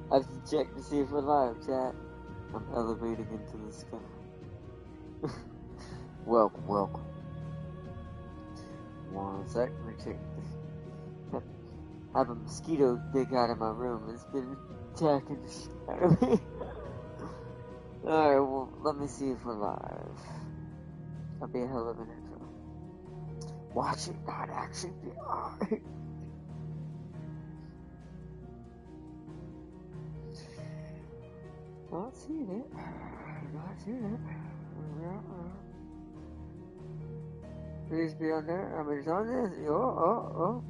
I have to check to see if we're live, chat. I'm elevating into the sky. Welcome, welcome. One sec, let me check. I have a mosquito dig out of my room. It's been attacking the shit out of me. Alright, well, let me see if we're live. That'll be a hell of an intro. Watch it not actually be live. Not seeing it. Not seeing it. Please be on there. I mean, it's on this. Oh.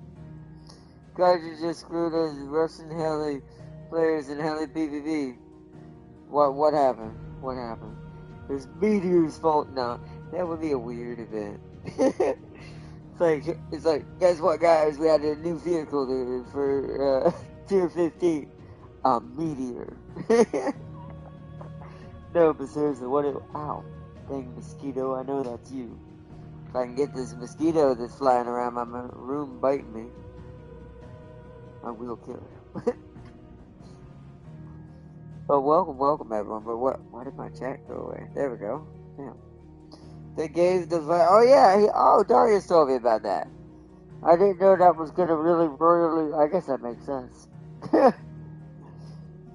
Guys, you just screwed us Russian heli players in heli PvP. What happened? What happened? There's meteors faulting out. That would be a weird event. It's like, guess what, guys? We had a new vehicle for tier 15. A meteor. No, but seriously, ow. Dang mosquito, I know that's you. If I can get this mosquito that's flying around my room biting me, I will kill him. But welcome everyone. But why did my chat go away? There we go. Damn. They gave the oh yeah, Darius told me about that. I didn't know that was gonna really, I guess that makes sense.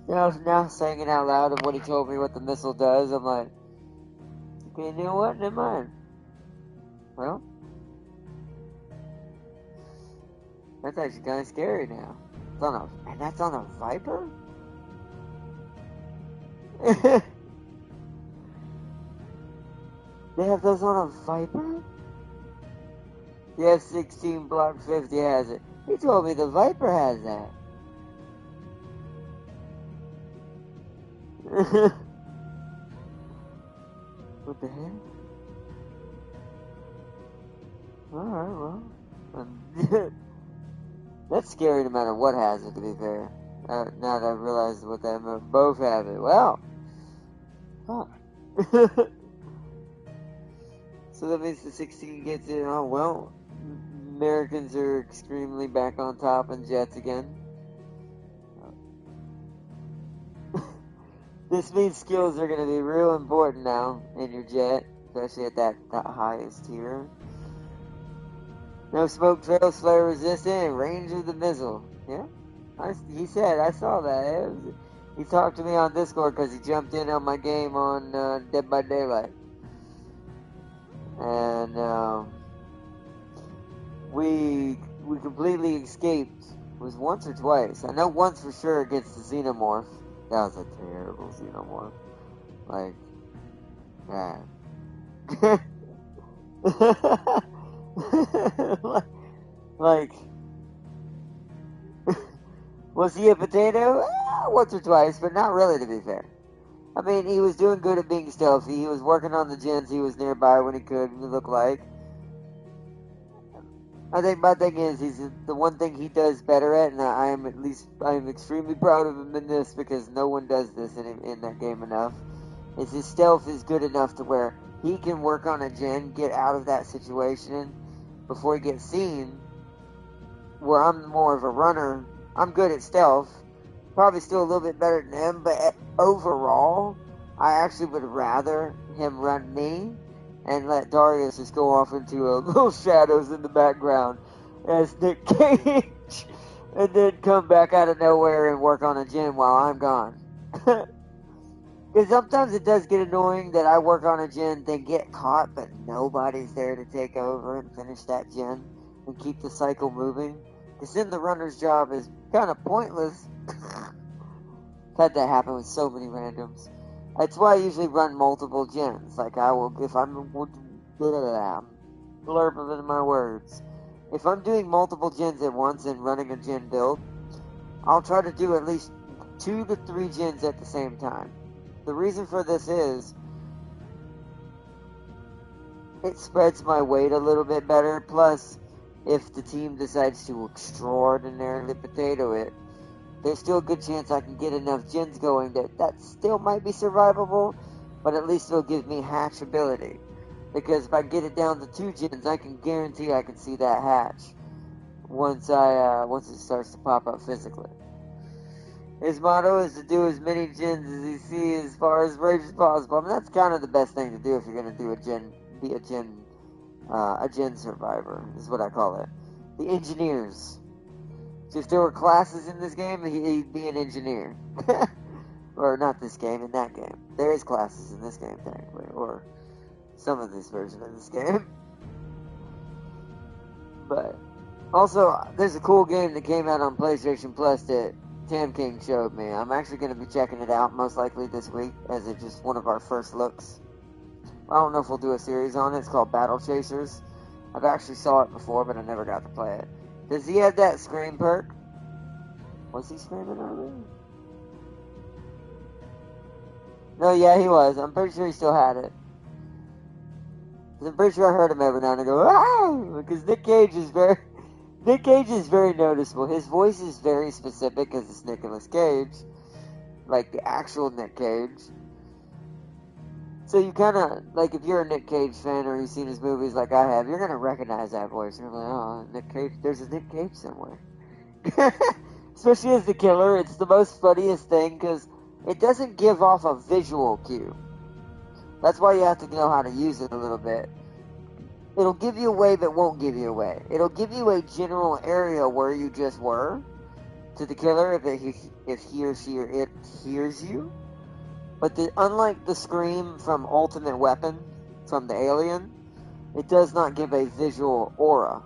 Now saying it out loud of what he told me what the missile does, I'm like, okay, you know what? Never mind. Well, that's actually kind of scary now. And that's on a Viper? They have those on a Viper? The F-16 Block 50 has it. He told me the Viper has that. What the heck? Alright, well. That's scary no matter what has it, to be fair. Now that I've realized what that meant, both have it. Well. Huh. So that means the 16 gets it. Oh, well. Americans are extremely back on top in jets again. This means skills are going to be real important now in your jet, especially at that highest tier. No smoke trails, flare resistant, and range of the missile. Yeah, he said, I saw that. He talked to me on Discord because he jumped in on my game on Dead by Daylight. And we completely escaped. It was once or twice. I know once for sure against the Xenomorph. That was a terrible Xenomorph. Like, yeah. like, was he a potato? Once or twice, but not really, to be fair. I mean, he was doing good at being stealthy. He was working on the gens. He was nearby when he could, it looked like. I think my thing is, he's the one thing he does better at, and I am extremely proud of him in this, because no one does this in that game enough, is his stealth is good enough to where he can work on a gen, get out of that situation before he gets seen, where I'm more of a runner. I'm good at stealth, probably still a little bit better than him, but overall, I actually would rather him run me and let Darius just go off into little shadows in the background as Nick Cage, and then come back out of nowhere and work on a gen while I'm gone. Because sometimes it does get annoying that I work on a gen, then get caught, but nobody's there to take over and finish that gen and keep the cycle moving. Because then the runner's job is kind of pointless. Had that happen with so many randoms. That's why I usually run multiple gens. Like if I'm blurbing in my words. If I'm doing multiple gens at once and running a gen build, I'll try to do at least 2 to 3 gens at the same time. The reason for this is, it spreads my weight a little bit better. Plus, if the team decides to extraordinarily potato it, there's still a good chance I can get enough gens going that still might be survivable, but at least it'll give me hatch ability. Because if I get it down to 2 gens, I can guarantee I can see that hatch once it starts to pop up physically. His motto is to do as many gens as he sees as far as range as possible. I mean, that's kind of the best thing to do if you're going to do be a gen survivor, is what I call it. The engineers. So if there were classes in this game, he'd be an engineer. Or not this game, in that game. There is classes in this game, technically. Or some of this version of this game. But also, there's a cool game that came out on PlayStation Plus that Tam King showed me. I'm actually going to be checking it out most likely this week, as it's just one of our first looks. I don't know if we'll do a series on it. It's called Battle Chasers. I've actually saw it before, but I never got to play it. Does he have that scream perk? Was he screaming earlier? No, yeah, he was. I'm pretty sure he still had it. I'm pretty sure I heard him every now and then go, ah! Because Nick Cage is very noticeable. His voice is very specific because it's Nicolas Cage. Like the actual Nick Cage. So you kind of, like, if you're a Nick Cage fan or you've seen his movies like I have, you're going to recognize that voice. You're like, oh, Nick Cage, there's a Nick Cage somewhere. Especially as the killer, it's the most funniest thing because it doesn't give off a visual cue. That's why you have to know how to use it a little bit. It'll give you away, but won't give you away. It'll give you a general area where you just were to the killer if he or she or it hears you. But unlike the scream from Ultimate Weapon, from the Alien, it does not give a visual aura.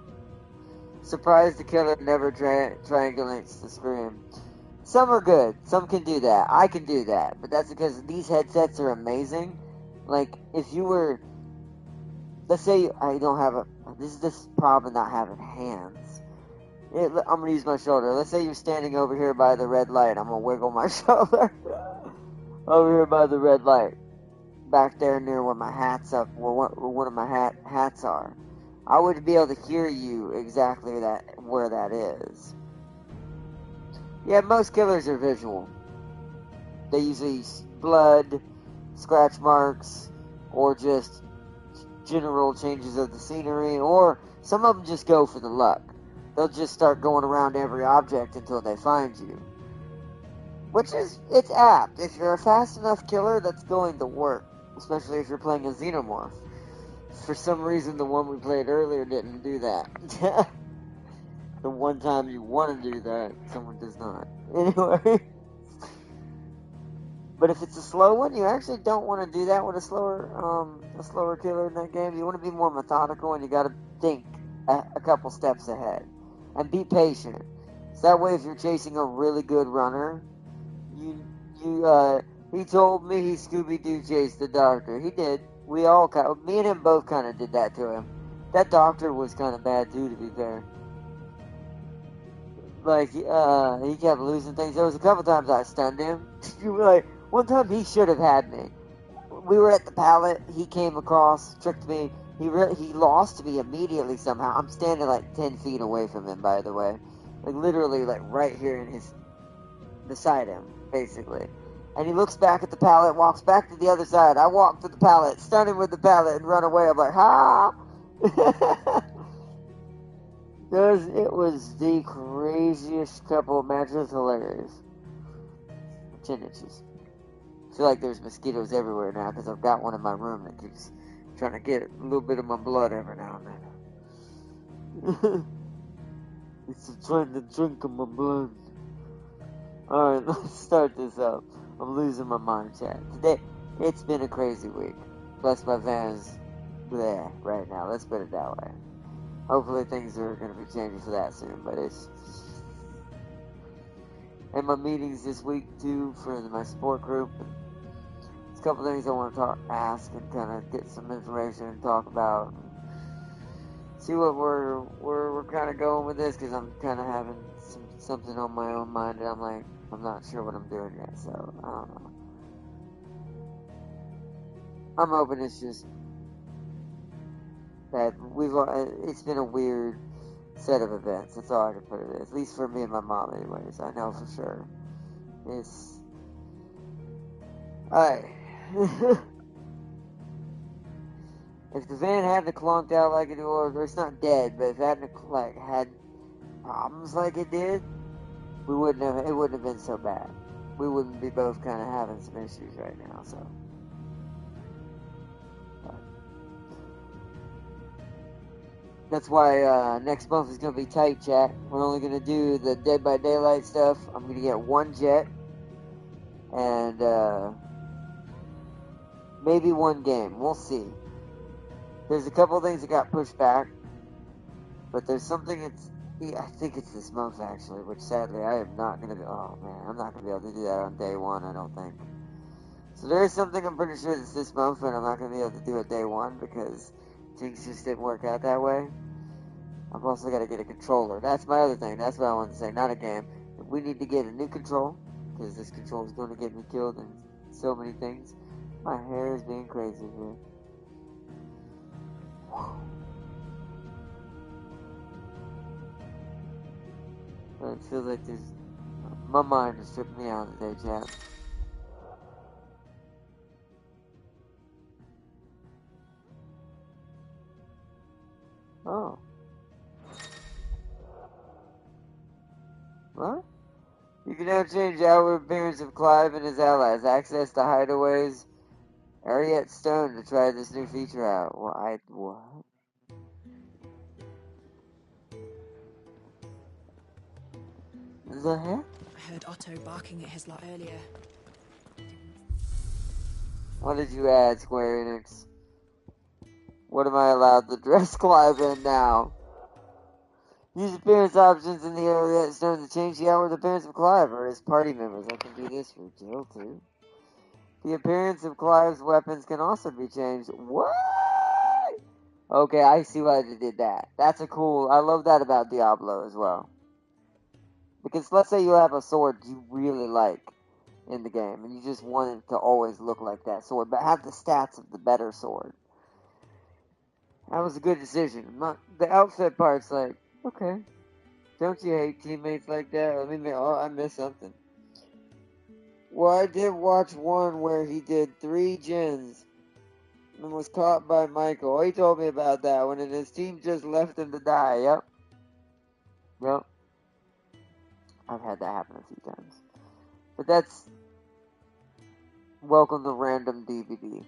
Surprise, the killer never triangulates the scream. Some are good. Some can do that. I can do that. But that's because these headsets are amazing. Like, if you were... Let's say I don't have a... This is this problem not having hands. I'm going to use my shoulder. Let's say you're standing over here by the red light. I'm going to wiggle my shoulder. Over here by the red light. Back there near where my hat's up. Where one of my hats are. I would be able to hear you exactly where that is. Yeah, most killers are visual. They usually blood, scratch marks, or just general changes of the scenery, or some of them just go for the luck. They'll just start going around every object until they find you. Which is, it's apt. If you're a fast enough killer, that's going to work. Especially if you're playing a xenomorph. For some reason, the one we played earlier didn't do that. The one time you want to do that, someone does not. Anyway. But if it's a slow one, you actually don't want to do that with a slower killer in that game. You want to be more methodical, and you got to think a couple steps ahead. And be patient. So that way, if you're chasing a really good runner, he told me he Scooby-Doo chased the doctor. He did. Me and him both kind of did that to him. That doctor was kind of bad too, to be fair. Like, he kept losing things. There was a couple times I stunned him. One time he should have had me. We were at the pallet. He came across, tricked me. He lost me immediately somehow. I'm standing like 10 feet away from him, by the way. Like, literally, like, right here beside him, basically. And he looks back at the pallet, walks back to the other side. I walk to the pallet, stun him with the pallet, and run away. I'm like, ha! It was the craziest couple of matches. Hilarious. 10 inches. I feel like there's mosquitoes everywhere now because I've got one in my room that keeps trying to get a little bit of my blood every now and then. It's trying to drink of my blood. Alright, let's start this up. I'm losing my mind, chat. Today, it's been a crazy week. Plus, my van's bleh right now. Let's put it that way. Hopefully, things are going to be changing for that soon, but it's... And my meetings this week, too, for my support group. There's a couple things I want to ask and kind of get some information and talk about. See what we're kind of going with this, because I'm kind of having something on my own mind, and I'm not sure what I'm doing yet, so I don't know. I'm hoping it's just that it's been a weird set of events. That's all I can put it as. At least for me and my mom, anyways. I know for sure. It's... Alright. If the van hadn't clonked out like it was, or it's not dead, but if it hadn't had problems like it did, it wouldn't have been so bad. we wouldn't be both kind of having some issues right now, so. That's why next month is going to be tight, chat. We're only going to do the Dead by Daylight stuff. I'm going to get one jet. And maybe one game. We'll see. There's a couple things that got pushed back. But there's something that's... Yeah, I think it's this month, actually. Which, sadly, I am not going to be... Oh, man. I'm not going to be able to do that on day one, I don't think. So there is something I'm pretty sure that's this month. And I'm not going to be able to do it day one. Because things just didn't work out that way. I've also got to get a controller. That's my other thing. That's what I wanted to say. Not a game. We need to get a new control. Because this control is going to get me killed in so many things. My hair is being crazy here. But it feels like there's... My mind is tripping me out today, chat. Oh. What? You can now change the outward appearance of Clive and his allies. Access the hideaways. Ariette Stone to try this new feature out. What? The heck? I heard Otto barking at his lot earlier. What did you add, Square Enix? What am I allowed to dress Clive in now? Use appearance options in the area Stone to change the outward appearance of Clive or his party members. I can do this for Jill too. The appearance of Clive's weapons can also be changed. What? Okay, I see why they did that. That's a cool... I love that about Diablo as well. Because let's say you have a sword you really like in the game, and you just want it to always look like that sword, but have the stats of the better sword. That was a good decision. The outfit part's like, okay. Don't you hate teammates like that? I missed something. Well, I did watch one where he did 3 gens and was caught by Michael. He told me about that one, and his team just left him to die. Yep. I've had that happen a few times. But that's... Welcome to Random DVD.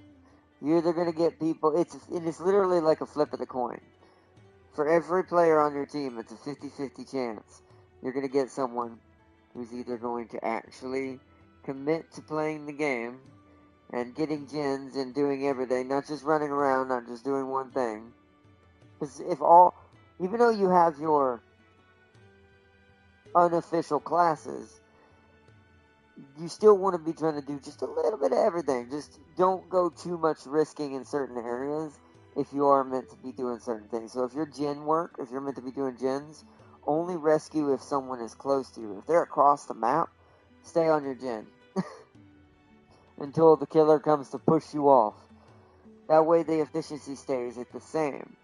You're either going to get people... It's literally like a flip of the coin. For every player on your team, it's a 50-50 chance. You're going to get someone who's either going to actually commit to playing the game and getting gens and doing everything, not just running around, not just doing one thing. Because even though you have your unofficial classes, you still want to be trying to do just a little bit of everything. Just don't go too much risking in certain areas if you are meant to be doing certain things. So if you're gen work, if you're meant to be doing gens, only rescue if someone is close to you. If they're across the map, stay on your gen. Until the killer comes to push you off. That way the efficiency stays at the same.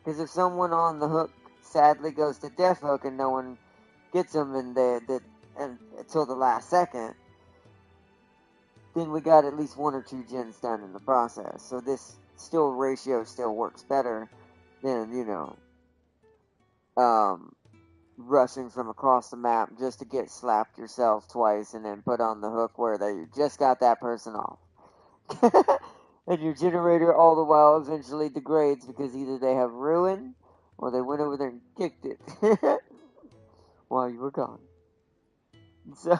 Because if someone on the hook sadly goes to death hook and no one gets them and until the last second, then we got at least 1 or 2 gens done in the process. So this ratio still works better than, rushing from across the map just to get slapped yourself twice and then put on the hook where you just got that person off. And your generator all the while eventually degrades because either they have ruin or they went over there and kicked it while you were gone. So,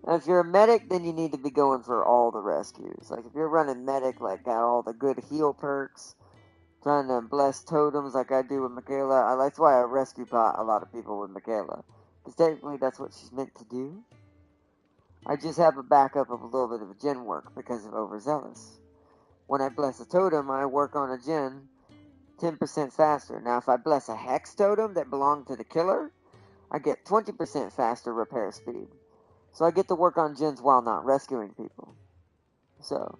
if you're a medic, then you need to be going for all the rescues. Like, if you're running medic, got all the good heal perks, trying to bless totems like I do with Michaela. That's why I rescue a lot of people with Michaela. Because technically that's what she's meant to do. I just have a backup of a little bit of gen work because of overzealous. When I bless a totem, I work on a gen 10% faster. Now if I bless a hex totem that belonged to the killer, I get 20% faster repair speed. So I get to work on gens while not rescuing people. So,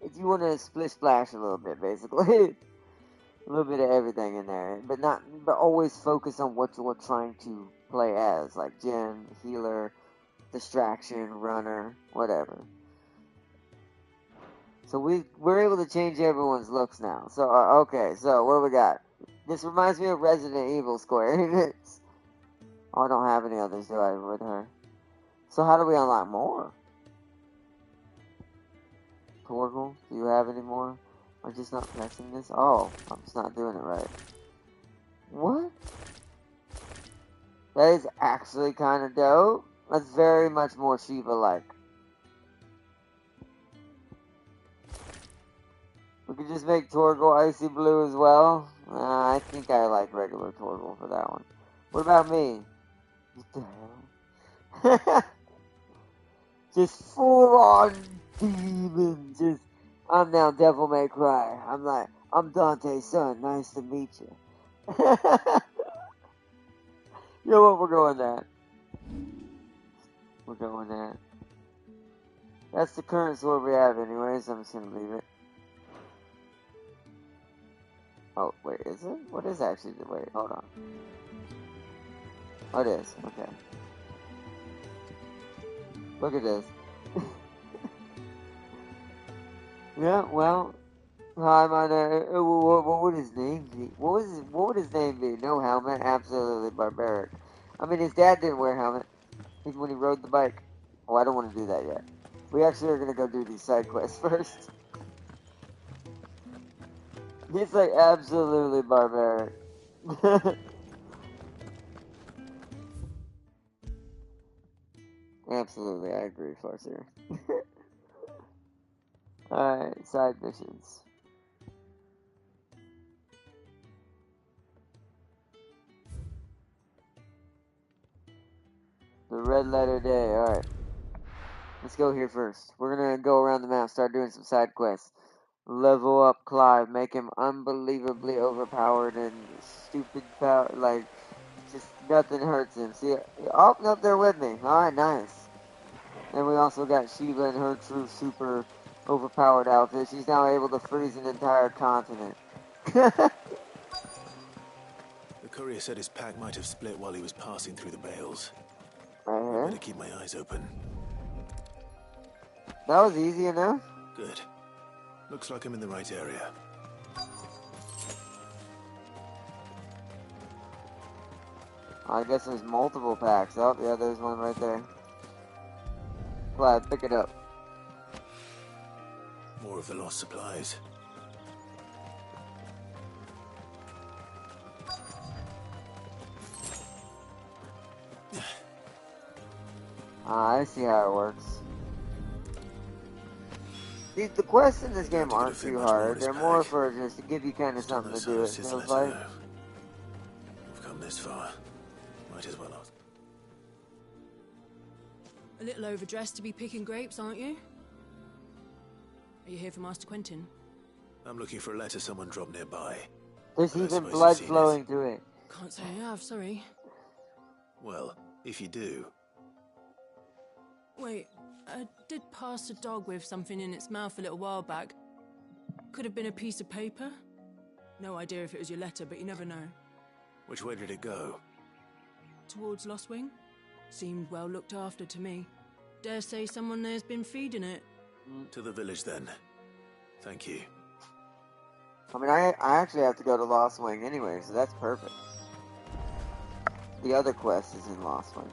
if you want to splish splash a little bit, basically. A little bit of everything in there, but always focus on what you're trying to play as, like gen, healer, distraction, runner, whatever. So we're able to change everyone's looks now. So okay, so what do we got? This reminds me of Resident Evil Square Enix. Oh, I don't have any others, do I, with her? So how do we unlock more? Torgal, do you have any more? I'm just not pressing this? Oh, I'm just not doing it right. What? That is actually kind of dope. That's very much more Shiva-like. We could just make Torgal icy blue as well. I think I like regular Torgal for that one. What about me? What the hell? Just full on demon. I'm now Devil May Cry. I'm Dante's son. Nice to meet you. You know what? We're going that. We're going that. That's the current sword we have anyways. I'm just gonna leave it. Oh, wait, is it? What is actually the... Wait, hold on. Oh, it is. Okay. Look at this. Yeah, well... Hi, my name... What would his name be? What would his name be? No helmet? Absolutely barbaric. I mean, his dad didn't wear a helmet. Even when he rode the bike. Oh, I don't want to do that yet. We actually are going to go do these side quests first. He's like absolutely barbaric. Absolutely, I agree, Farseer. Alright, side missions. The red letter day, alright. Let's go here first. We're gonna go around the map, start doing some side quests. Level up Clive, make him unbelievably overpowered and stupid power, like, just nothing hurts him. See, oh, up there with me. Alright, nice. And we also got Shiva in her true super overpowered outfit. She's now able to freeze an entire continent. The courier said his pack might have split while he was passing through the bales. Right here. I better keep my eyes open. That was easy enough. Good. Looks like I'm in the right area. I guess there's multiple packs. Oh, yeah, there's one right there. Glad, pick it up. More of the lost supplies. I see how it works. The quests in this game aren't too hard. They're more for just to give you kind of something to do. It feels like. We've come this far. Might as well not. A little overdressed to be picking grapes, aren't you? Are you here for Master Quentin? I'm looking for a letter someone dropped nearby. There's even blood flowing through it. Can't say I have, sorry. Well, if you do. Wait, I did pass a dog with something in its mouth a little while back. Could have been a piece of paper. No idea if it was your letter, but you never know. Which way did it go? Towards Lost Wing? Seemed well looked after to me. Dare say someone there's been feeding it. To the village then. Thank you. I mean, I actually have to go to Lost Wing anyway, so that's perfect. The other quest is in Lost Wing.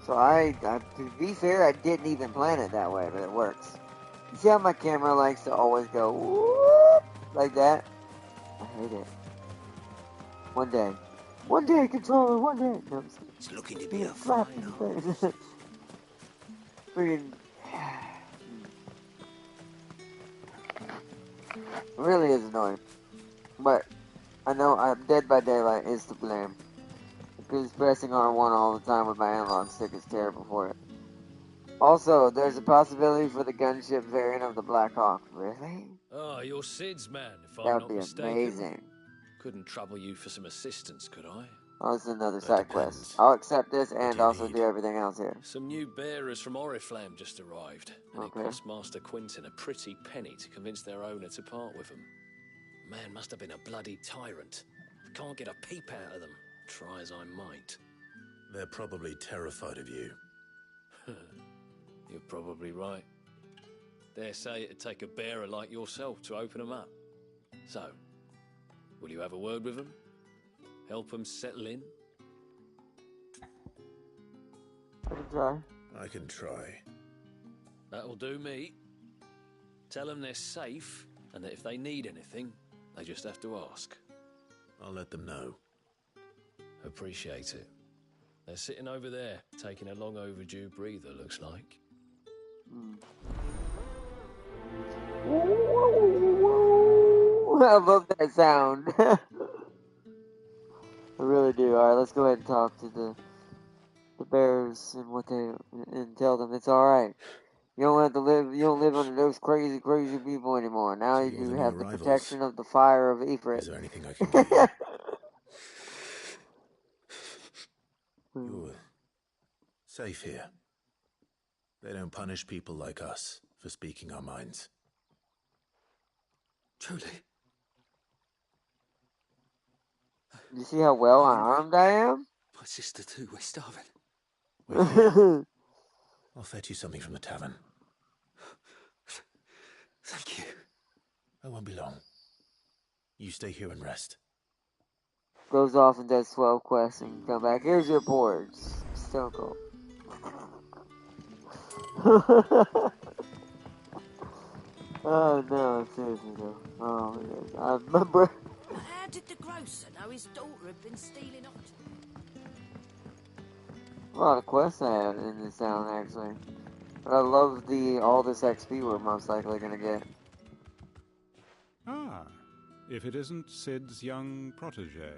So to be fair, I didn't even plan it that way, but it works. You see how my camera likes to always go whoop, like that? I hate it. One day, controller, one day. No, it's looking to be a slap in the face. Freaking. Really is annoying. But I know Dead by Daylight is to blame. Because pressing R1 all the time with my analog stick is terrible for it. Also, there's a possibility for the gunship variant of the Black Hawk. Really? Oh, you're Sid's man, if I'm That not would be mistaken. amazing. Couldn't trouble you for some assistance, could I? Oh, this is another That side depends. quest. I'll accept this What and do you also need? do everything else here. Some new bearers from Oriflamme just arrived, and Okay. it cost Master Quentin a pretty penny to convince their owner to part with them. Man must have been a bloody tyrant. Can't get a peep out of them, try as I might. They're probably terrified of you. You're probably right. Dare say it'd take a bearer like yourself to open them up. So, will you have a word with them? Help them settle in? I can try. I can try. That'll do me. Tell them they're safe, and that if they need anything, they just have to ask. I'll let them know. Appreciate it. They're sitting over there, taking a long overdue breather, looks like. I love that sound. I really do. Alright, let's go ahead and talk to the bears and tell them it's alright. You don't have to live. You don't live under those crazy people anymore. Now So you you're the have new the arrivals. protection of the fire of Ifrit. Is there anything I can get you? You're safe here. They don't punish people like us for speaking our minds. Truly. You see how well armed I am? My sister too, we're starving. Wait here. I'll fetch you something from the tavern. Thank you. I won't be long. You stay here and rest. Goes off and does 12 quests and come back. Here's your boards. Still cool. Oh no, seriously though. Oh my god. I remember. How did the grocer know his daughter had been stealing off? A lot of quests I have in this town actually. But I love all this XP we're most likely gonna get. Ah, if it isn't Sid's young protege.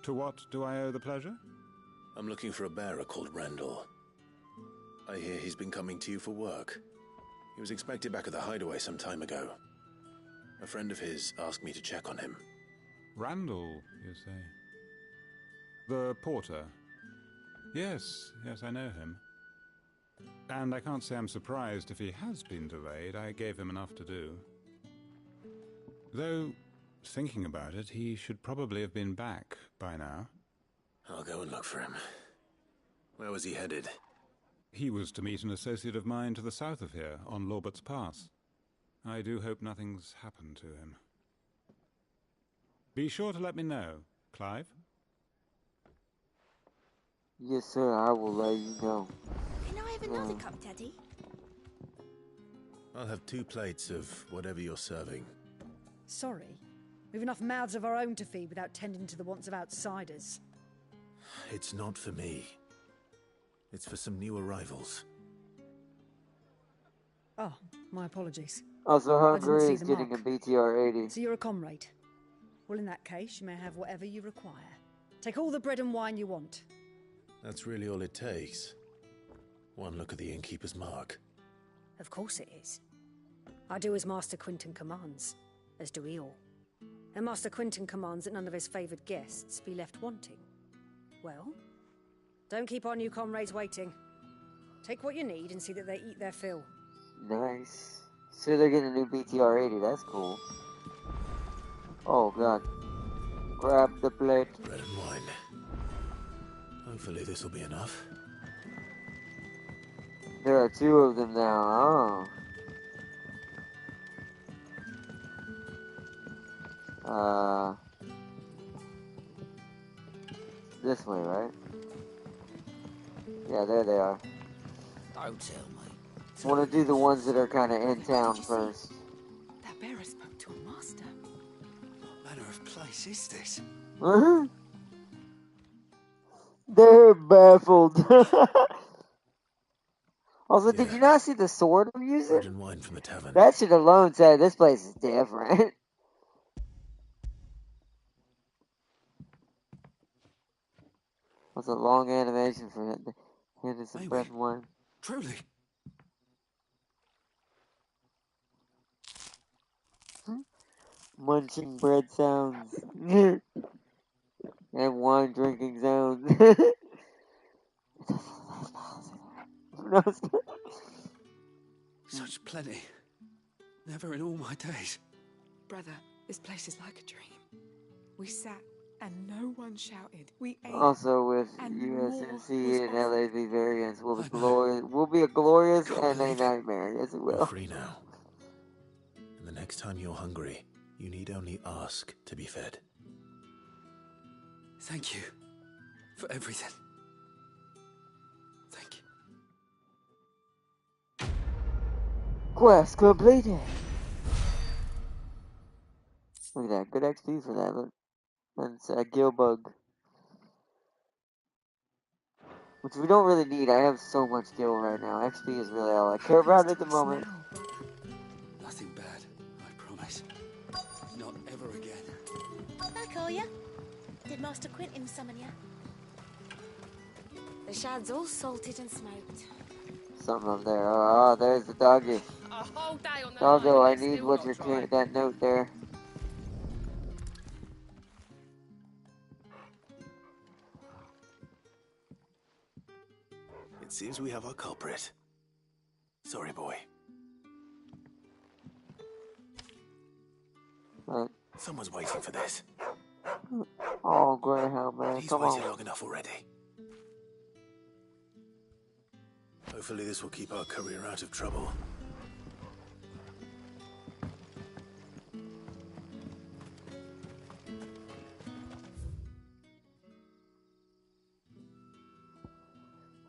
To what do I owe the pleasure? I'm looking for a bearer called Randall. I hear he's been coming to you for work. He was expected back at the hideaway some time ago. A friend of his asked me to check on him. Randall, you say? The porter? Yes, I know him. And I can't say I'm surprised if he has been delayed. I gave him enough to do. Though, thinking about it, he should probably have been back by now. I'll go and look for him. Where was he headed? He was to meet an associate of mine to the south of here, on Lorbert's Pass. I do hope nothing's happened to him. Be sure to let me know, Clive. Yes sir, I will let you know. Can I have another cup, Daddy? I'll have 2 plates of whatever you're serving. Sorry. We've enough mouths of our own to feed without tending to the wants of outsiders. It's not for me. It's for some new arrivals. Oh, my apologies. Also, I didn't Hungary see is the getting mark. a BTR 80. So you're a comrade. Well, in that case, you may have whatever you require. Take all the bread and wine you want. That's really all it takes. One look at the innkeeper's mark. Of course it is. I do as Master Quinton commands, as do we all. And Master Quinton commands that none of his favoured guests be left wanting. Well, don't keep our new comrades waiting. Take what you need and see that they eat their fill. Nice. So they're getting a new BTR 80, that's cool. Oh god. Grab the plate. Bread and wine. Hopefully this will be enough. There are 2 of them now. Oh. This way, right? Yeah, there they are. Don't tell me. I want to do the ones that are kind of in town first. That bearer spoke to a master. What manner of place is this? They're baffled. Also, did Yeah. you not see the sword I'm using? Bread and wine from the tavern. That should alone say this place is different. What's a long animation for it? Handing some bread and wine. Truly. Munching bread sounds. And wine drinking sounds. Such plenty. Never in all my days. Brother, this place is like a dream. We sat and no one shouted. We ate. Also with and USMC more was and offered. LAV variants will be I know. glorious. Will be a glorious Can't and a believe it. nightmare. Yes, it You're will. free now. And the next time you're hungry, you need only ask to be fed. Thank you for everything. Quest completed. Look at that. Good XP for that. Look. That's a gill bug. Which we don't really need. I have so much gill right now. XP is really all I care about at the moment. Nothing bad, I promise. Not ever again. Back, are ya? Did Master Quentin summon ya? The shad's all salted and smoked. Something up there. Oh, there's the doggy. A whole day on the Doggo, I line, need still what not you're tried. that note there. It seems we have our culprit. Sorry, boy. Right. Someone's waiting for this. Oh, Greyhound, man. He's Come waited on. long enough already. Hopefully this will keep our career out of trouble.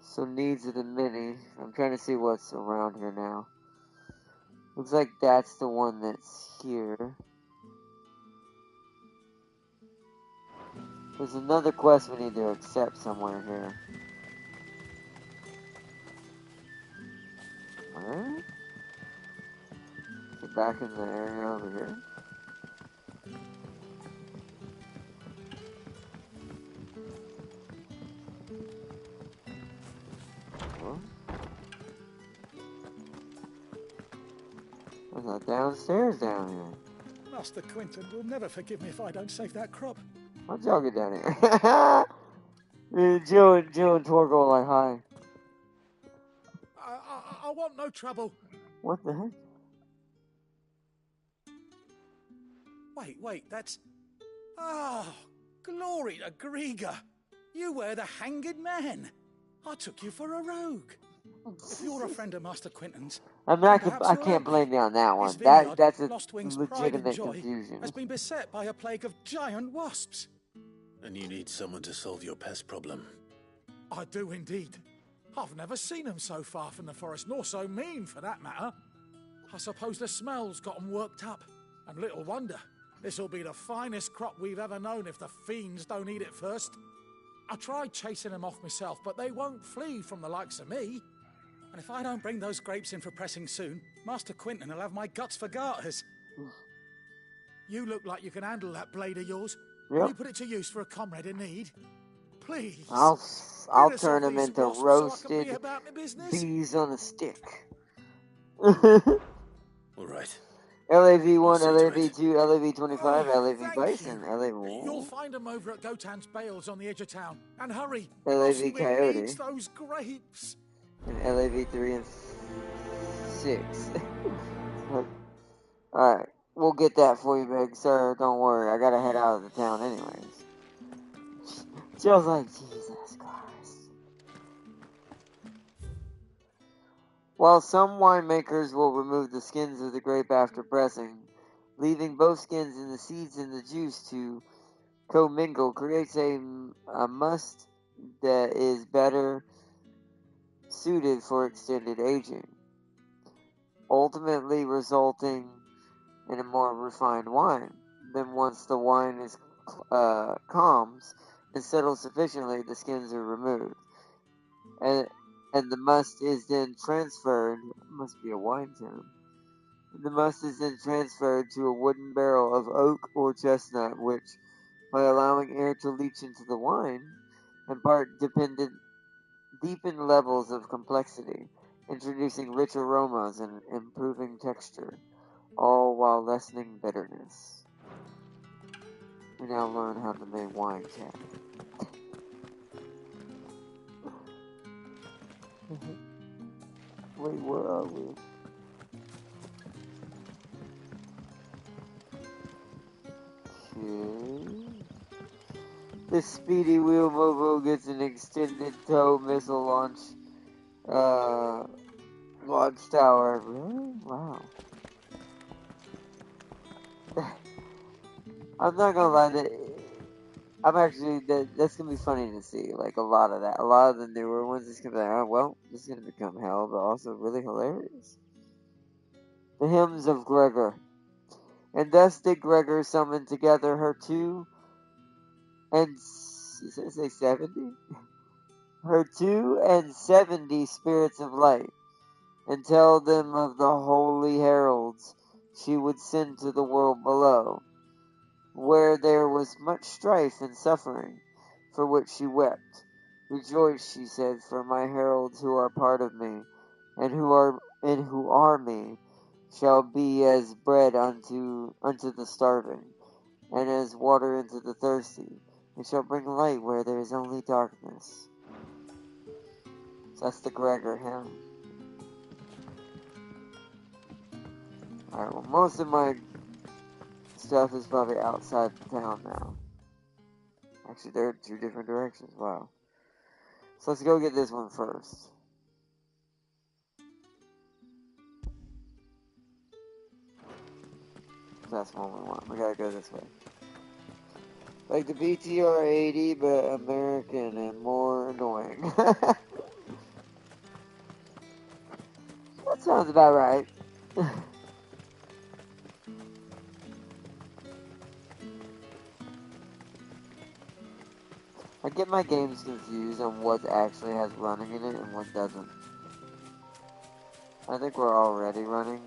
So needs of the mini. I'm trying to see what's around here now. Looks like that's the one that's here. There's another quest we need to accept somewhere here. Alright. Get back in the area over here. There's a downstairs down here. Master Quentin will never forgive me if I don't save that crop. Why'd y'all get down here? Jill and Torgo are like, hi. I want no trouble. What the heck? Wait, that's... Oh, glory to Grieger. You were the hanged man. I took you for a rogue. If you're a friend of Master Quentin's... I mean, I can't blame you on that one. That's a legitimate confusion. Has been beset by a plague of giant wasps. And you need someone to solve your pest problem. I do indeed. I've never seen them so far from the forest, nor so mean, for that matter. I suppose the smell's got them worked up. And little wonder. This'll be the finest crop we've ever known if the fiends don't eat it first. I tried chasing them off myself, but they won't flee from the likes of me. And if I don't bring those grapes in for pressing soon, Master Quentin will have my guts for garters. You look like you can handle that blade of yours. Yep. Will you put it to use for a comrade in need? Please. I'll turn them into roasted bees on a stick. All right. LAV1, LAV2, LAV25, LAV Bison, LAV1. You'll find them over at Gotan's Bales on the edge of town. And hurry. LAV Coyote. Needs those grapes. And LAV3 and 6. Alright. We'll get that for you, big sir. Don't worry. I gotta head out of the town anyways. Jill's like, Jesus Christ. While some winemakers will remove the skins of the grape after pressing, leaving both skins and the seeds in the juice to commingle creates a must that is better suited for extended aging, ultimately resulting in a more refined wine. Then once the wine is calms and settles sufficiently, the skins are removed. And the must is then transferred, must be a wine term. The must is then transferred to a wooden barrel of oak or chestnut, which, by allowing air to leach into the wine, impart deepen levels of complexity, introducing rich aromas and improving texture, all while lessening bitterness. We now learn how to make wine, chat. Wait, where are we? Okay. This speedy wheel mobile gets an extended tow missile launch tower. Really? Wow. I'm not gonna lie, that's gonna be funny to see, like, a lot of that. A lot of the newer ones, it's gonna be like, oh, well, this is gonna become hell, but also really hilarious. the hymns of Gregor. And thus did Gregor summon together her 70? Her 72 spirits of light, and tell them of the holy heralds she would send to the world below, where there was much strife and suffering, for which she wept. Rejoice, she said, for my heralds who are part of me, and who are me, shall be as bread unto the starving, and as water unto the thirsty, and shall bring light where there is only darkness. So that's the Gregor hymn. Alright, well, most of my stuff is probably outside the town now. Actually, there are 2 different directions. Wow. So let's go get this one first. That's one we want. We gotta go this way. Like the BTR 80, but American and more annoying. That sounds about right. I get my games confused on what actually has running in it and what doesn't. I think we're already running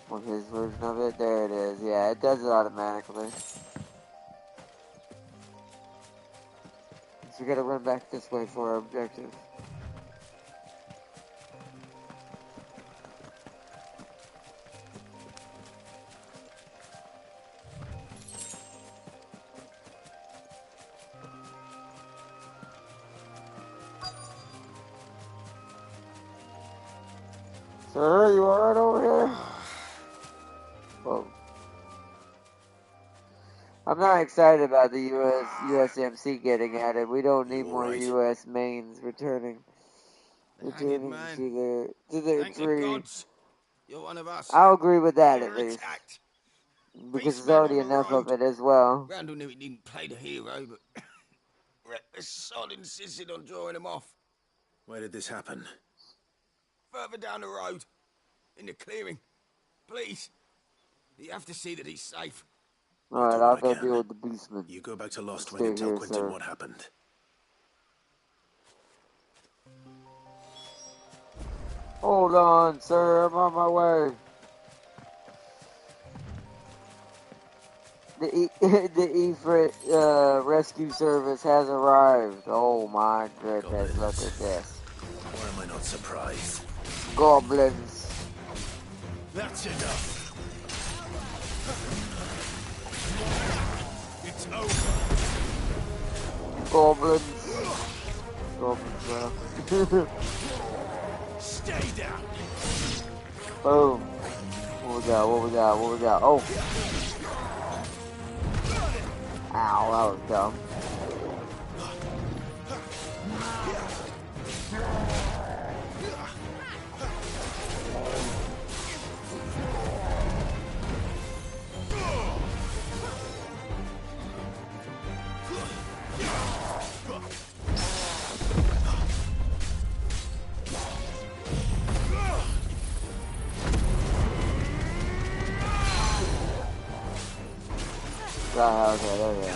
on his version of it. There it is. Yeah, it does it automatically. So we gotta run back this way for our objective. Sir, you alright over here? Whoa. I'm not excited about the USMC getting at it. We don't need more US mains returning to their tree. You're one of us. I'll agree with that at We're least. attacked. Because there's already enough of it as well. Randall knew he didn't play the hero, but the sod insisted on drawing him off. Where did this happen? Further down the road. In the clearing. Please. You have to see that he's safe. Alright, I'll go deal with the beastman. You go back to Lost Wing and tell Quentin what happened. Hold on, sir. I'm on my way. The Ifrit rescue service has arrived. Oh my goodness, look at this. Why am I not surprised? Goblins. That's enough. It's over. Goblins. Goblins, Stay down. Boom. What we got? Oh. Ow, that was dumb. Okay, there we go.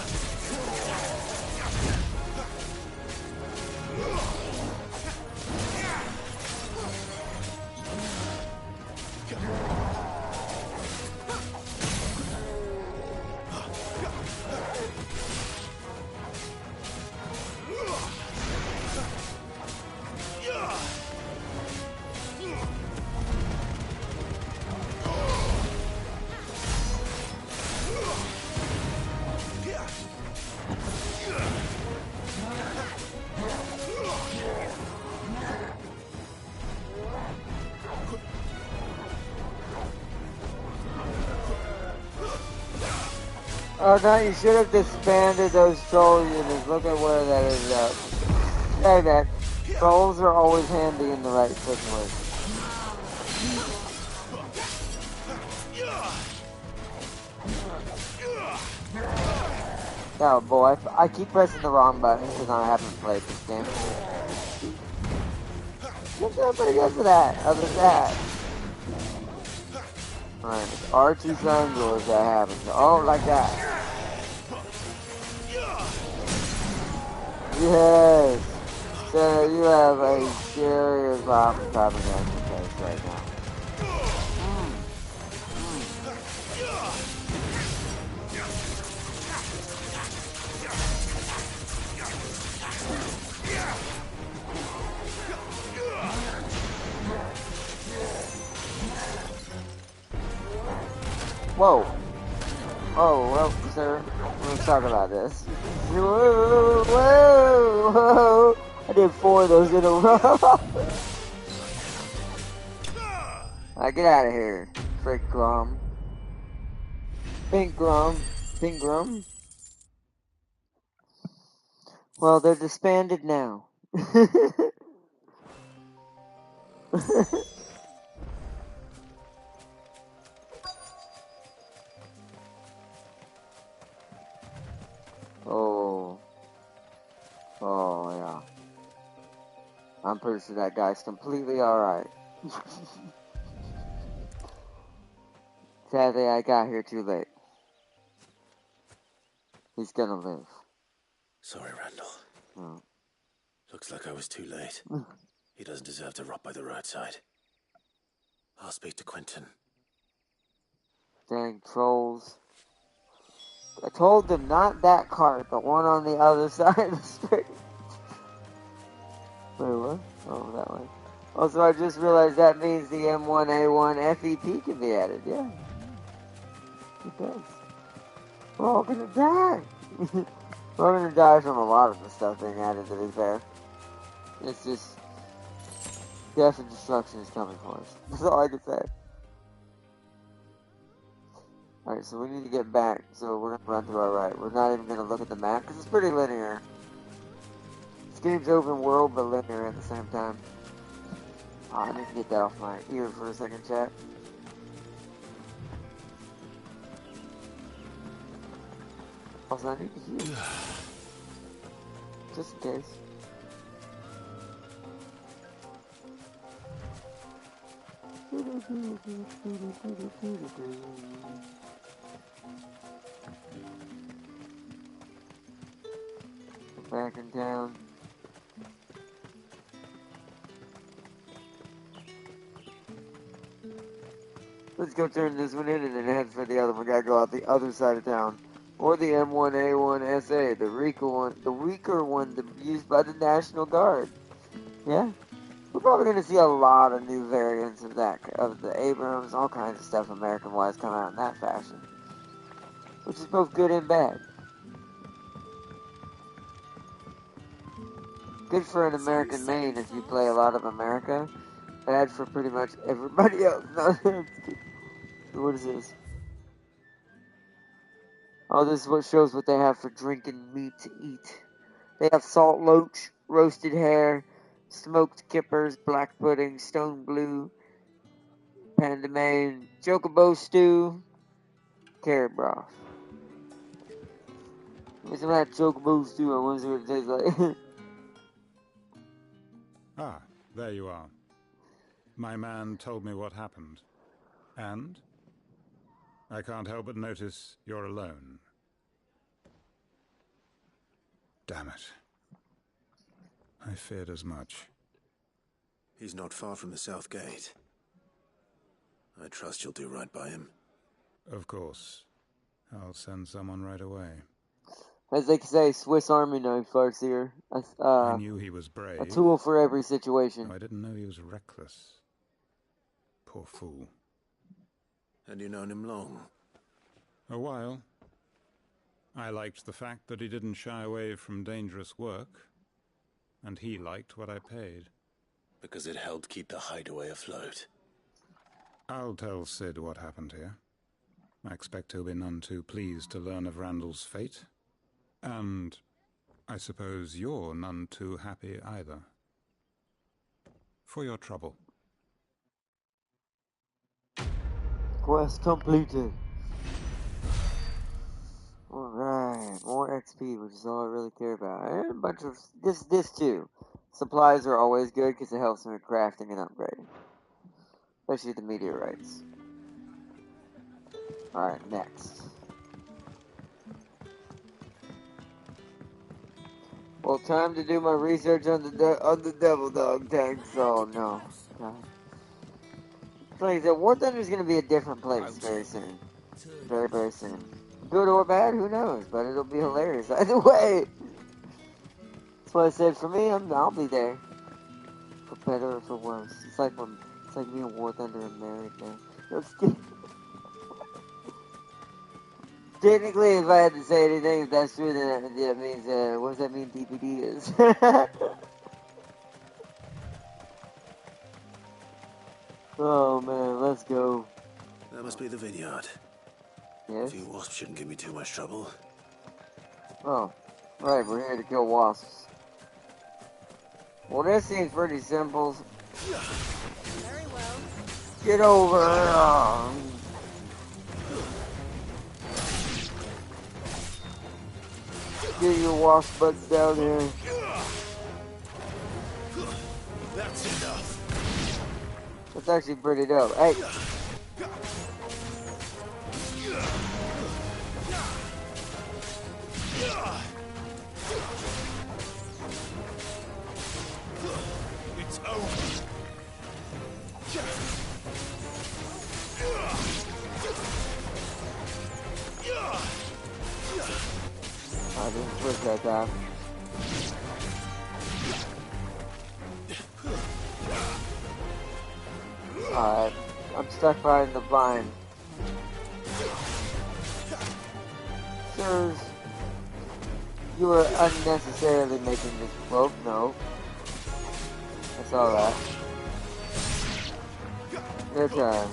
Oh no, you should have disbanded those troll units. Look at where that ended up. Hey man, trolls are always handy in the right situation. Oh boy, I keep pressing the wrong button because I haven't played this game. I'm doing pretty good for that, other than that. Alright, R2 triangle as that happens. Oh, like that. Yes! So you have a serious propaganda case right now. Whoa. Oh, well, sir, let's talk about this. Whoa, whoa, whoa. I did 4 of those in a row. Alright, get out of here, Frick Grom. Pink Grom. Pink Grom? Well, they're disbanded now. Oh. Oh, yeah. I'm pretty sure that guy's completely alright. Sadly, I got here too late. He's gonna live. Sorry, Randall. Oh. Looks like I was too late. He doesn't deserve to rot by the roadside. I'll speak to Quentin. Dang trolls. I told them not that cart, but one on the other side of the street. Wait, what? Oh, that way. Also, I just realized that means the M1A1 FEP can be added, yeah. It does. We're all gonna die. We're gonna die from a lot of the stuff being added, to be fair. It's just... death and destruction is coming for us. That's all I can say. Alright, so we need to get back, so we're gonna run to our right. We're not even gonna look at the map, because it's pretty linear. This game's open world, but linear at the same time. Oh, I need to get that off my ear for a second, chat. Also, I need to heal. Just in case. Back in town. Let's go turn this one in and then head for the other one. We gotta go out the other side of town. Or the M1A1SA, the weaker one used by the National Guard. Yeah. We're probably gonna see a lot of new variants of that, of the Abrams, all kinds of stuff American-wise come out in that fashion. Which is both good and bad. Good for an American main if you play a lot of America. Bad for pretty much everybody else. What is this? Oh, this is what shows what they have for drinking meat to eat. They have salt loach, roasted hare, smoked kippers, black pudding, stone blue, panda main, chocobo stew, carrot broth. Give me some of that chocobo stew. I want to see what it tastes like. Ah, there you are. My man told me what happened. And? I can't help but notice you're alone. Damn it. I feared as much. He's not far from the South Gate. I trust you'll do right by him. Of course. I'll send someone right away. As they say, Swiss Army knife, Farseer. I knew he was brave. A tool for every situation. No, I didn't know he was reckless. Poor fool. And you known him long? A while. I liked the fact that he didn't shy away from dangerous work. And he liked what I paid. Because it helped keep the hideaway afloat. I'll tell Sid what happened here. I expect he'll be none too pleased to learn of Randall's fate. And I suppose you're none too happy either. For your trouble. Quest completed. Alright, more XP, which is all I really care about. And a bunch of... This too. Supplies are always good because it helps me with crafting and upgrading. Especially the meteorites. Alright, next. Well, time to do my research on the devil dog tanks. Oh no. God. Like I said, War Thunder is going to be a different place very soon. Very, very soon. Good or bad, who knows? But it'll be hilarious either way. That's why I said for me, I'll be there. For better or for worse. It's like me and War Thunder are married now. Technically, if I had to say anything, if that's true, then that means, what does that mean DPD is? Oh man, let's go. That must be the vineyard. Yes? A few wasps shouldn't give me too much trouble. Oh, right, we're here to kill wasps. Well, this seems pretty simple. Very well. Get over here. Get your wasp butts down here. That's enough. That's actually pretty dope. Hey. It's over. I didn't switch that time. Alright, I'm stuck behind the vine. Sirs, you are unnecessarily making this cloak. No. That's alright. Your turn.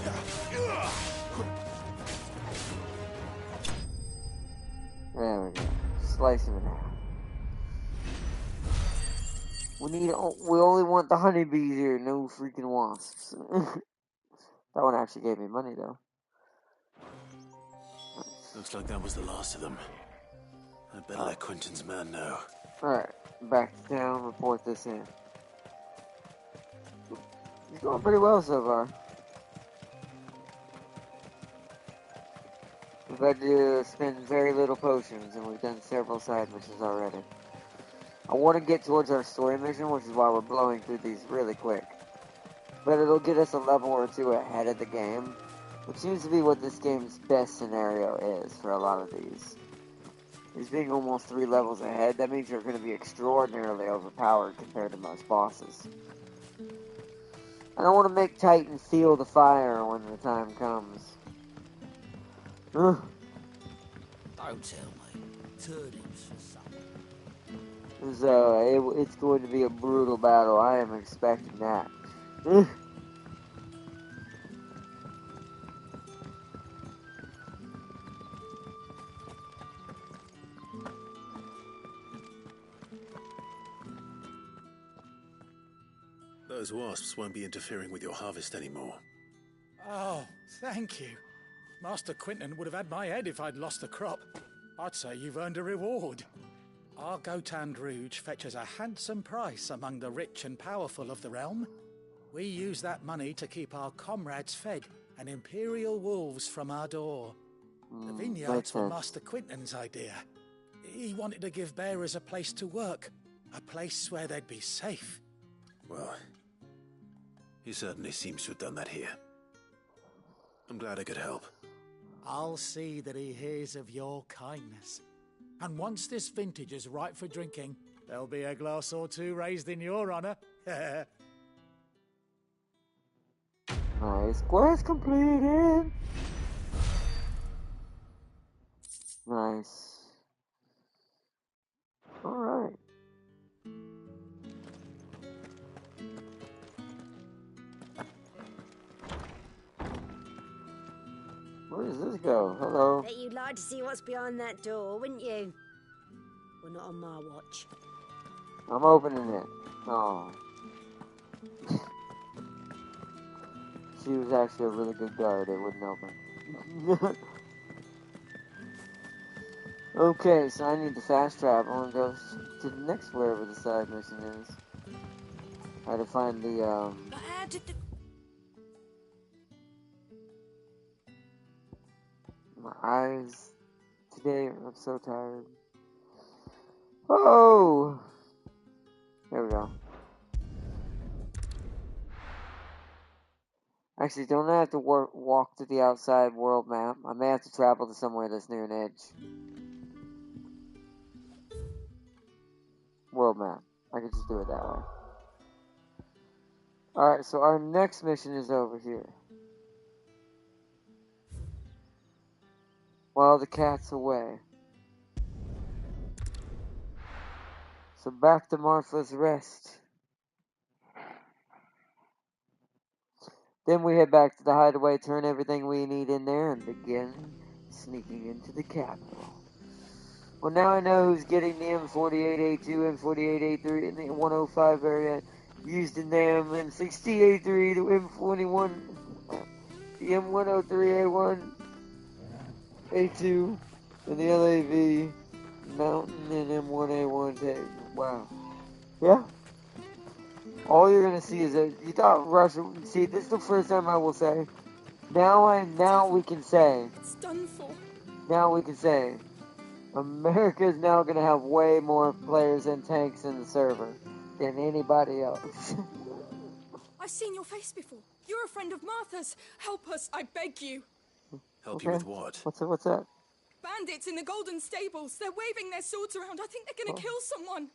There we go. Slice him in half. We only want the honeybees here, no freaking wasps. That one actually gave me money though. Looks like that was the last of them. I better let Quentin's man know. Alright, back to town, report this in. It's going pretty well so far. We've had to spend very little potions, and we've done several side missions already. I want to get towards our story mission, which is why we're blowing through these really quick. But it'll get us a level or two ahead of the game, which seems to be what this game's best scenario is for a lot of these. Is being almost 3 levels ahead. That means you're going to be extraordinarily overpowered compared to most bosses. I don't want to make Titan feel the fire when the time comes. Don't tell me. Turnips for supper. So, it's going to be a brutal battle. I am expecting that. Those wasps won't be interfering with your harvest anymore. Oh, thank you. Master Quinton would have had my head if I'd lost the crop. I'd say you've earned a reward. Our Gotand Rouge fetches a handsome price among the rich and powerful of the realm. We use that money to keep our comrades fed and imperial wolves from our door. The vineyards were Master Quinton's idea. He wanted to give bearers a place to work, a place where they'd be safe. Well, he certainly seems to have done that here. I'm glad I could help. I'll see that he hears of your kindness. And once this vintage is ripe for drinking, there'll be a glass or two raised in your honor. Nice. Quest completed. Nice. Alright. Where does this go? Hello. Bet you'd like to see what's behind that door, wouldn't you? Well, not on my watch. I'm opening it. Oh. She was actually a really good guard. It wouldn't open. Okay, so I need to fast travel and go to the next wherever the side mission is. I had to find the, But how did the... My eyes today, I'm so tired. Oh! There we go. Actually, don't I have to walk to the outside world map? I may have to travel to somewhere that's near an edge. World map. I could just do it that way. Alright, so our next mission is over here. While the cat's away. So back to Martha's Rest. Then we head back to the hideaway, turn everything we need in there, and begin sneaking into the capital. Well, now I know who's getting the M48A2, M48A3, and the 105 variant used in the M60A3, the M21, the M103A1, A2, and the LAV, Mountain, and M1A1 tag. Wow. Yeah. All you're gonna see is that you thought Russia. See, this is the first time I will say. Now we can say. It's done for. Now we can say, America is now gonna have way more players and tanks in the server than anybody else. I've seen your face before. You're a friend of Martha's. Help us, I beg you. Help you with what? What's that? Bandits in the Golden Stables. They're waving their swords around. I think they're gonna kill someone.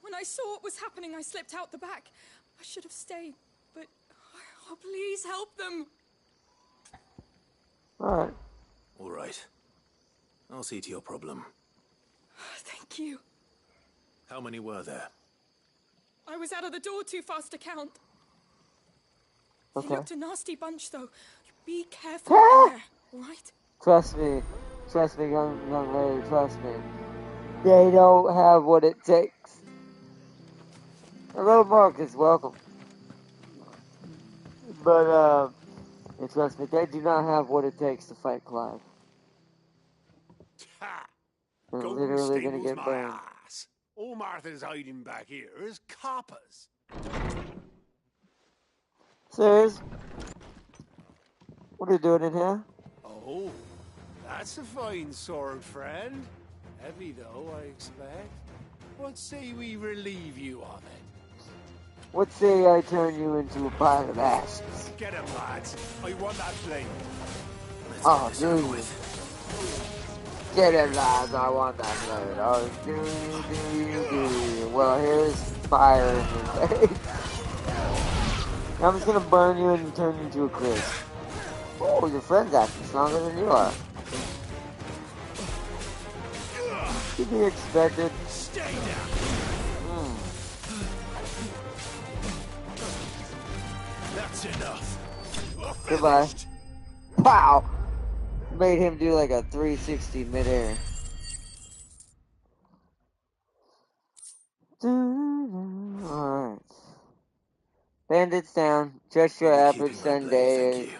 When I saw what was happening, I slipped out the back. I should have stayed, but oh, please help them. Alright. Alright. I'll see to your problem. Thank you. How many were there? I was out of the door too fast to count. Okay. They looked a nasty bunch, though. Be careful in there, all right? Trust me, young lady, trust me. They don't have what it takes. Hello, Marcus, welcome. But, trust me, they do not have what it takes to fight Clive. Ha! They're Golden literally gonna Stable's get my burned. ass. All Martha's hiding back here is coppers. Sirs, what are you doing in here? Oh, that's a fine sword, friend. Heavy, though, I expect. What say we relieve you of it? What say I turn you into a pile of ashes? Get him, lads. I want that blade. Oh, do you? Get it, lads, I want that blade. Oh, do you? Well, here's fire in your face. I'm just gonna burn you and turn you into a crisp. Oh, your friend's actually stronger than you are. To be expected. Stay down. That's enough. Goodbye. Wow! Made him do like a 360 midair. Alright. Bandits down. Just your average Sunday.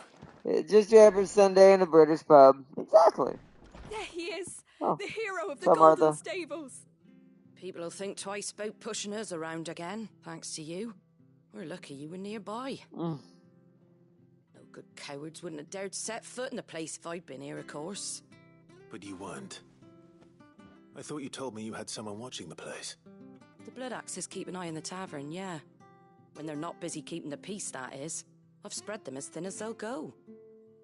Just your average Sunday in a British pub. Exactly. There he is. Oh. The hero of the What's up, Golden Martha? Stables. People will think twice about pushing us around again, thanks to you. We're lucky you were nearby. No good cowards wouldn't have dared set foot in the place if I'd been here, of course. But you weren't. I thought you told me you had someone watching the place. The Blood Axes keep an eye on the tavern, yeah. When they're not busy keeping the peace, that is. I've spread them as thin as they'll go.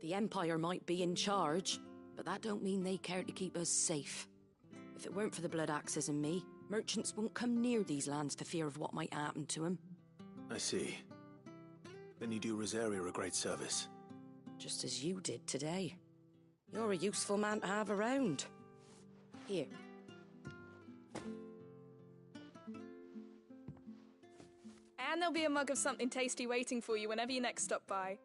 The Empire might be in charge, but that don't mean they care to keep us safe. If it weren't for the Blood Axes and me, merchants won't come near these lands for fear of what might happen to them. I see. Then you do Rosaria a great service. Just as you did today. You're a useful man to have around. Here. And there'll be a mug of something tasty waiting for you whenever you next stop by.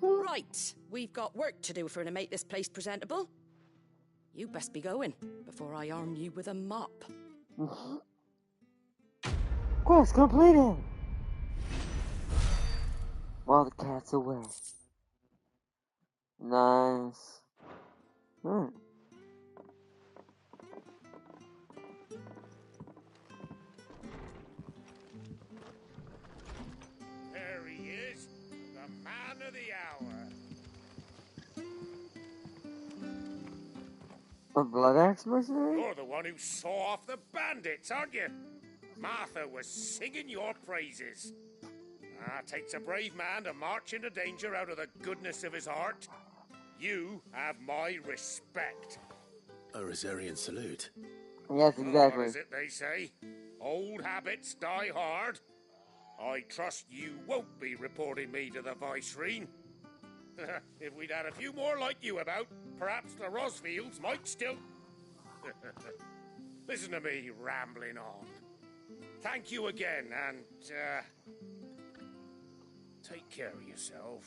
Right, we've got work to do for to make this place presentable. You best be going, before I arm you with a mop. Quest completed! While the cat's away. Nice. Alright. There he is, the man of the hour. Or Blood Axe mercenary? You're the one who saw off the bandits, aren't you? Martha was singing your praises. Takes a brave man to march into danger out of the goodness of his heart. You have my respect. A Rosarian salute. Yes, exactly. What is it they say? Old habits die hard. I trust you won't be reporting me to the Viceroy. If we'd had a few more like you about, perhaps the Rosfields might still... Listen to me rambling on. Thank you again, and, take care of yourself.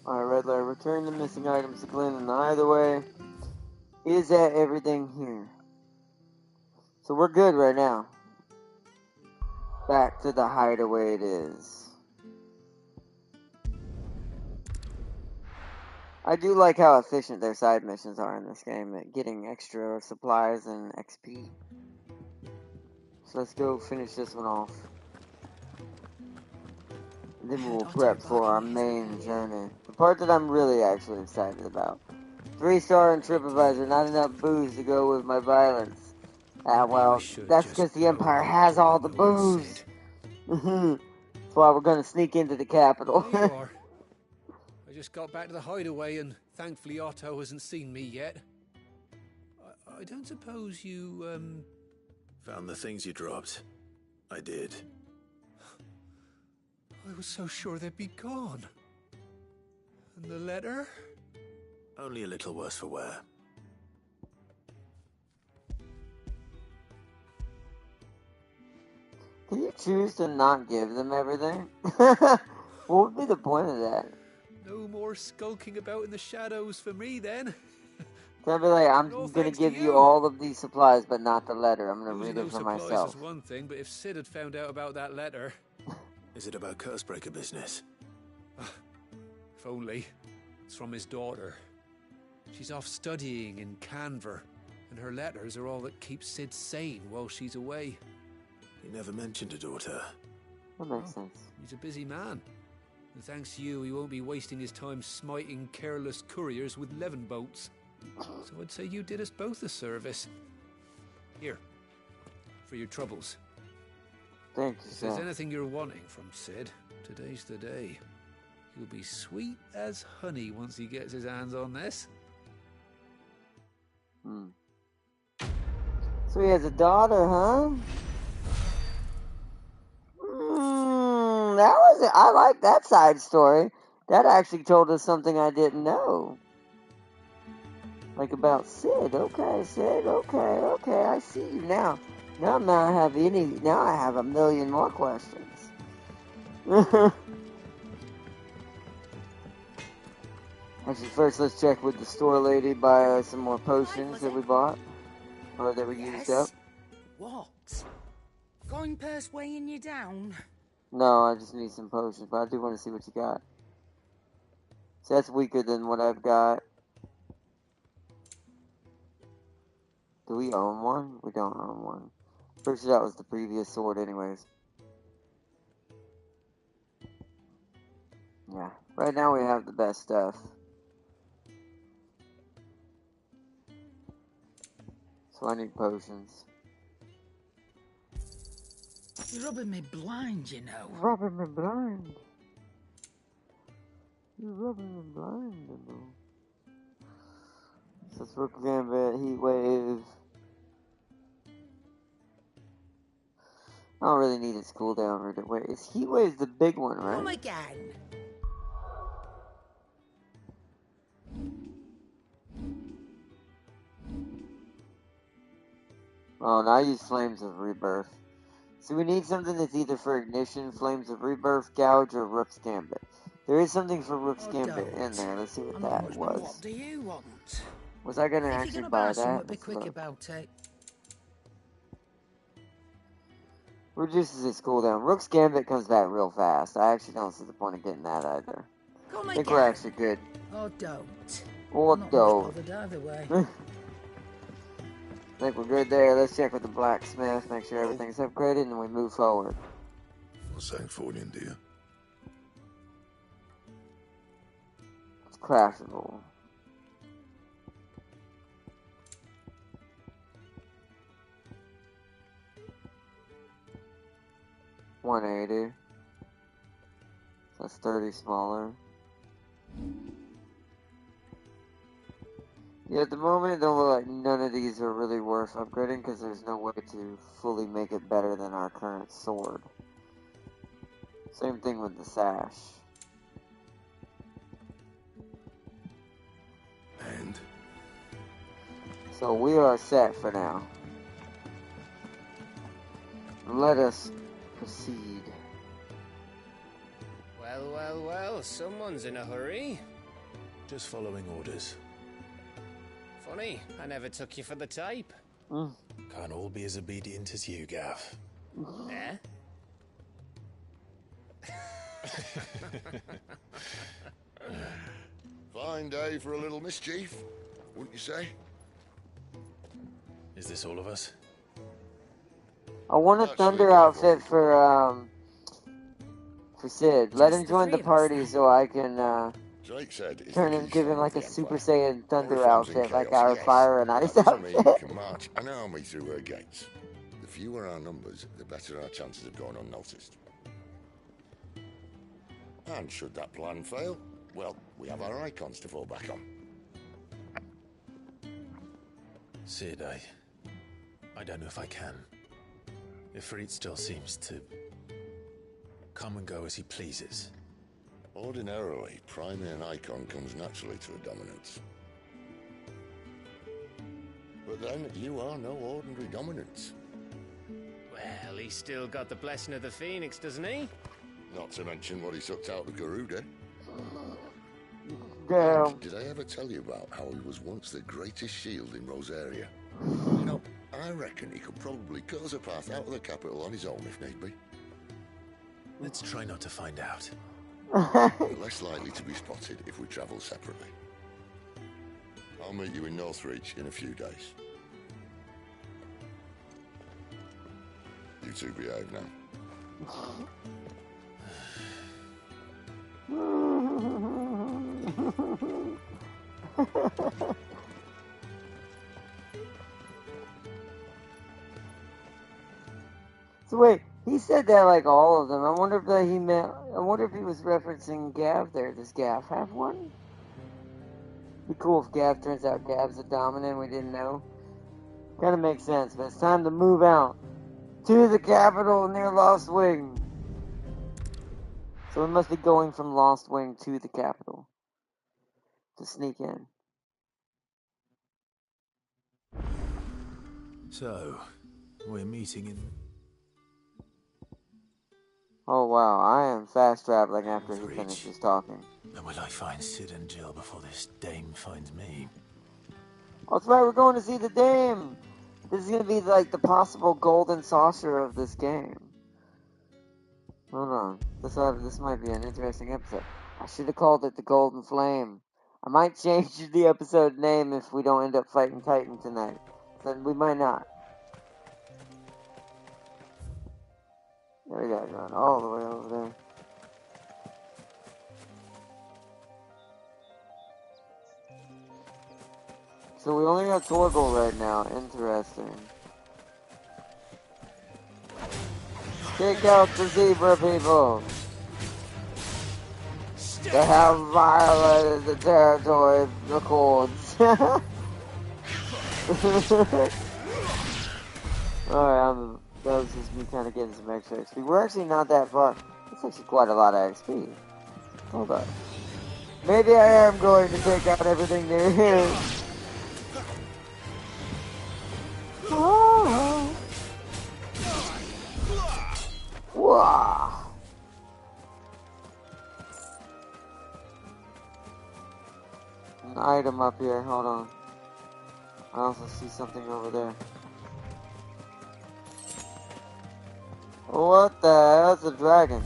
Alright, Redler, return the missing items to Glenn in either way. Is that everything here? So we're good right now. Back to the hideaway it is. I do like how efficient their side missions are in this game at getting extra supplies and XP. So let's go finish this one off. And then we'll prep for our main journey. The part that I'm really actually excited about. 3-star and TripAdvisor, not enough booze to go with my violence. Well, that's because the Empire has all the booze. That's why we're going to sneak into the capital. There you are. I just got back to the hideaway and thankfully Otto hasn't seen me yet. I don't suppose you, Found the things you dropped. I did. I was so sure they'd be gone. And the letter? Only a little worse for wear. Can you choose to not give them everything? What would be the point of that? No more skulking about in the shadows for me, then. So I'd be like, I'm going to give you all of these supplies, but not the letter. I'm going to read it for myself. Is one thing, but if Sid had found out about that letter... Is it about Cursebreaker business? If only. It's from his daughter. She's off studying in Canver, and her letters are all that keep Sid sane while she's away. He never mentioned a daughter. That makes sense. He's a busy man. And thanks to you, he won't be wasting his time smiting careless couriers with levin bolts. So I'd say you did us both a service. Here, for your troubles. Thank you, If there's anything you're wanting from Sid, today's the day. He'll be sweet as honey once he gets his hands on this. So he has a daughter, huh? That was it. I like that side story. That actually told us something I didn't know. Like about Sid. Okay, Sid. Okay. I see you now. Now I have a million more questions. Actually, first let's check with the store lady, buy some more potions that we bought. Or that we used up. What? Going purse weighing you down? No, I just need some potions, but I do want to see what you got. So that's weaker than what I've got. Do we own one? We don't own one. Pretty sure that was the previous sword anyways. Yeah. Right now we have the best stuff. So I need potions. You're rubbing me blind, you know. Rubbing me blind. You're rubbing me blind, you know. So it's Rook Gambit, Heat Wave. I don't really need its cooldown. Wait, is Heat Wave the big one, right? Come again. Oh, and I use Flames of Rebirth. So we need something that's either for Ignition, Flames of Rebirth, Gouge, or Rook's Gambit. There is something for Rook's Gambit in there. Let's see what that was. What do you want? Was I going to actually buy that? Be quick about it. Reduces its cooldown. Rook's Gambit comes back real fast. I actually don't see the point of getting that either. I think we're actually good. Or don't. Or Not don't. much bothered either way. I think we're good there. Let's check with the blacksmith, make sure everything's upgraded, and we move forward. What's that for you, dear? craftable. $180. That's 30 smaller. Yeah, at the moment, it don't look like none of these are really worth upgrading because there's no way to fully make it better than our current sword. Same thing with the sash. And? So we are set for now. Let us proceed. Well, well, well, someone's in a hurry. Just following orders. Funny, I never took you for the type. Can't all be as obedient as you, Gav. Eh? Fine day for a little mischief, wouldn't you say? Is this all of us? I want a thunder outfit for Sid. Let him join the party so I can Drake said turn him, give him like a Super Saiyan thunder outfit, like our fire and ice outfit. We can march an army through her gates. The fewer our numbers, the better our chances of going unnoticed. And should that plan fail, well, we have our icons to fall back on. Sid, I don't know if I can. Ifrit still seems to come and go as he pleases. Ordinarily, priming an icon comes naturally to a dominance. But then, you are no ordinary dominance. Well, he's still got the blessing of the Phoenix, doesn't he? Not to mention what he sucked out of Garuda. Damn. Did I ever tell you about how he was once the greatest shield in Rosaria? You know, I reckon he could probably cause a path out of the capital on his own if need be. Let's try not to find out. We're less likely to be spotted if we travel separately. I'll meet you in Northreach in a few days. You two behave now. So wait, he said that like all of them. I wonder if that he meant. I wonder if he was referencing Gav there. Does Gav have one? Be cool if Gav turns out Gav's a dominant. We didn't know. Kind of makes sense, but it's time to move out to the capital near Lost Wing. So we must be going from Lost Wing to the capital to sneak in. So, we're meeting in... Oh wow, I am fast traveling after he finishes talking. And will I find Sid and Jill before this dame finds me? Oh, that's right, we're going to see the dame! This is going to be like the possible golden saucer of this game. Hold on, this might be an interesting episode. I should have called it the Golden Flame. I might change the episode name if we don't end up fighting Titan tonight. Then we might not. We gotta run all the way over there. So we only got Torgal right now. Interesting. Kick out the zebra people. They have violated the territory accords. Alright, that was just me kind of getting some extra XP. We're actually not that far. That's actually quite a lot of XP. Hold up. Maybe I am going to take out everything near here. Oh. Wow. An item up here. Hold on. I also see something over there. What the hell? That's a dragon.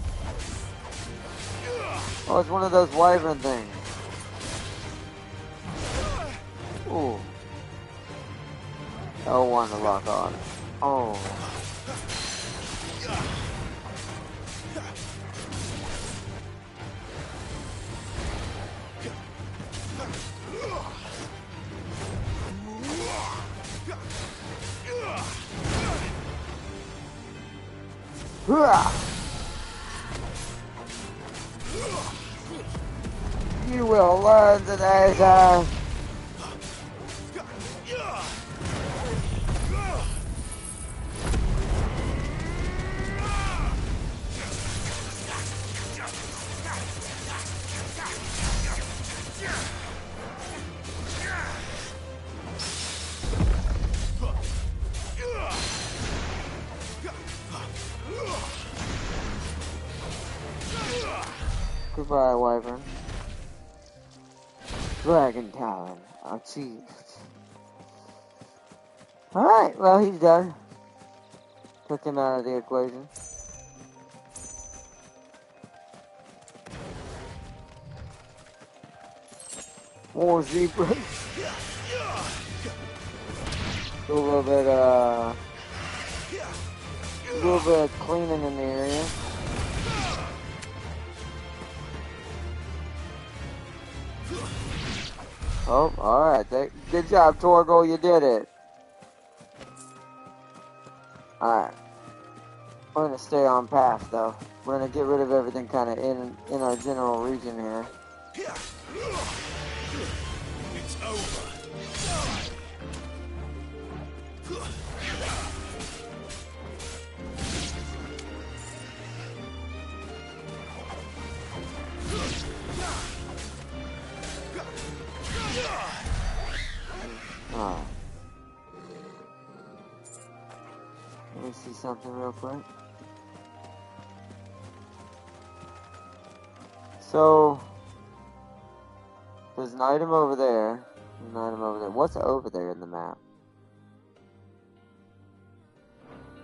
Oh, it's one of those wyvern things. Ooh. L1 to lock on. Oh. You will learn today, sir. Goodbye, Wyvern. Dragon Talon achieved. Alright, well, he's done. Took him out of the equation. More zebras. A little bit of cleaning in the area. Oh, alright. Good job, Torgal. You did it. Alright. We're gonna stay on path, though. We're gonna get rid of everything kind of in our general region here. It's over. Alright. Let me see something real quick. So, there's an item over there. An item over there. What's over there in the map?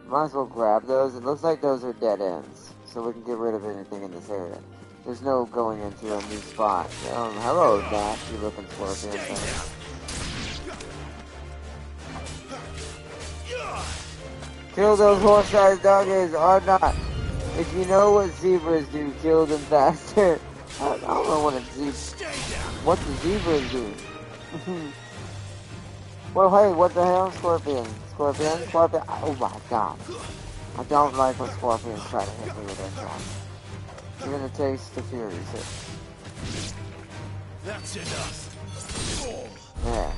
Might as well grab those. It looks like those are dead ends. So we can get rid of anything in this area. There's no going into a new spot. Hello, nasty looking scorpion thing. Kill those horse-sized doggies or not. If you know what zebras do, kill them faster. I don't know what the zebras do. Well, hey, what the hell, Scorpion? Scorpion? Oh my god. I don't like when scorpions try to hit me with their shots. You're gonna taste the fury, sir. That's enough. Yeah.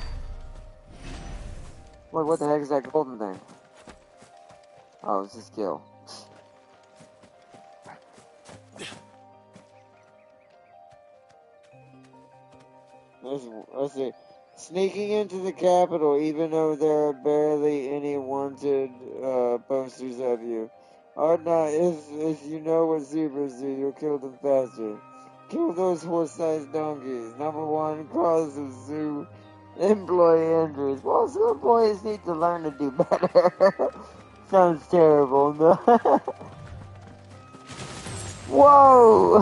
Wait, what the heck is that golden thing? Oh, it's a skill. Let's see. Sneaking into the capital, even though there are barely any wanted posters of you. Or not, if you know what zebras do, you'll kill them faster. Kill those horse-sized donkeys. Number 1, cause of zoo employee injuries. Well, zoo employees need to learn to do better. Sounds terrible, no? Whoa!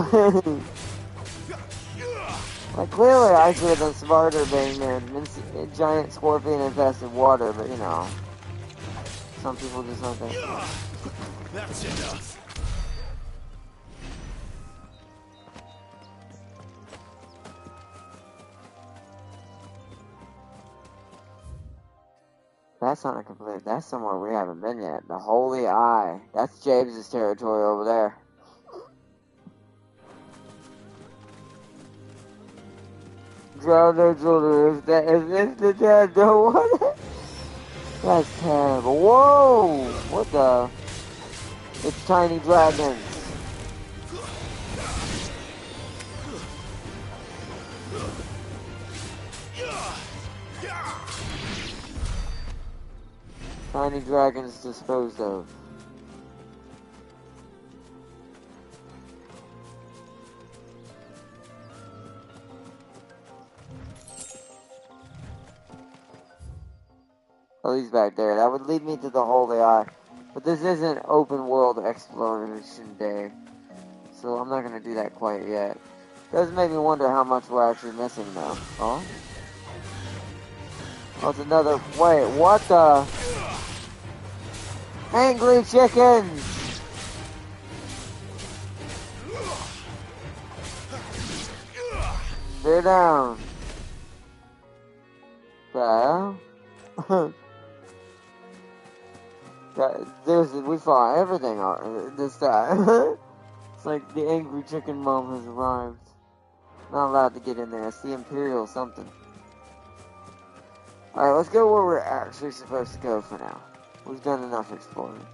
Like, clearly I should have been smarter being in giant scorpion-infested water, but you know. Some people just don't think so. That's enough. That's not a complete. That's somewhere we haven't been yet. The Holy Eye. That's James's territory over there. Drown their children if the dad don't want it. That's terrible. Whoa! What the? It's tiny dragons. Tiny dragons disposed of. Oh, he's back there. That would lead me to the Holy Eye. But this isn't open world exploration day. So I'm not going to do that quite yet. Does make me wonder how much we're actually missing though. Oh? Oh, it's another... Wait, what the... Angry chickens! They're down. The hell? We fought everything this time. It's like the angry chicken mom has arrived. Not allowed to get in there. It's the Imperial something. Alright, let's go where we're actually supposed to go for now. We've done enough exploring.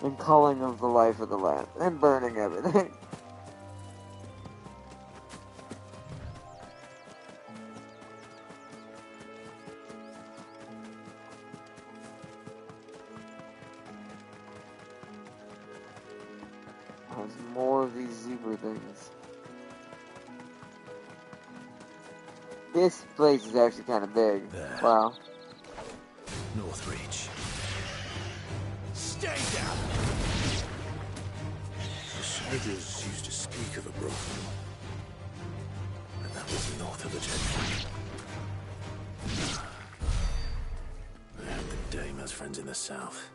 And culling of the life of the land. And burning everything. There's more of these zebra things. This place is actually kind of big. There. Wow. North Reach. Stay down! The soldiers used to speak of a brothel. But that was north of the Jetty. I hope the Dame has friends in the south.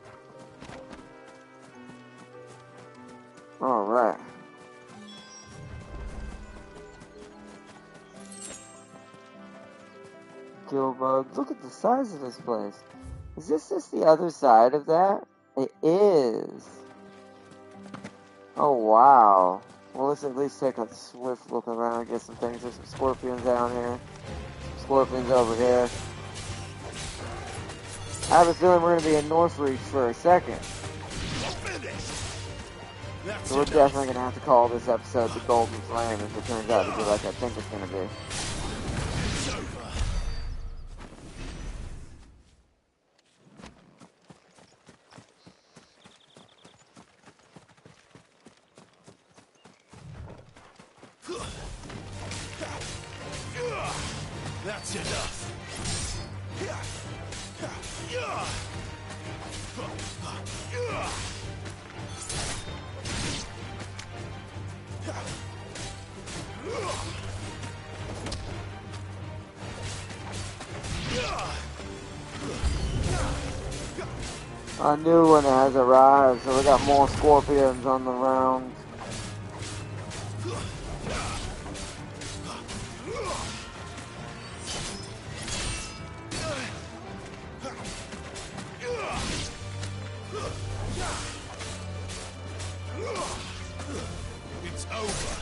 Alright. Gilbug. Look at the size of this place. Is this just the other side of that? It is. Oh, wow. Well, let's at least take a swift look around and get some things. There's some scorpions down here. Some scorpions over here. I have a feeling we're going to be in North Reach for a second. So we're definitely going to have to call this episode the Golden Flame if it turns out to be like I think it's going to be. That's enough. A new one has arrived, so we got more scorpions on the round. It's over.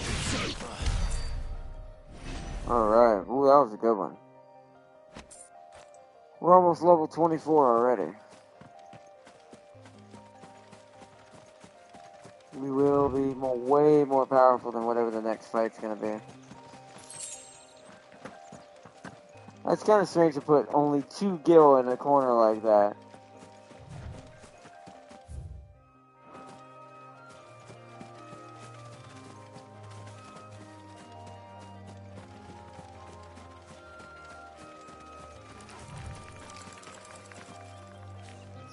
It's over. Alright, ooh, that was a good one. We're almost level 24 already. We will be way more powerful than whatever the next fight's gonna be. That's kind of strange to put only 2 Gil in a corner like that.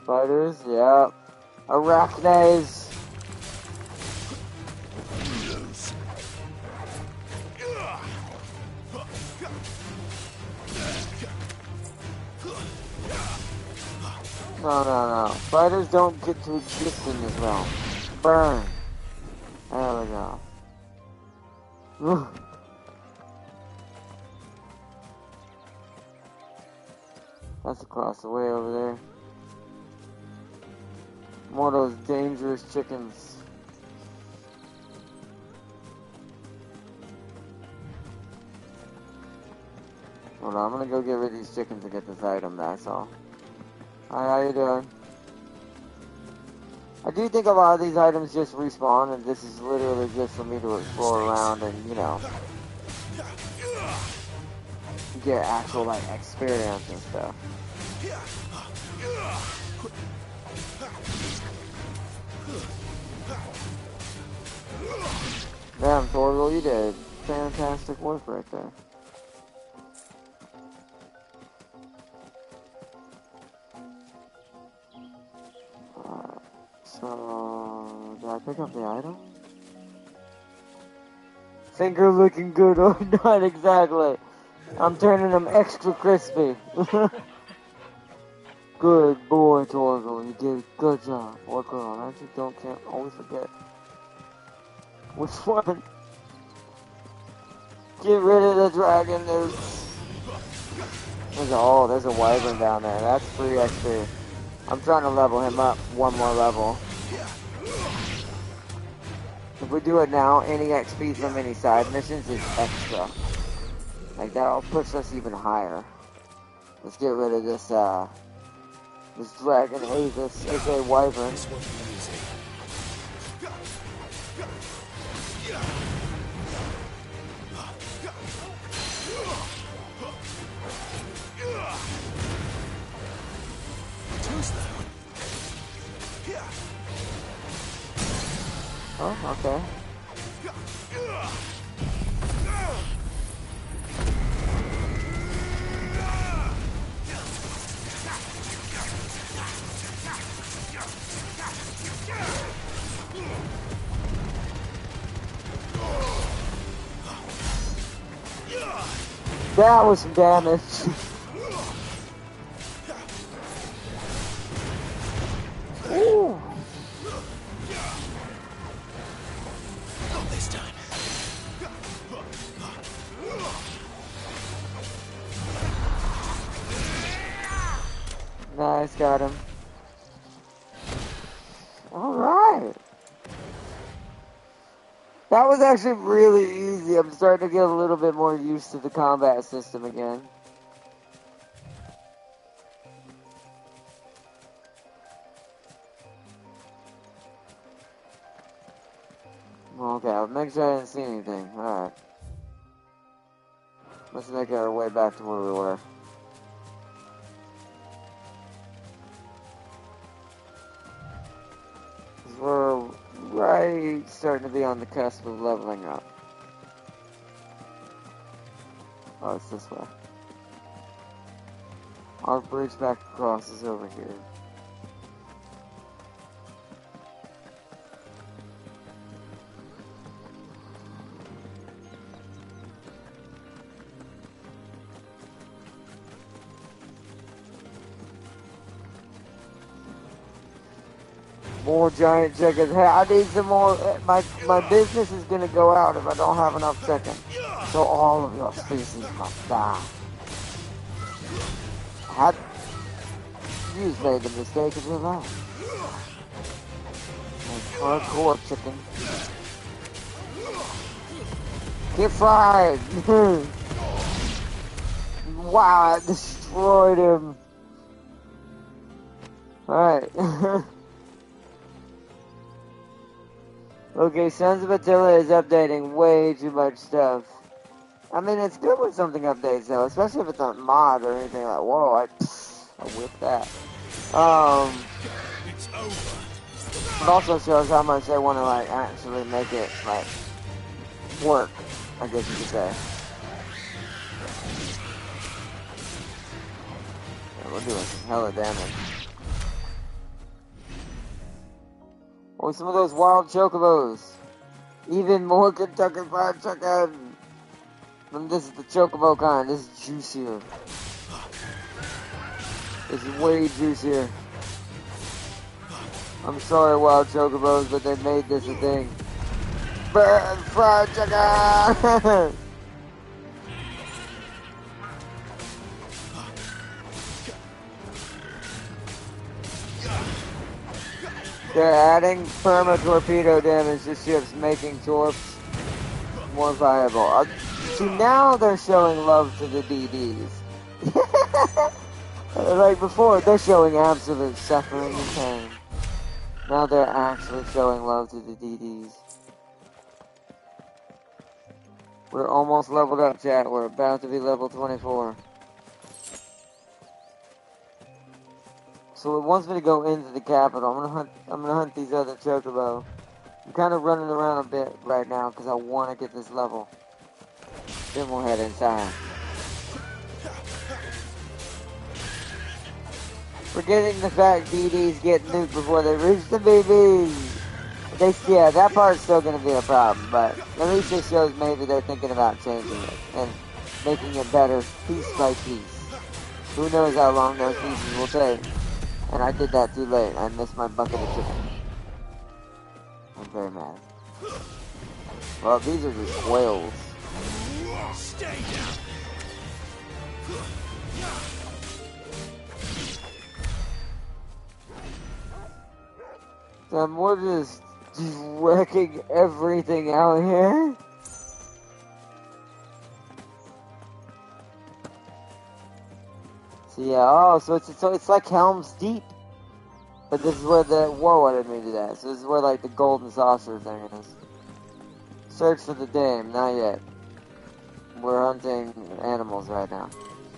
Spiders, yeah. Arachnes. No. Spiders don't get to exist in this realm. Burn. There we go. That's across the way over there. More of those dangerous chickens. Hold on, I'm gonna go get rid of these chickens and get this item, that's all. Hi, how you doing? I do think a lot of these items just respawn, and this is literally just for me to explore around and, you know, get actual, like, experience and stuff. Damn, Torgal, you did fantastic work right there. So, did I pick up the item? Finger looking good or not exactly. I'm turning them extra crispy. Good boy, Torgal. You did a good job. Or girl. I just can't always forget. Which one? Get rid of the dragon newts. There's a wyvern down there. That's free XP. I'm trying to level him up one more level. If we do it now, any XP from any side missions is extra. Like, that'll push us even higher. Let's get rid of this dragon, this wyvern. Oh, okay. That was some damage. Ooh. Not this time. Nice, got him. Alright. That was actually really easy. I'm starting to get a little bit more used to the combat system again. Okay, I'll make sure I didn't see anything. Alright. Let's make our way back to where we were. We're right starting to be on the cusp of leveling up. Oh, it's this way. Our bridge back across is over here. More giant chickens. Hey, I need some more. My business is gonna go out if I don't have enough chicken. So all of your species must die. You've made the mistake of your life. Hardcore chicken. Get fried! Wow, I destroyed him. Alright. Okay, Sons of Attila is updating way too much stuff. I mean, it's good when something updates, though, especially if it's a mod or anything like, whoa, I whipped that. It also shows how much they want to, like, actually make it, like, work, I guess you could say. Yeah, we're doing some hella damage. Oh, some of those wild chocobos. Even more Kentucky Fried Chicken. And this is the chocobo kind. This is juicier. This is way juicier. I'm sorry, wild chocobos, but they made this a thing. Burn fried chicken! They're adding perma-torpedo damage to ships, making torps more viable. See, now they're showing love to the DDs. Like before, they're showing absolute suffering and pain. Now they're actually showing love to the DDs. We're almost leveled up, chat. We're about to be level 24. So it wants me to go into the capital. I'm gonna hunt these other chocobo. I'm kind of running around a bit right now because I want to get this level. Then we'll head inside. Forgetting the fact DDs get nuked before they reach the BBs. Yeah, that part's still gonna be a problem, but at least it shows maybe they're thinking about changing it and making it better piece by piece. Who knows how long those pieces will take. And I did that too late. I missed my bucket of chicken. I'm very mad. Well, these are just whales. Stay down. So we're just wrecking everything out here. So yeah, oh, so it's like Helm's Deep. But this is where the, whoa, I didn't mean to do that. So this is where like the golden saucer thing is. Search for the dame, not yet. We're hunting animals right now.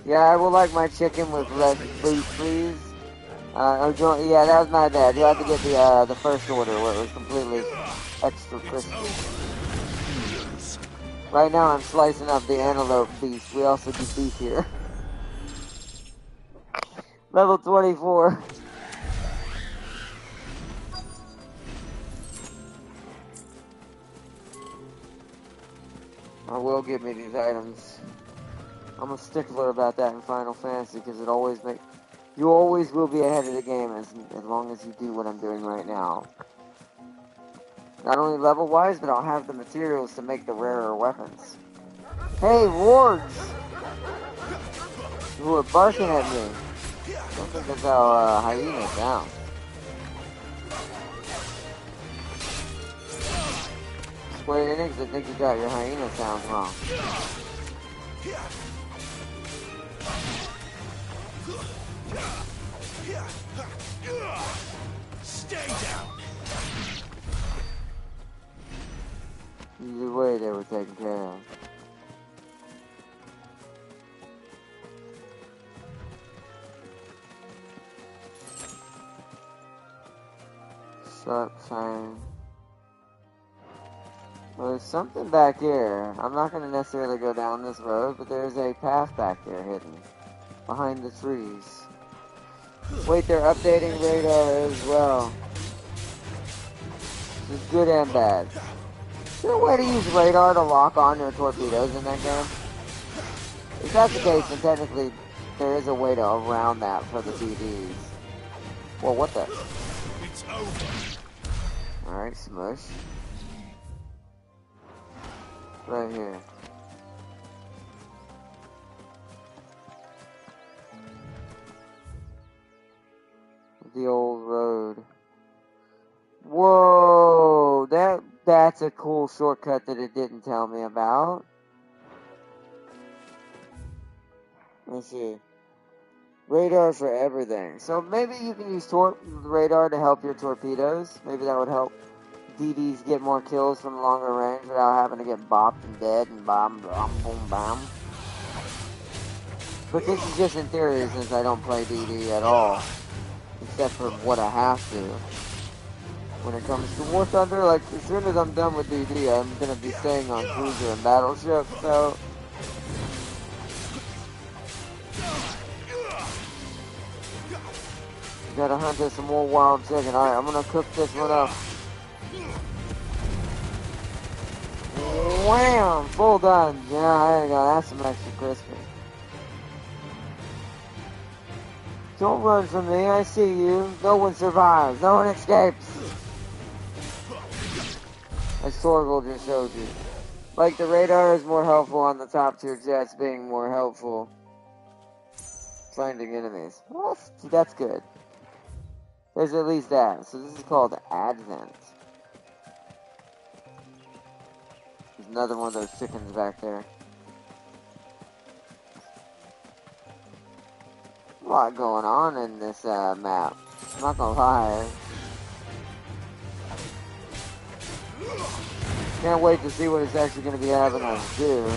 Yeah, I would like my chicken with red fruit, please. Yeah, that was my bad. You had to get the first order where it was completely extra crispy. Right now I'm slicing up the antelope beast. We also do beef here. Level 24. I will give me these items. I'm a stickler about that in Final Fantasy because it always you always will be ahead of the game as long as you do what I'm doing right now. Not only level-wise, but I'll have the materials to make the rarer weapons. Hey, wards! Who are barking at me. I don't think that's how hyena sounds. Square Enix, I think you got your hyena sounds wrong. Stay down. Either way, they were taken care of. Sharp sign. Well, there's something back here. I'm not going to necessarily go down this road, but there's a path back there hidden. Behind the trees. Wait, they're updating radar as well. This is good and bad. Is there a way to use radar to lock on your torpedoes in that game? If that's the case, then technically there is a way to around that for the DDs. Well, what the? It's over. Alright, smush. Right here. The old road. Whoa! That's a cool shortcut that it didn't tell me about. Let's see. Radar for everything. So maybe you can use radar to help your torpedoes. Maybe that would help DDs get more kills from longer range without having to get bopped and dead and bomb, boom, bam. But this is just in theory since I don't play DD at all. Except for what I have to. When it comes to War Thunder, like, as soon as I'm done with DD, I'm gonna be staying on Cruiser and Battleship, so... Gotta hunt us some more wild chicken. Alright, I'm gonna cook this one up. Wham! Full done. Yeah, there you go. That's some extra crispy. Don't run from me. I see you. No one survives. No one escapes. As Torgal just showed you. Like, the radar is more helpful on the top tier jets being more helpful finding enemies. Well, that's good. There's at least that. So this is called Advent. There's another one of those chickens back there. A lot going on in this map. I'm not gonna lie. Can't wait to see what it's actually gonna be having us do.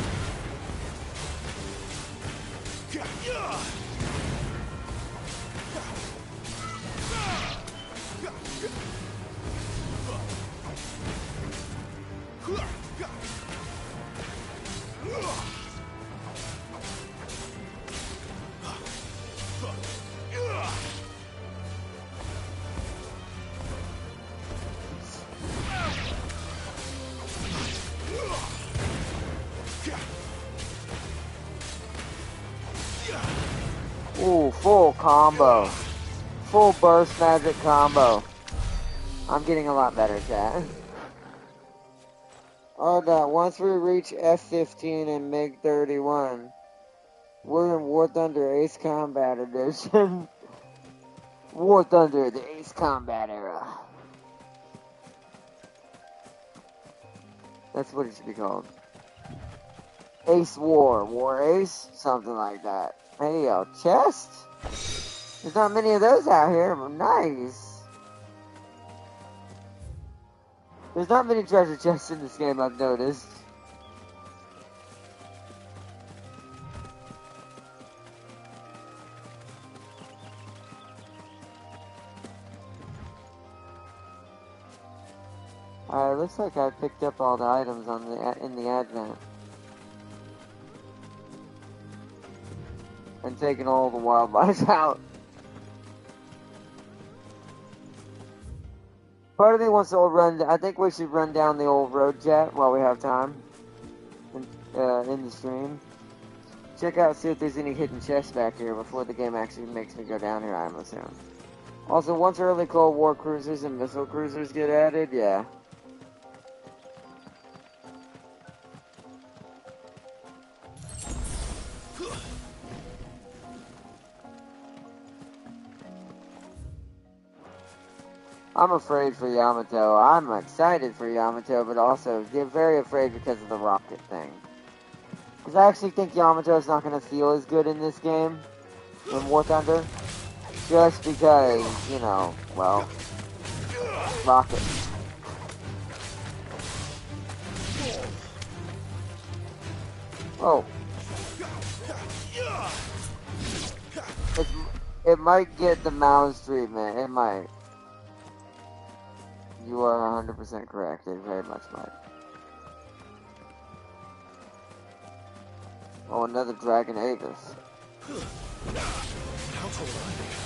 Ooh, full combo. Full burst magic combo. I'm getting a lot better, chat. Oh, that once we reach F15 and MiG-31, William War Thunder Ace Combat Edition. War Thunder, the Ace Combat era. That's what it should be called. Ace War. War Ace? Something like that. Hey, yo, chest? There's not many of those out here, but nice. There's not many treasure chests in this game, I've noticed. Looks like I picked up all the items on in the advent. And taken all the wildlife out. Part of me wants to I think we should run down the old road jet while we have time. In the stream. Check out, see if there's any hidden chests back here before the game actually makes me go down here, I'm assuming. Also, once early Cold War cruisers and missile cruisers get added, yeah. I'm afraid for Yamato. I'm excited for Yamato, but also get very afraid because of the rocket thing. Because I actually think Yamato's not going to feel as good in this game, in War Thunder. Just because, you know, well, rocket. Oh. It might get the mouse treatment. It might. You are 100% correct. It very much might. Oh, another Dragon Aegis. How tall are they?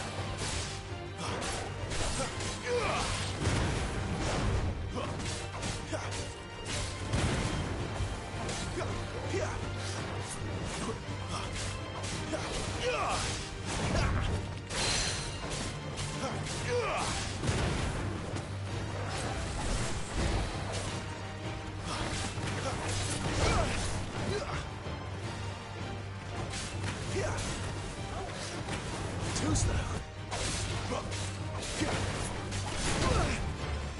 Too slow.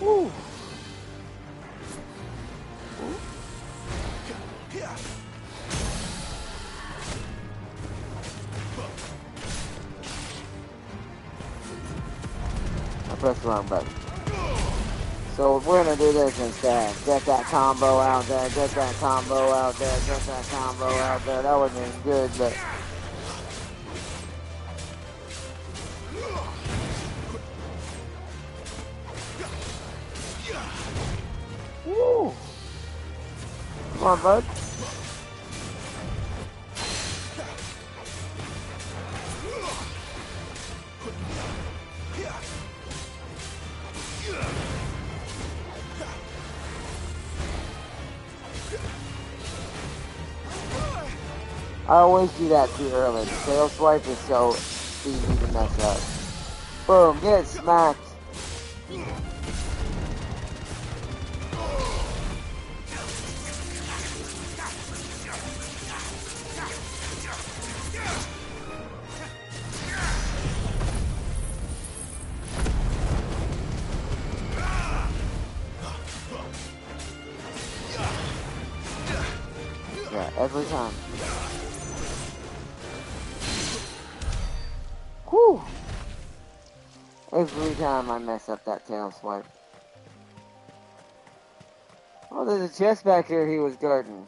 Woo. I pressed the wrong button. So we're gonna do this instead. Get that combo out there, get that combo out there, get that combo out there. That would have been good, but... Woo! Come on, bud. I always do that too early. The tail swipe is so easy to mess up. Boom, get smacked. Yeah, every time. Whew! Every time I mess up that tail swipe. Oh, there's a chest back here he was guarding.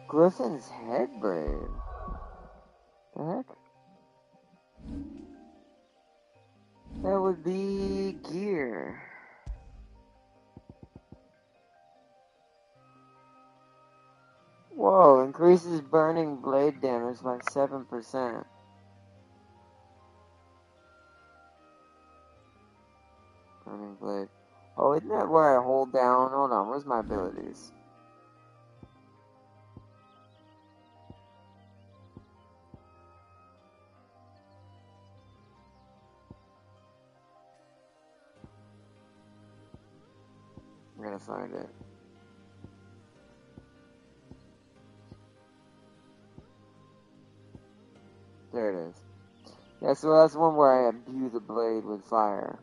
Griffin's head braid. The heck? That would be gear. Whoa, increases burning blade damage by 7%. Burning blade. Oh, isn't that where I hold down? Hold on, where's my abilities? I'm gonna find it. There it is. Yeah, so that's one where I imbue the blade with fire.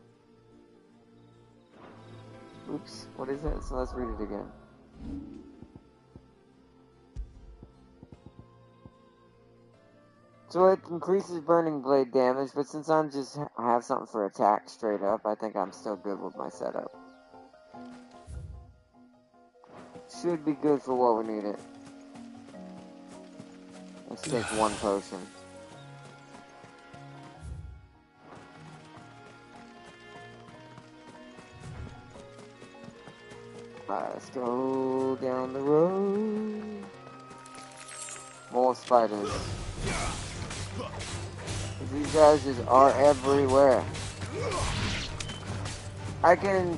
Oops, what is it? So let's read it again. So it increases burning blade damage, but since I have something for attack straight up, I think I'm still good with my setup. Should be good for what we need it. Let's take one potion. Let's go down the road. More spiders. These guys just are everywhere. I can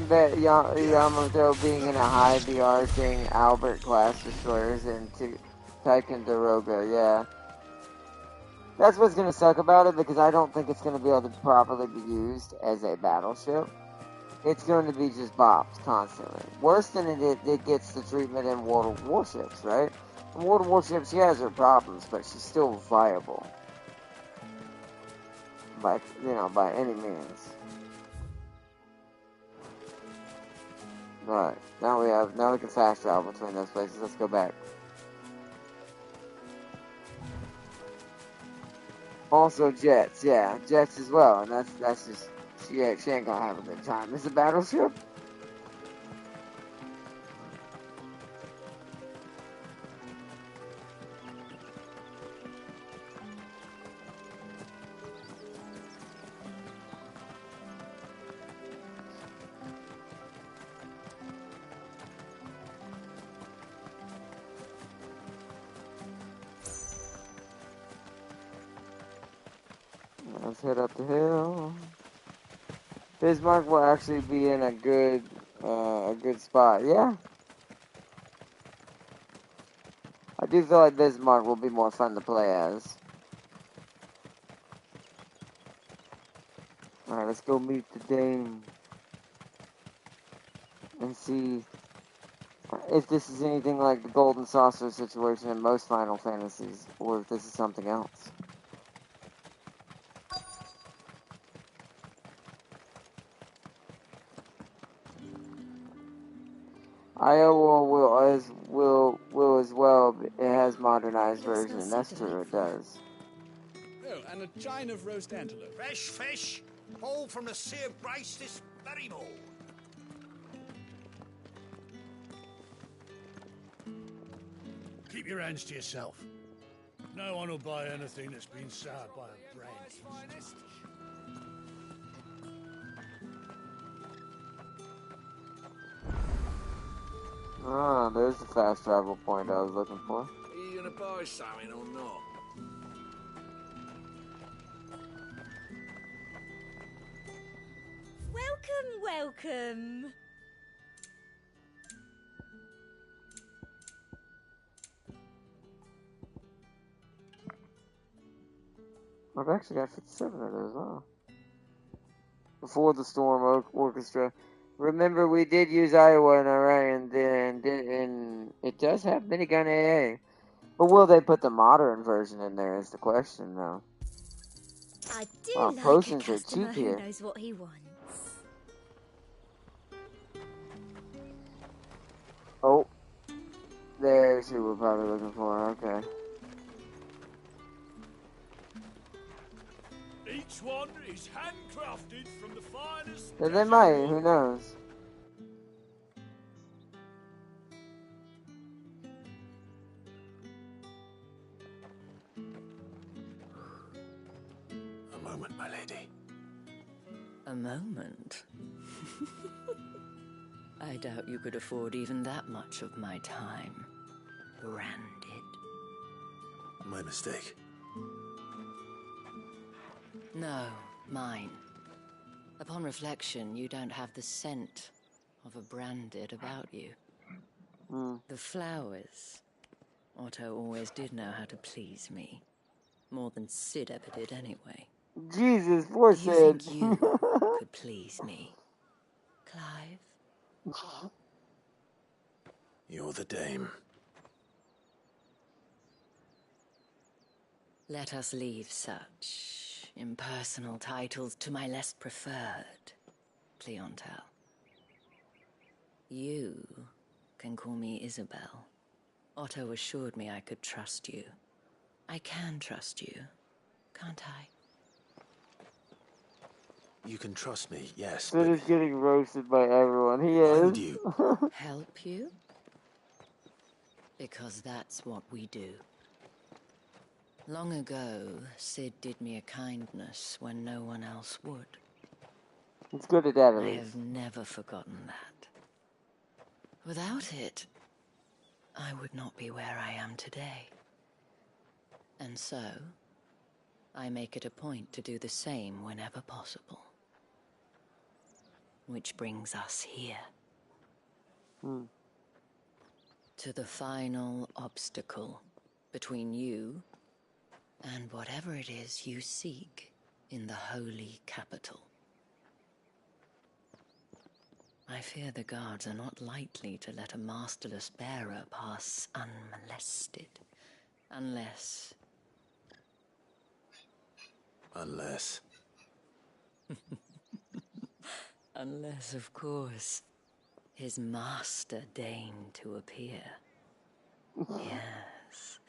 bet Yamato being in a high VR seeing Albert class destroyers into Ticonderoga, yeah. That's what's gonna suck about it, because I don't think it's gonna be able to properly be used as a battleship. It's going to be just bopped constantly. Worse than it gets the treatment in World of Warships, right? In World of Warships, she has her problems, but she's still viable. By any means. Right. Now we can fast travel between those places. Let's go back. Also jets, yeah. Jets as well, and that's just... She ain't gonna have a good time. It's a battleship? Let's head up the hill. Bismarck will actually be in a good spot. Yeah. I do feel like Bismarck will be more fun to play as. Alright, let's go meet the Dame. And see if this is anything like the Golden Saucer situation in most Final Fantasies, or if this is something else. Iowa will as well. It has modernized version. That's true. It does. Oh, and a chine of roast antelope. Fresh fish, all from the Sea of Grace this very morning. Keep your hands to yourself. No one will buy anything that's been soured by a brand. Ah, there's the fast travel point I was looking for. Are you gonna buy something or not? Welcome. I've actually got 57 of those, wow. Before the Storm Orchestra. Remember, we did use Iowa in Iraq, and it does have minigun AA. But will they put the modern version in there is the question, though. I do like potions a are customer cheap who here. knows what he wants. Oh. There's who we're probably looking for, okay. Each one is handcrafted from the finest. And they might, who knows? A moment, my lady. A moment? I doubt you could afford even that much of my time. Branded. My mistake. No, mine. Upon reflection, you don't have the scent of a branded about you. The flowers. Otto always did know how to please me. More than Sid ever did anyway. Jesus, poor Do you Sid. think you could please me, Clive? You're the dame. Let us leave such impersonal titles to my less preferred clientele. You can call me Isabel. Otto assured me I could trust you. I can trust you, can't I? You can trust me, yes, Sid is getting roasted by everyone. He why is. would you? Help you? Because that's what we do. Long ago, Sid did me a kindness when no one else would. He's good at that, at I least. have never forgotten that. Without it, I would not be where I am today. And so, I make it a point to do the same whenever possible. Which brings us here. To the final obstacle between you and whatever it is you seek in the holy capital. I fear the guards are not likely to let a masterless bearer pass unmolested. Unless... Unless, of course, his master deigned to appear. Yes,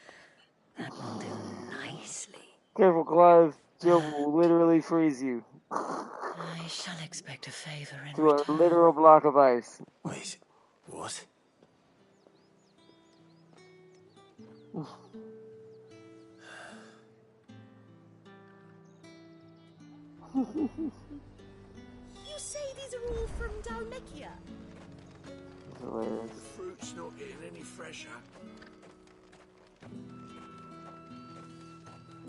that will do nicely. Careful, Clive. Jill will literally freeze you. I shall expect a favor in To a literal block of ice. Wait, what? You say these are all from Dalmekia? Hilarious. The fruit's not getting any fresher.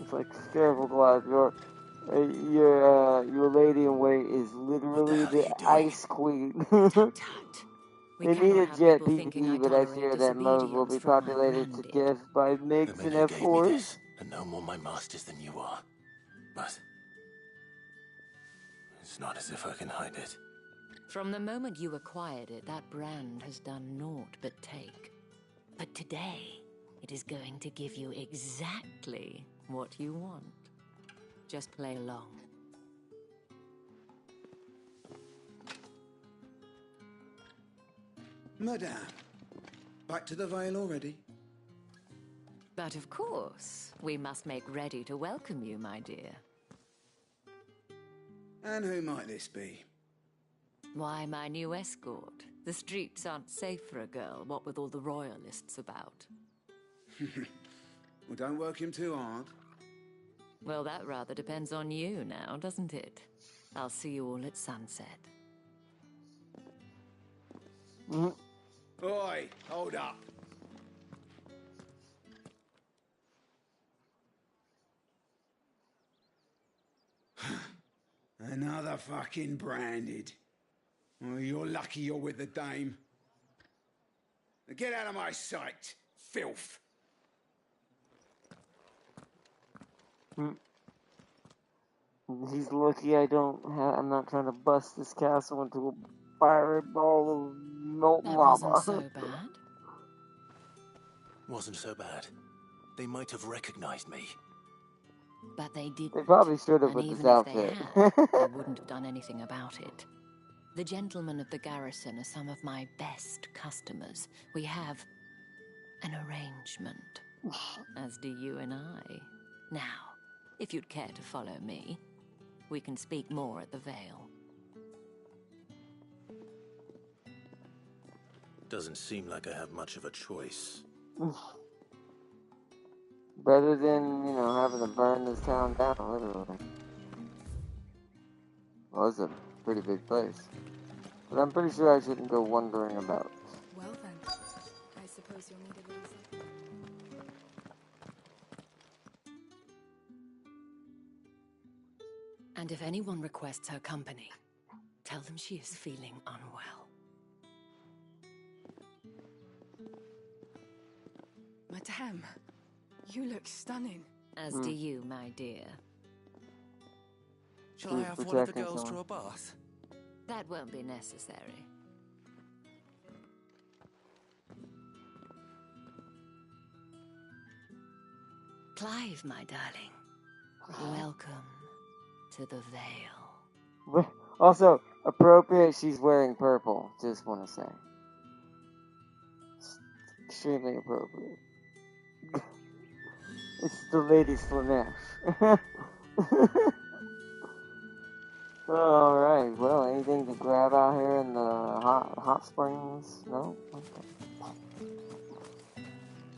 It's like, careful, Clive. Your lady in wait is literally the ice queen. They need a jet PvP, but I fear that mode will be populated to death by MiGs and F4s. And no more my masters than you are. But it's not as if I can hide it. From the moment you acquired it, that brand has done naught but take. But today, it is going to give you exactly what you want. Just play along. Madame, back to the Vale already? But of course, we must make ready to welcome you, my dear. And who might this be? Why, my new escort. The streets aren't safe for a girl, what with all the royalists about. Well, don't work him too hard. Well, that rather depends on you now, doesn't it? I'll see you all at sunset. Oi, hold up. Another fucking branded. Oh, you're lucky you're with the dame. Now get out of my sight, filth. He's lucky I'm not trying to bust this castle into a fiery ball of molten lava. Wasn't so bad. Wasn't so bad. They might have recognized me. But they didn't. They probably should have And with even this if outfit. they had, they wouldn't have done anything about it. The gentlemen of the garrison are some of my best customers. We have an arrangement, as do you and I. Now, if you'd care to follow me, we can speak more at the Vale. Doesn't seem like I have much of a choice. Better than, having to burn this town down, literally. Well, it's a pretty big place. But I'm pretty sure I shouldn't go wandering about. Well then, I suppose you'll need a little something. And if anyone requests her company, tell them she is feeling unwell. Madame, you look stunning. As do you, my dear. Shall I have one of the girls draw a bath? That won't be necessary. Clive, my darling. Welcome to the Vale. Also, appropriate, she's wearing purple. Just want to say. Extremely appropriate. It's the ladies' Flanesh. Alright, well, anything to grab out here in the hot springs? No? Okay.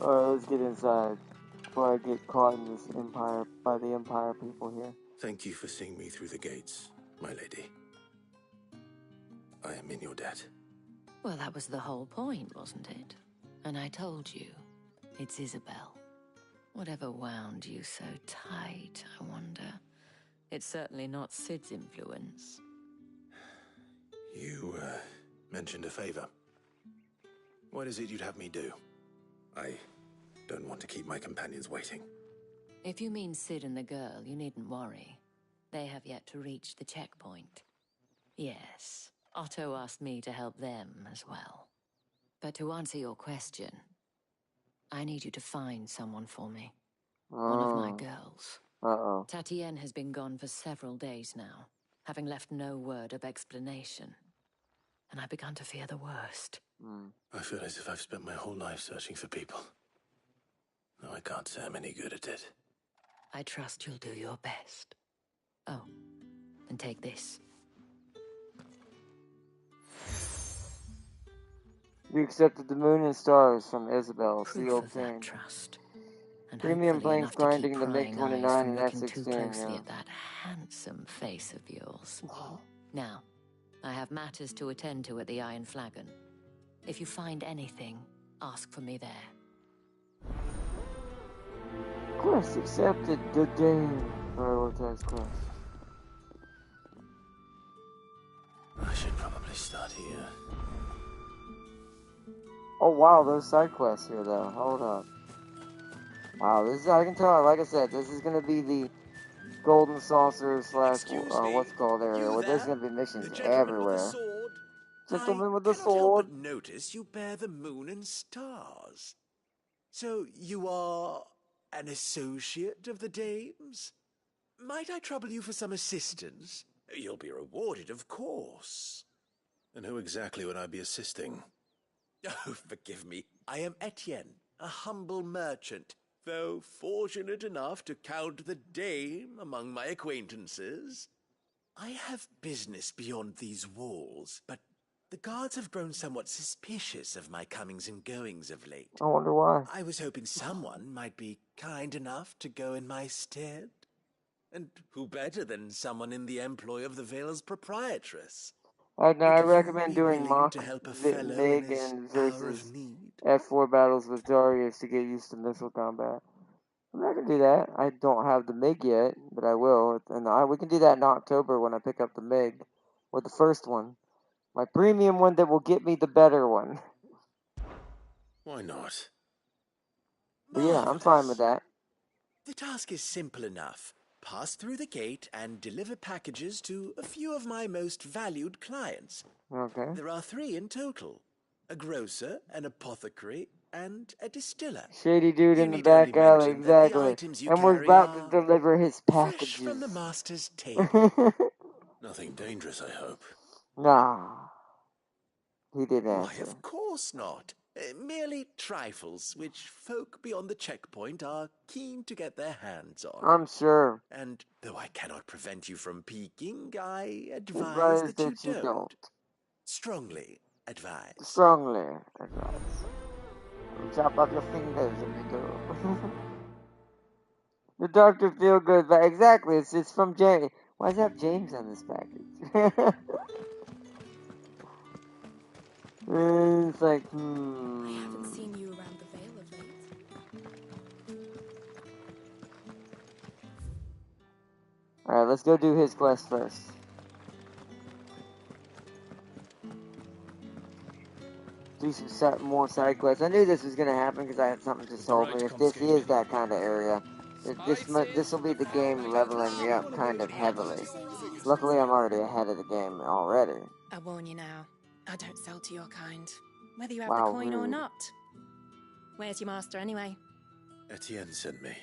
Alright, let's get inside before I get caught in this by the Empire people here. Thank you for seeing me through the gates, my lady. I am in your debt. Well, that was the whole point, wasn't it? And I told you, it's Isabel. Whatever wound you so tight, I wonder. It's certainly not Sid's influence. You, mentioned a favor. What is it you'd have me do? I don't want to keep my companions waiting. If you mean Sid and the girl, you needn't worry. They have yet to reach the checkpoint. Yes, Otto asked me to help them as well. But to answer your question, I need you to find someone for me. One of my girls. Uh-oh. Tatienne has been gone for several days now, having left no word of explanation. And I've begun to fear the worst. I feel as if I've spent my whole life searching for people. Though I can't say I'm any good at it. I trust you'll do your best. Oh, and take this. You accepted the moon and stars from Isabel, sealed that trust. And Premium planes grinding the MiG-29 and looking F-16. too closely Yeah. at that handsome face of yours. Now, I have matters to attend to at the Iron Flagon. If you find anything, ask for me there. Quest accepted. Good game. Prioritize quest. I should probably start here. Oh wow, those side quests here though. Hold up. Wow, this is, I can tell, like I said, this is gonna be the Golden Saucer slash, what's it called area, where there's gonna be missions everywhere. Gentleman with the sword. Help but notice you bear the moon and stars. So you are an associate of the dames? Might I trouble you for some assistance? You'll be rewarded, of course. And who exactly would I be assisting? Oh, forgive me. I am Etienne, a humble merchant, though fortunate enough to count the dame among my acquaintances. I have business beyond these walls, but the guards have grown somewhat suspicious of my comings and goings of late. I wonder why. I was hoping someone might be kind enough to go in my stead. And who better than someone in the employ of the Vale's proprietress? I recommend doing mock to help a fellow in MiG his and hour versus of need? F4 battles with Darius to get used to missile combat. I'm not gonna do that. I don't have the MiG yet, but I will. And we can do that in October when I pick up the MiG, or the first one, my premium one that will get me the better one. Why not? But yeah, I'm fine with that. The task is simple enough. Pass through the gate and deliver packages to a few of my most valued clients. Okay. There are 3 in total. A grocer, an apothecary, and a distiller. Shady dude in the back alley, exactly. And we're about to deliver his packages. Fresh from the master's table. Nothing dangerous, I hope. Nah. He didn't Why, answer. of course not. Merely trifles, which folk beyond the checkpoint are keen to get their hands on. I'm sure. And though I cannot prevent you from peeking, I advise that you don't. Strongly advise. Strongly advise. Chop off your fingers if you do. The Dr. Feelgood bag. Exactly, it's from James. Why does it have James on this package? It's like, I haven't seen you around the Vale of late. Alright, let's go do his quest first. Do some more side quests. I knew this was going to happen because I had something just told me. If this is that kind of area, this will be the game leveling me up kind of heavily. Luckily, I'm already ahead of the game already. I warn you now, I don't sell to your kind, whether you have Wow, the coin or rude. not. Where's your master anyway? Etienne sent me.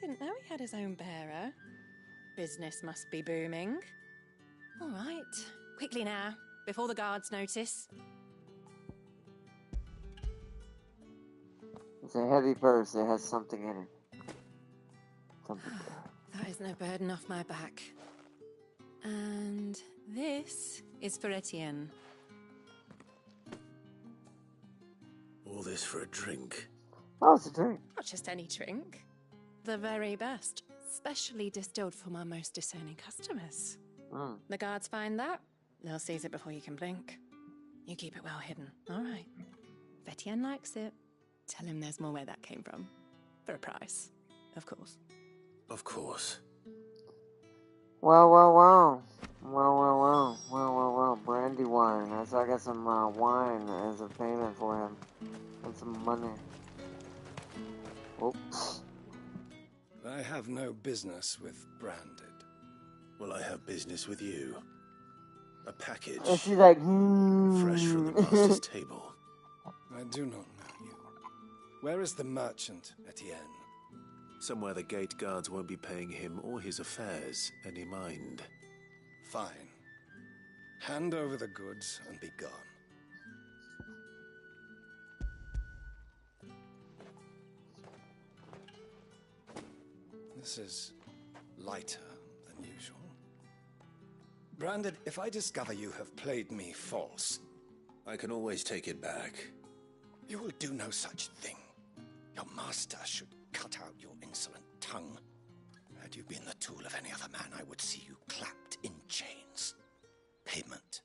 didn't know he had his own bearer. Business must be booming. All right, quickly now, before the guards notice. It's a heavy purse. It has something in it. Something. That is no burden off my back. And this is for Etienne. All this for a drink. Oh, it's a drink. Not just any drink. The very best. Specially distilled for my most discerning customers. The guards find that, they'll seize it before you can blink. You keep it well hidden, all right? If Etienne likes it, tell him there's more where that came from. For a price, of course. Of course. Wow. Brandy wine. So I got some wine as a payment for him. And some money. Oops. I have no business with Branded. Well, I have business with you. A package. And she's like, fresh from the master's table. I do not know you. Where is the merchant, Etienne? Somewhere the gate guards won't be paying him or his affairs any mind. Fine. Hand over the goods and be gone. This is lighter than usual. Branded, if I discover you have played me false... I can always take it back. You will do no such thing. Your master should cut out your insolent tongue. Had you been the tool of any other man, I would see you clapped in chains. Payment.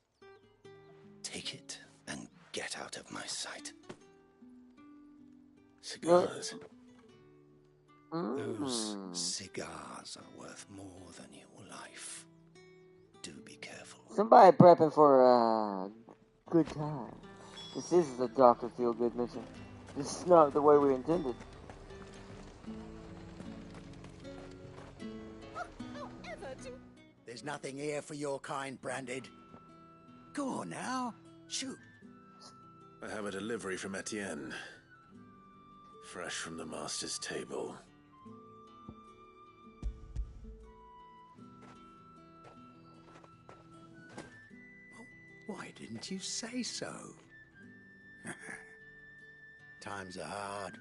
Take it and get out of my sight. Cigars. Those cigars are worth more than your life. Do be careful. Somebody prepping for a good time. This is the Dr. Feel-Good mission. This is not the way we intended. There's nothing here for your kind, Branded. Go on now. Shoot. I have a delivery from Etienne. Fresh from the master's table. Why didn't you say so? Times are hard.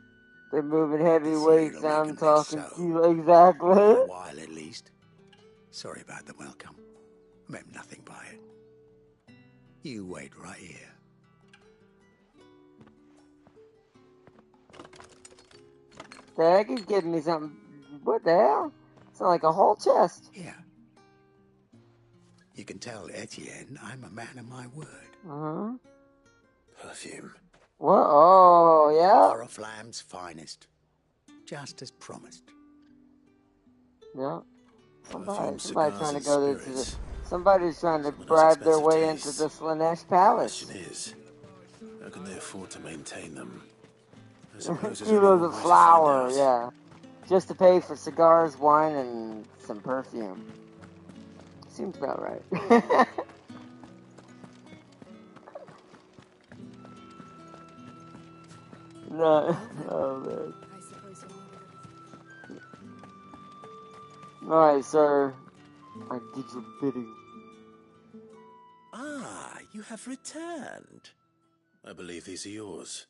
They're moving heavy weights. I'm reckon talking so. to you exactly. For a while at least. Sorry about the welcome. Meant nothing by it. You wait right here. The heck, he's giving me something. What the hell? It's like a whole chest. Here. You can tell Etienne I'm a man of my word. Perfume. What? Oh, yeah? Oriflamme's finest. Just as promised. Yeah. Perfume, Somebody's trying to cigars, go and to the... spirits. Somebody's trying to Someone bribe else's their way expensive into the tastes. Slanesh The Palace. question is, how can they afford to maintain them? I suppose there's only Kilos one of way to flour, find out. yeah. Just to pay for cigars, wine, and some perfume. Seems about right. No, oh man. Alright, sir. I did your bidding. Ah, you have returned. I believe these are yours.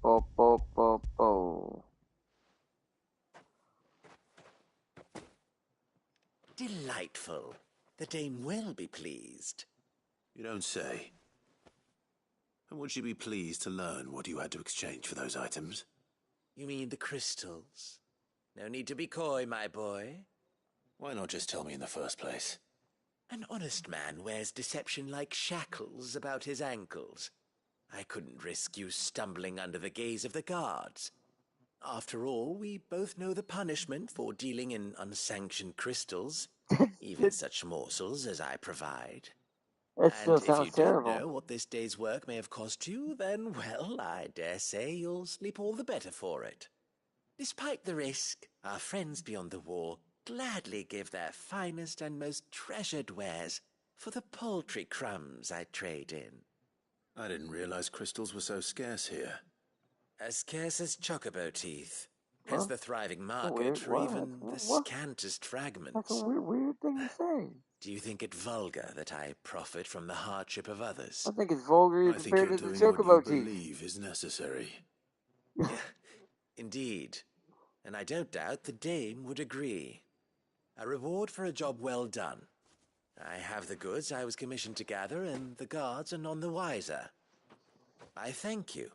Bo. Delightful. The dame will be pleased. You don't say. And would she be pleased to learn what you had to exchange for those items? You mean the crystals? No need to be coy, my boy. Why not just tell me in the first place? An honest man wears deception like shackles about his ankles. I couldn't risk you stumbling under the gaze of the guards. After all, we both know the punishment for dealing in unsanctioned crystals, even such morsels as I provide. That still And if you sounds don't terrible. know what this day's work may have cost you, then, well, I dare say you'll sleep all the better for it. Despite the risk, our friends beyond the wall gladly give their finest and most treasured wares for the paltry crumbs I trade in. I didn't realize crystals were so scarce here. As scarce as chocobo teeth. Hence Huh? the thriving That's a market weird for what? even the What? scantest fragments. That's a weird thing to say. Do you think it vulgar that I profit from the hardship of others? I think it's vulgar I think compared you're to the doing what you chocobo teeth. believe is necessary. Indeed. And I don't doubt the dame would agree. A reward for a job well done. I have the goods I was commissioned to gather, and the guards are none the wiser. I thank you,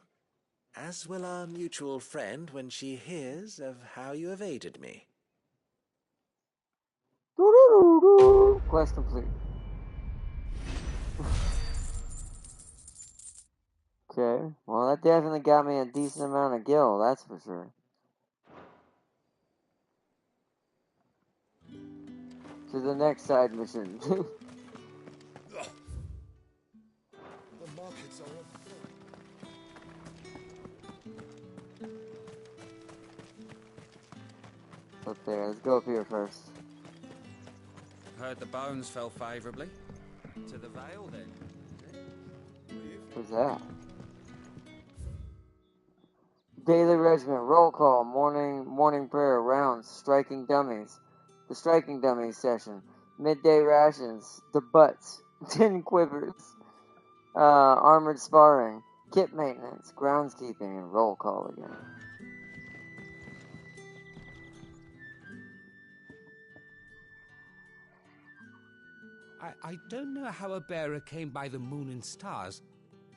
as will our mutual friend when she hears of how you have aided me. Quest complete. Okay, well that definitely got me a decent amount of gil, that's for sure. To the next side mission. The markets are up there, let's go up here first. Heard the bones fell favourably. To the Vale, then. Who's that? Daily regiment, roll call, morning prayer, rounds, striking dummies. The striking dummies session. Midday rations, the butts, 10 quivers. Armored sparring, kit maintenance, groundskeeping, and roll call again. I don't know how a bearer came by the moon and stars,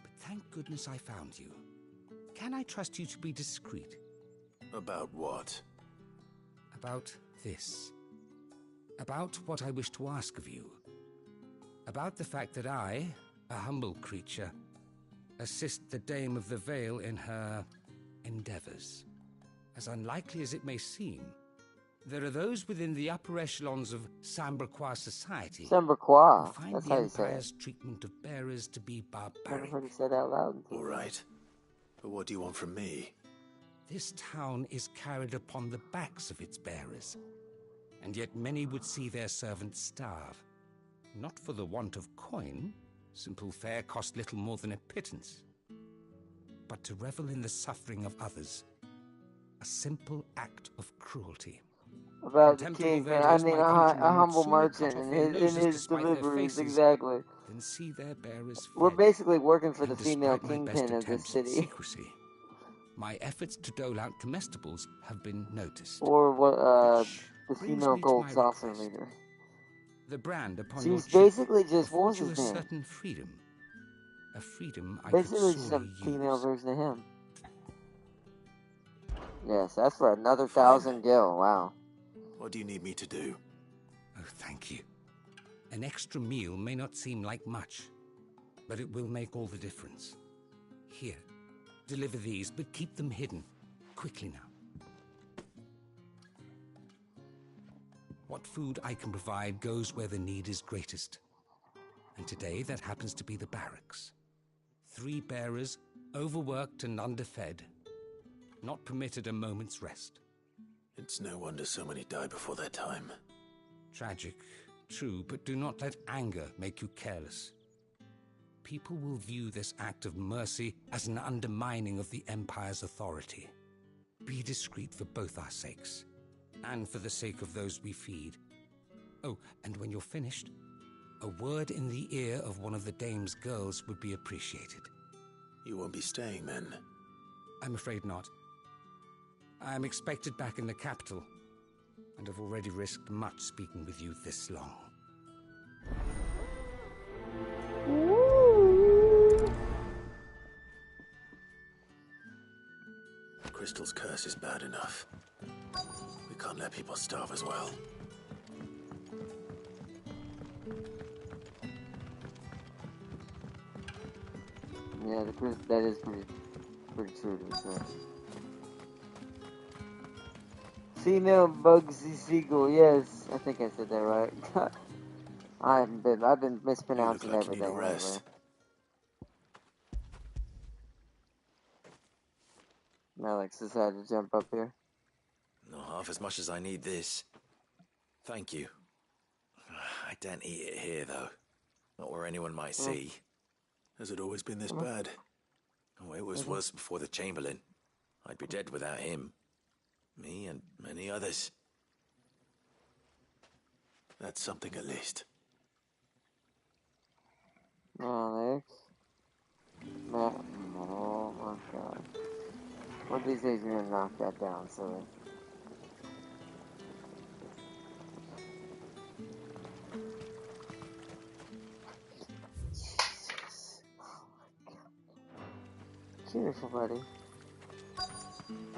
but thank goodness I found you. Can I trust you to be discreet? About what? About this. About what I wish to ask of you. About the fact that I, a humble creature, assist the Dame of the Vale in her endeavors. As unlikely as it may seem, there are those within the upper echelons of Samberquois society Samberquois, who find that's the how you say it. Empire's treatment of bearers to be barbaric. Never heard it said out loud. All right. But what do you want from me? This town is carried upon the backs of its bearers, and yet many would see their servants starve. Not for the want of coin, simple fare cost little more than a pittance, but to revel in the suffering of others, a simple act of cruelty. About the king, I mean a humble merchant in his deliveries, exactly. Then see their bearers We're fed, basically working for and the female despite my best kingpin of this attempts at city. secrecy, my efforts to dole out comestibles have been noticed. Or what, the brings female me to gold my saucer request. leader. The brand upon your She's cheek basically just, what was affords you his a name? certain freedom. A freedom I Basically could just a sorely female use. version of him. Yes, that's for another 1,000 gil, wow. What do you need me to do? Oh, thank you. An extra meal may not seem like much, but it will make all the difference. Here, deliver these, but keep them hidden. Quickly now. What food I can provide goes where the need is greatest. And today that happens to be the barracks. 3 bearers, overworked and underfed, not permitted a moment's rest. It's no wonder so many die before their time. Tragic, true, but do not let anger make you careless. People will view this act of mercy as an undermining of the Empire's authority. Be discreet for both our sakes, and for the sake of those we feed. Oh, and when you're finished, a word in the ear of one of the dame's girls would be appreciated. You won't be staying then? I'm afraid not. I'm expected back in the capital, and have already risked much speaking with you this long. Crystal's curse is bad enough. We can't let people starve as well. Yeah, that is pretty true to be fair. Female Bugsy Seagull, yes, I think I said that right. I've been mispronouncing you look like everything. You need a rest. Alex decided to jump up here. Not half as much as I need this. Thank you. I daren't eat it here, though. Not where anyone might see. Has it always been this bad? Oh, it was worse before the Chamberlain. I'd be dead without him. Me and many others. That's something at least. Alex. Oh my god. One of these days you're gonna knock that down, silly. Jesus. Oh my god. Careful, buddy.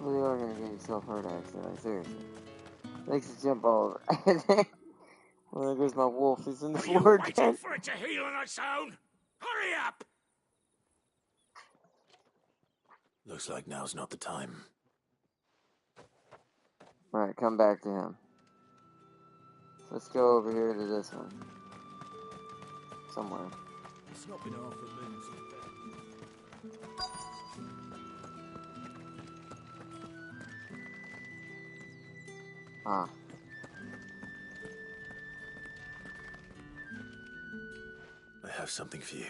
Well, you are gonna get yourself hurt, actually. Like, seriously. Makes you jump all over. Well, there goes my wolf. He's in the floor again. Waiting for it to heal on its own? Hurry up! Looks like now's not the time. Alright, come back to him. So let's go over here to this one. Somewhere. It's not been half a minute. Ah. I have something for you.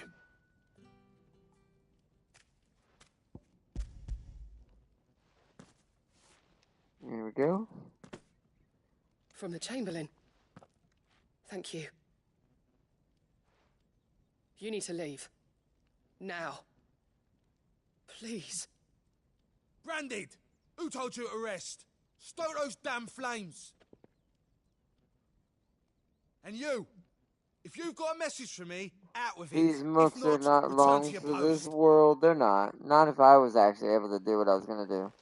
Here we go. From the Chamberlain. Thank you. You need to leave. Now. Please. Branded! Who told you to rest? Stoke those damn flames! And you! If you've got a message for me, out with it. These monks are not return long to your for post. this world. They're not. Not if I was actually able to do what I was gonna do.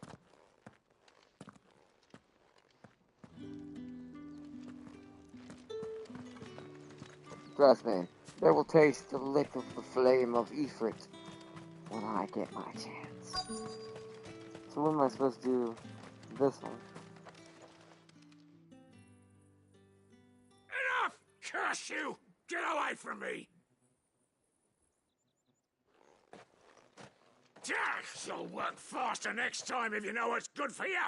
Trust me, they will taste the lick of the flame of Ifrit when I get my chance. So when am I supposed to do this one? Enough! Curse you! Get away from me! You'll work faster next time if you know what's good for you!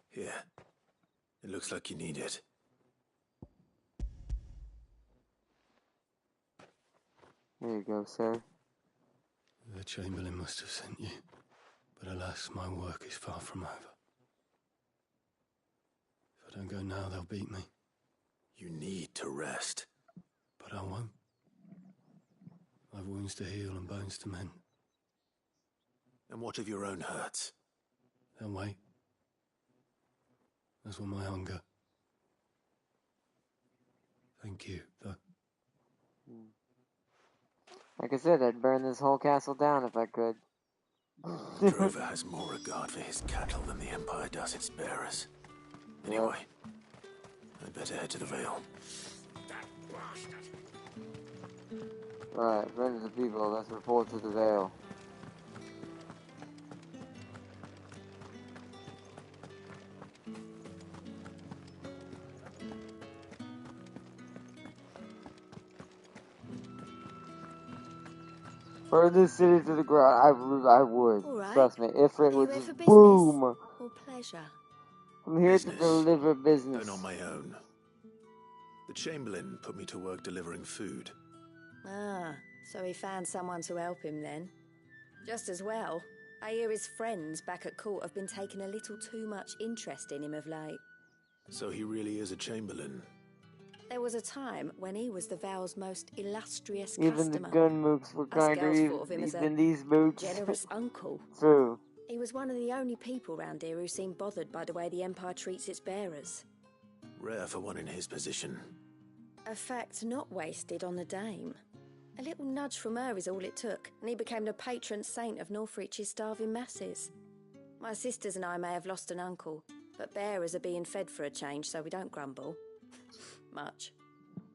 Here. It looks like you need it. Here you go, sir. The Chamberlain must have sent you, but alas, my work is far from over. If I don't go now, they'll beat me. You need to rest. But I won't. I've wounds to heal and bones to mend. And what of your own hurts? They'll wait. As will my hunger. Thank you, though. Like I said, I'd burn this whole castle down if I could. Drover has more regard for his cattle than the Empire does its bearers. Anyway, I'd better head to the Vale. That bastard! Alright, friends of the people, let's report to the Vale. Burn this city to the ground. I would. Right. Trust me. Ifrit would Are you just here for boom. business or pleasure? I'm here to deliver business. And on my own. The Chamberlain put me to work delivering food. Ah, so he found someone to help him then. Just as well. I hear his friends back at court have been taking a little too much interest in him of late. So he really is a Chamberlain. There was a time when he was the Vale's most illustrious Even customer. the gun mooks were Us kind girls of thought of him as even a these mooks. generous uncle. True. He was one of the only people round here who seemed bothered by the way the Empire treats its bearers. Rare for one in his position. A fact not wasted on the dame. A little nudge from her is all it took, and he became the patron saint of Northrich's starving masses. My sisters and I may have lost an uncle, but bearers are being fed for a change, so we don't grumble. Much.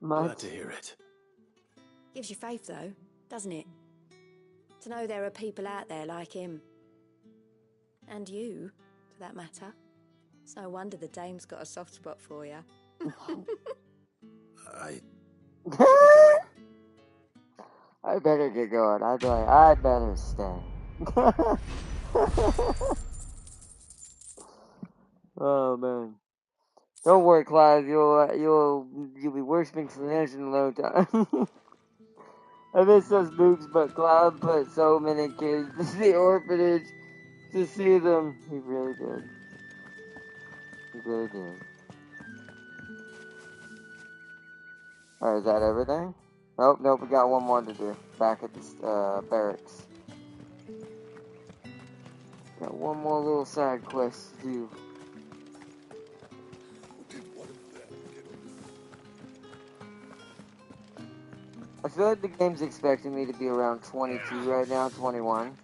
Glad to hear it. Gives you faith, though, doesn't it? To know there are people out there like him. And you, for that matter. It's no wonder the dame's got a soft spot for you. I better get going. I better stay. Oh man. Don't worry, Clive. You'll be worshiping Slanesh in no time. I miss those boobs, but Clive put so many kids to the orphanage to see them. He really did. He really did. Alright, is that everything? Nope, we got one more to do. Back at the barracks. Got one more little side quest to do. I feel like the game's expecting me to be around 22 right now, 21.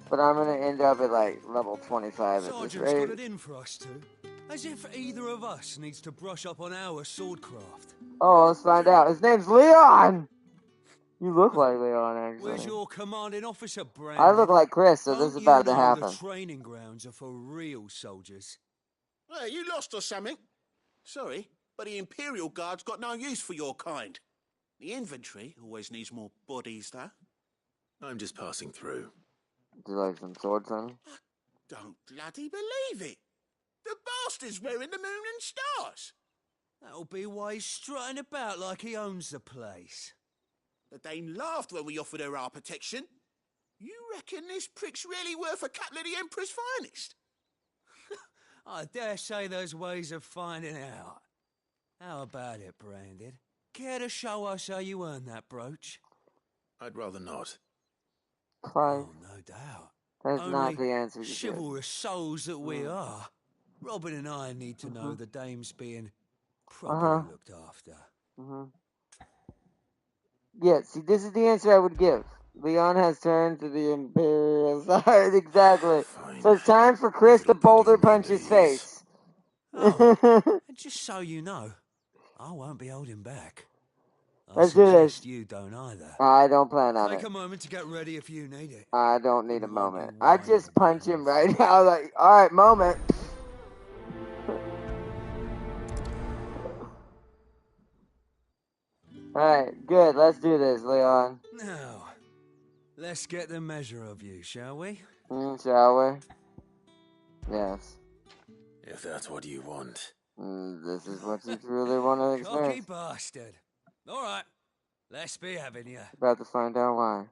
But I'm gonna end up at like level 25 at this rate. Got it in for us two. As if either of us needs to brush up on our swordcraft. Oh, let's find out. His name's Leon! You look like Leon, actually. Where's your commanding officer, Brand? I look like Chris, so this is about to happen. The training grounds are for real soldiers. Hey, you lost or something? Sorry, but the Imperial Guard's got no use for your kind. The infantry always needs more bodies, though. I'm just passing through. Do you like some swords, honey? Don't bloody believe it. The bastard's wearing the moon and stars. That'll be why he's strutting about like he owns the place. The Dane laughed when we offered her our protection. You reckon this prick's really worth a couple of the Emperor's finest? I dare say there's ways of finding out. How about it, Branded? Care to show us how you earned that brooch? I'd rather not. Clive. Oh, no doubt. That's Only not the answer you chivalrous souls that we are. Robin and I need to know the dame's being properly looked after. Yeah, see, this is the answer I would give. Leon has turned to the Imperial side, exactly. Fine. So it's time for Chris to boulder punch his face. Oh, just so you know, I won't be holding back. Let's do this. You don't either. I don't plan on it. Take a moment to get ready if you need it. I don't need a moment. I just punch him right now, like, alright, moment. Alright, good. Let's do this, Leon. Now, let's get the measure of you, shall we? Shall we? Yes. If that's what you want. This is what you truly want to experience. Cocky bastard. All right, let's be having you. About to find out why.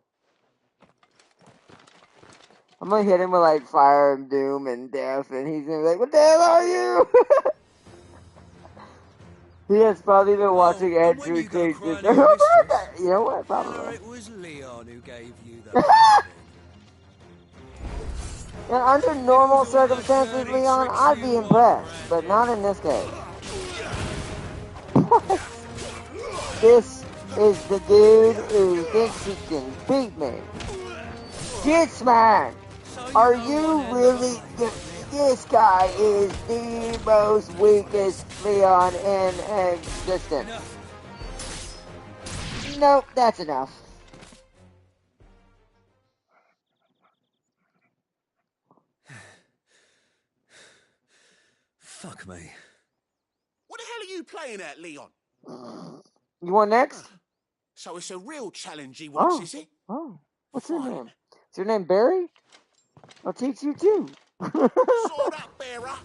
I'm gonna hit him with like fire and doom and death, and he's gonna be like, "What the hell are you?" He has probably been watching Andrew Tate. You know what? Probably. It was Leon who gave you the. And under normal circumstances, Leon, I'd be impressed, but not in this case. This is the dude who thinks he can beat me. Get smacked! Are you really... This guy is the most weakest Leon in existence. Nope, that's enough. Fuck me. What the hell are you playing at, Leon? You want next? So it's a real challenge he wants, is it? Oh, what's your name? Is your name Barry? I'll teach you too. Sword up, bearer.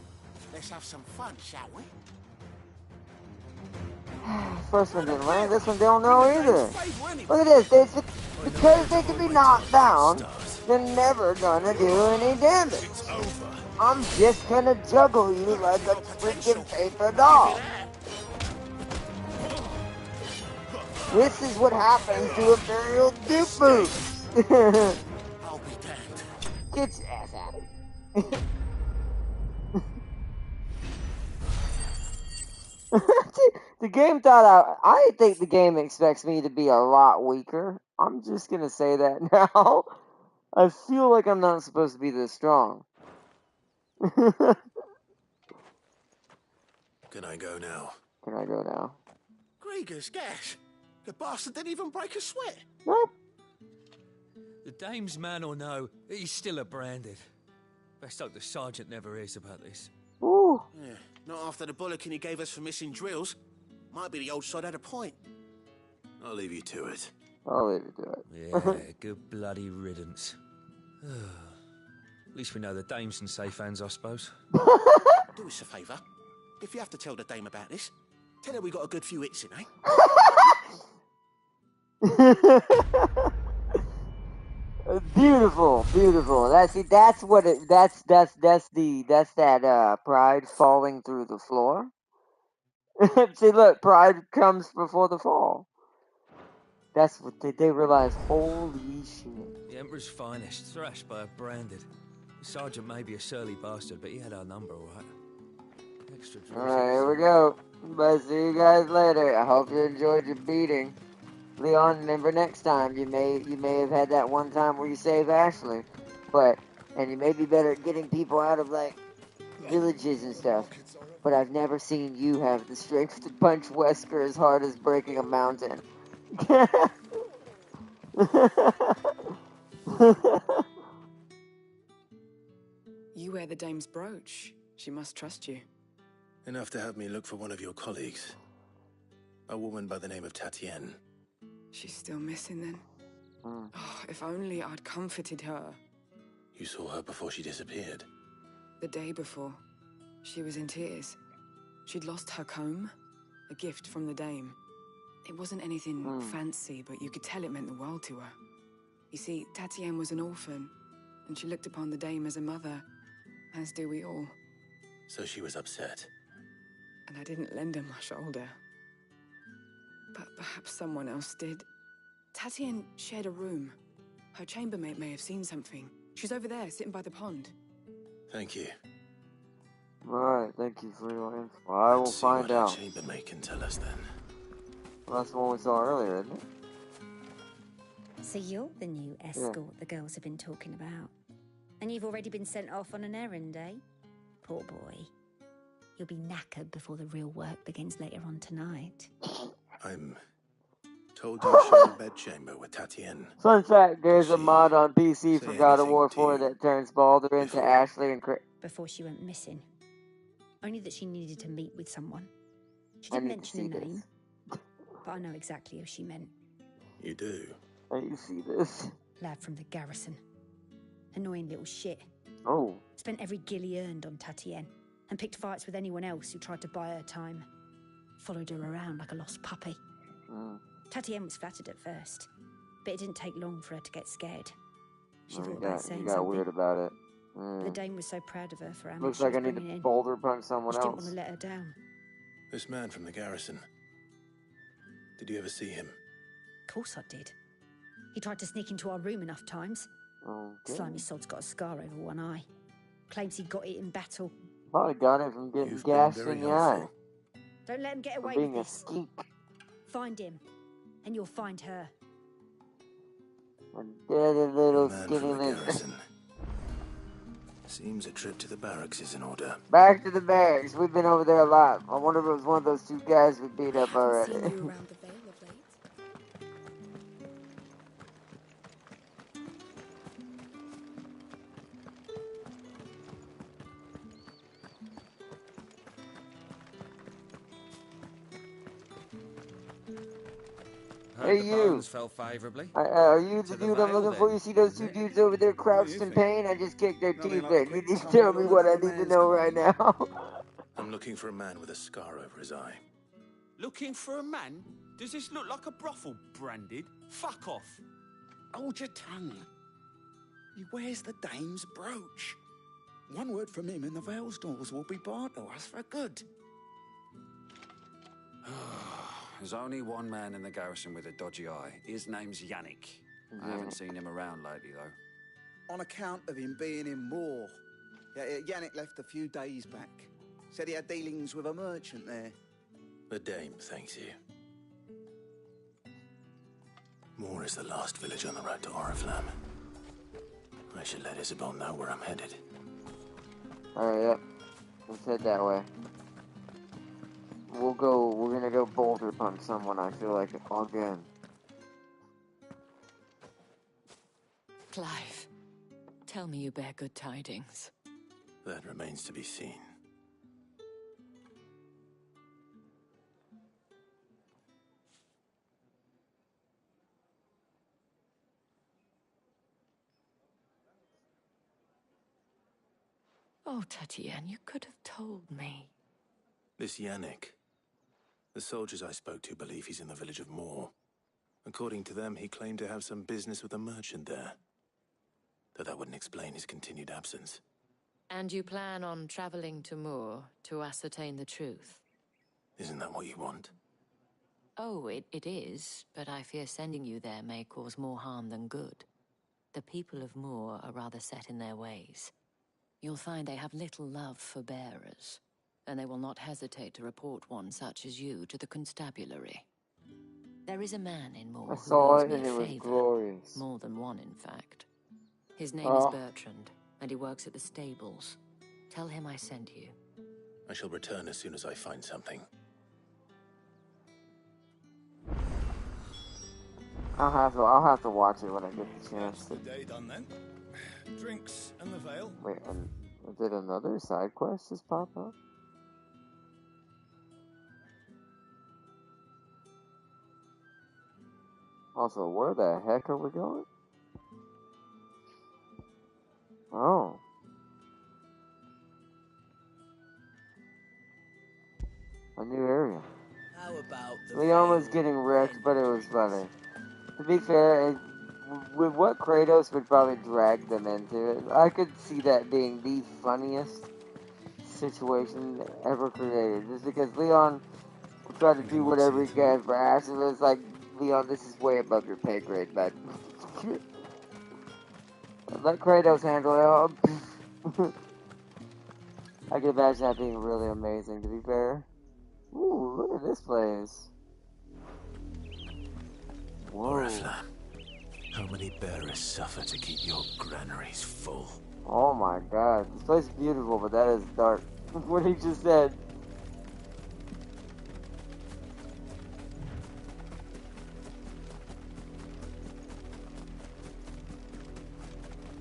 Let's have some fun, shall we? First one didn't land. This one don't know either. Look at this. Because they can be knocked down, they're never gonna do any damage. I'm just gonna juggle you like a freaking paper doll. This is what happens to Imperial Duke moves. I'll be damned. Get your ass out of here. The game thought I think the game expects me to be a lot weaker. I'm just gonna say that now. I feel like I'm not supposed to be this strong. Can I go now? Can I go now? Grieger's gas. The bastard didn't even break a sweat. Nope. The dame's man or no, he's still a Branded. Best hope the sergeant never hears about this. Ooh. Yeah, not after the bollocking he gave us for missing drills. Might be the old sod had a point. I'll leave you to it. I'll leave you to it. Yeah, good bloody riddance. At least we know the dame's in safe hands, I suppose. Do us a favour. if you have to tell the dame about this, tell her we got a good few hits in, eh? Beautiful, beautiful. That's what it. That's that pride falling through the floor. See, look, pride comes before the fall. That's what they realize. Holy shit! The Emperor's finest, thrashed by a branded. The sergeant may be a surly bastard, but he had our number, all right. Extra All right, here we go. Bye. See you guys later. I hope you enjoyed your beating. Leon, remember next time you may have had that one time where you saved Ashley, and you may be better at getting people out of like villages and stuff. But I've never seen you have the strength to punch Wesker as hard as breaking a mountain. You wear the dame's brooch. She must trust you. Enough to have me look for one of your colleagues. A woman by the name of Tatienne. She's still missing then. Oh, if only I'd comforted her. You saw her before she disappeared? The day before. She was in tears. She'd lost her comb, a gift from the dame. It wasn't anything fancy, but you could tell it meant the world to her. You see, Tatienne was an orphan, and she looked upon the dame as a mother, as do we all. So she was upset. And I didn't lend her my shoulder. But perhaps someone else did. Tatienne shared a room. Her chambermaid may have seen something. She's over there, sitting by the pond. Thank you. Alright, thank you for your info. I will find out. Let's see what our chambermaid can tell us then. Well, that's the one we saw earlier, isn't it? So you're the new escort the girls have been talking about. And you've already been sent off on an errand, eh? Poor boy. You'll be knackered before the real work begins later on tonight. I'm told you share a bedchamber with Tatienne. Fun fact, there's a mod on PC for God of War 4 that turns Baldur into Ashley and Chris. Before she went missing. Only that she needed to meet with someone. She didn't mention a name, but I know exactly who she meant. You do? Let you see this. Lad from the garrison. Annoying little shit. Oh. Spent every guil he earned on Tatienne, and picked fights with anyone else who tried to buy her time. Followed her around like a lost puppy. Tatienne was flattered at first, but it didn't take long for her to get scared. She thought about saying got something. Weird about it. The dame was so proud of her for how much Looks she like was I need bringing to in. boulder punch someone She else. didn't want to let her down. This man from the garrison. Did you ever see him? Of course I did. He tried to sneak into our room enough times. Slimy sod's got a scar over one eye. Claims he got it in battle. Probably got it from getting gashed in the eye. Don't let him get away being with a this. skeek. Find him, and you'll find her. A dirty little Man skinny from the lizard. garrison. Seems a trip to the barracks is in order. Back to the barracks. We've been over there a lot. I wonder if it was one of those two guys we beat up already. Seen you around the Vale of late. Hey, The you. bones fell favourably. Are you the To the dude I'm Vale, looking for? then, You see those two dudes over there crouched in pain? I just kicked their teeth in. You just tell me what I need to know right now. I'm looking for a man with a scar over his eye. Looking for a man? Does this look like a brothel, Branded? Fuck off. Hold your tongue. He wears the dame's brooch. One word from him and the Vale's doors will be barred to us for good. There's only one man in the garrison with a dodgy eye. His name's Yannick. I haven't seen him around lately, though. On account of him being in war. Yannick left a few days back. Said he had dealings with a merchant there. The dame thanks you. Moor is the last village on the road to Oriflamme. I should let Isabel know where I'm headed. Alright, yep. Let's head that way. We're gonna go boulder punch someone, I feel like, again. Clive, tell me you bear good tidings. That remains to be seen. Oh, Tatienne, you could have told me. This Yannick. The soldiers I spoke to believe he's in the village of Moor. According to them, he claimed to have some business with a merchant there. Though that wouldn't explain his continued absence. And you plan on traveling to Moor to ascertain the truth? Isn't that what you want? Oh, it is, but I fear sending you there may cause more harm than good. The people of Moor are rather set in their ways. You'll find they have little love for bearers, and they will not hesitate to report one such as you to the constabulary. There is a man in Moor I who saw owes it me and a it was favor. glorious. More than one, in fact. His name is Bertrand, and he works at the stables. Tell him I sent you. I shall return as soon as I find something. I'll have to watch it when I get the chance. That's the day done then. Drinks and the veil. Wait, and did another side quest just pop up? Also, where the heck are we going? Oh. A new area. How about the Leon was getting wrecked, but it was funny. To be fair, with what Kratos would probably drag them into it, I could see that being the funniest situation ever created. Just because Leon would try to do whatever he can for Ash, and it's like, Leon, this is way above your pay grade, bud. Let Kratos handle it. I can imagine that being really amazing, to be fair. Ooh, look at this place. Whoa. Orifla, how many bearers suffer to keep your granaries full? Oh my god. This place is beautiful, but that is dark. What he just said.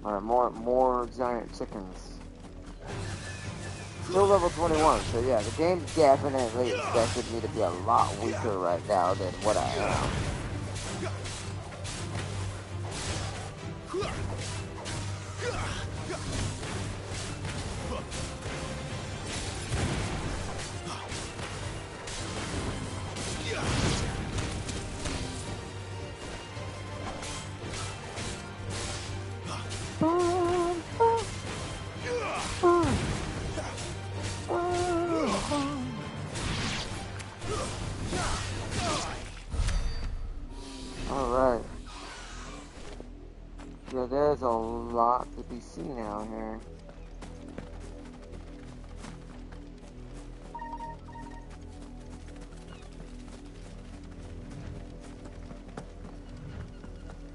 Alright, more giant chickens. Still level 21, so yeah, the game definitely expected me to be a lot weaker right now than what I am. Alright. Yeah, there's a lot to be seen out here.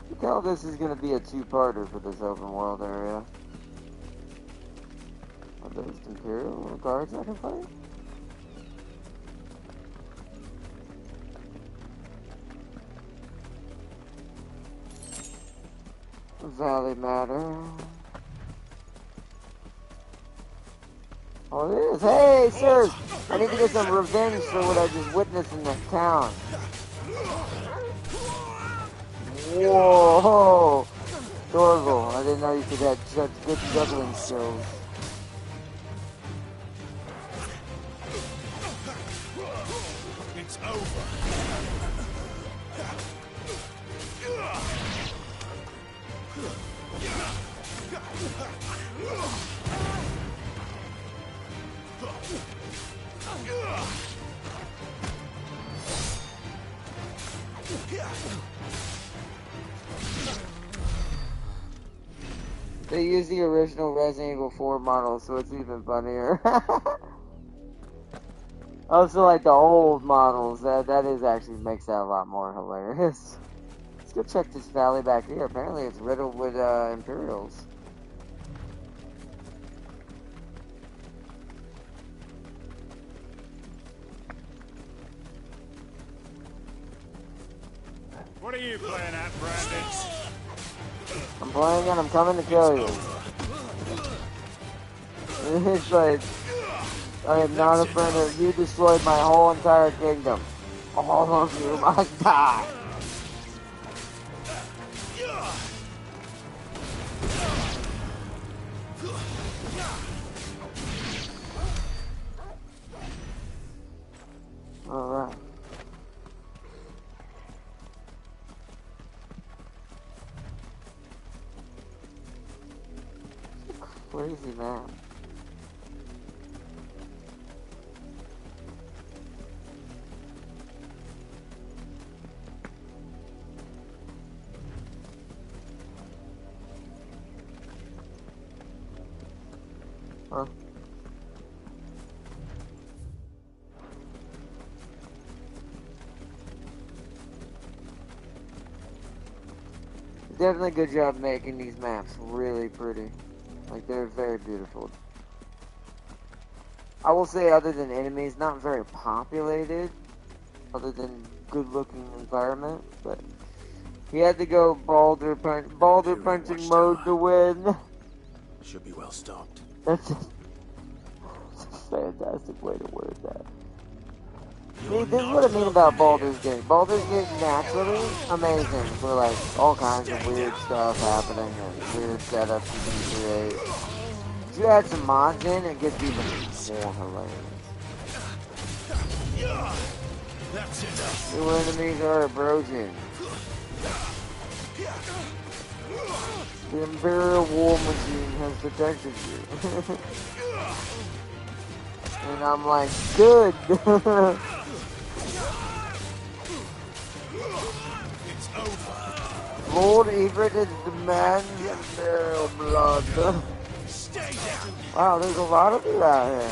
You tell this is going to be a two-parter for this open world area. Are those Imperial guards I can fight? Valley Matter. Oh, it is. Hey, sir! I need to get some revenge for what I just witnessed in that town. Whoa! Dorval, I didn't know you could have such good juggling skills. It's over. They use the original Resident Evil 4 model, so it's even funnier. Also, like the old models, that is actually makes that a lot more hilarious. Let's go check this valley back here. Apparently it's riddled with Imperials. What are you playing at, Brandon? I'm playing and I'm coming to kill you. It's like, I am not a friend of you. Destroyed my whole entire kingdom. All of you must die. Alright. Crazy man. Huh? Definitely a good job making these maps really pretty. Like, they're very beautiful. I will say, other than enemies, not very populated, other than good-looking environment, but he had to go Baldur punching mode to win. Should be well stocked. That's a fantastic way to word that. See, this is what I mean about Baldur's Gate. Baldur's Gate naturally amazing for like all kinds of weird stuff happening and weird setups you can create. If you add some mods in, it gets even more hilarious. New enemies are approaching. The Imperial War Machine has protected you. And I'm like, good! Lord Everett demands Imperial blood. Wow, there's a lot of you out here.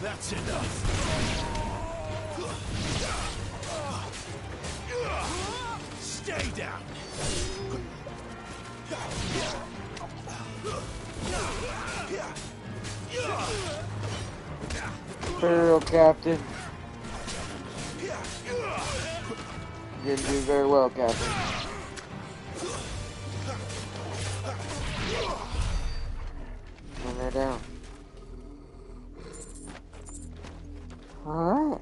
That's enough. Stay down. Imperial Captain. Didn't do very well, Captain. And they're down. Alright.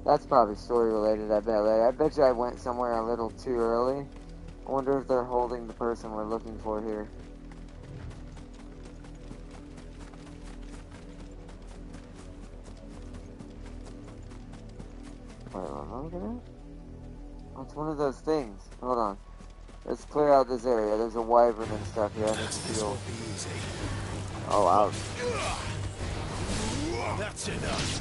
That's probably story related, I bet. I bet you I went somewhere a little too early. I wonder if they're holding the person we're looking for here. Wait, what am I looking at? Oh, it's one of those things. Hold on. Let's clear out this area. There's a wyvern and stuff here. I need to heal. Oh, ouch. That's enough.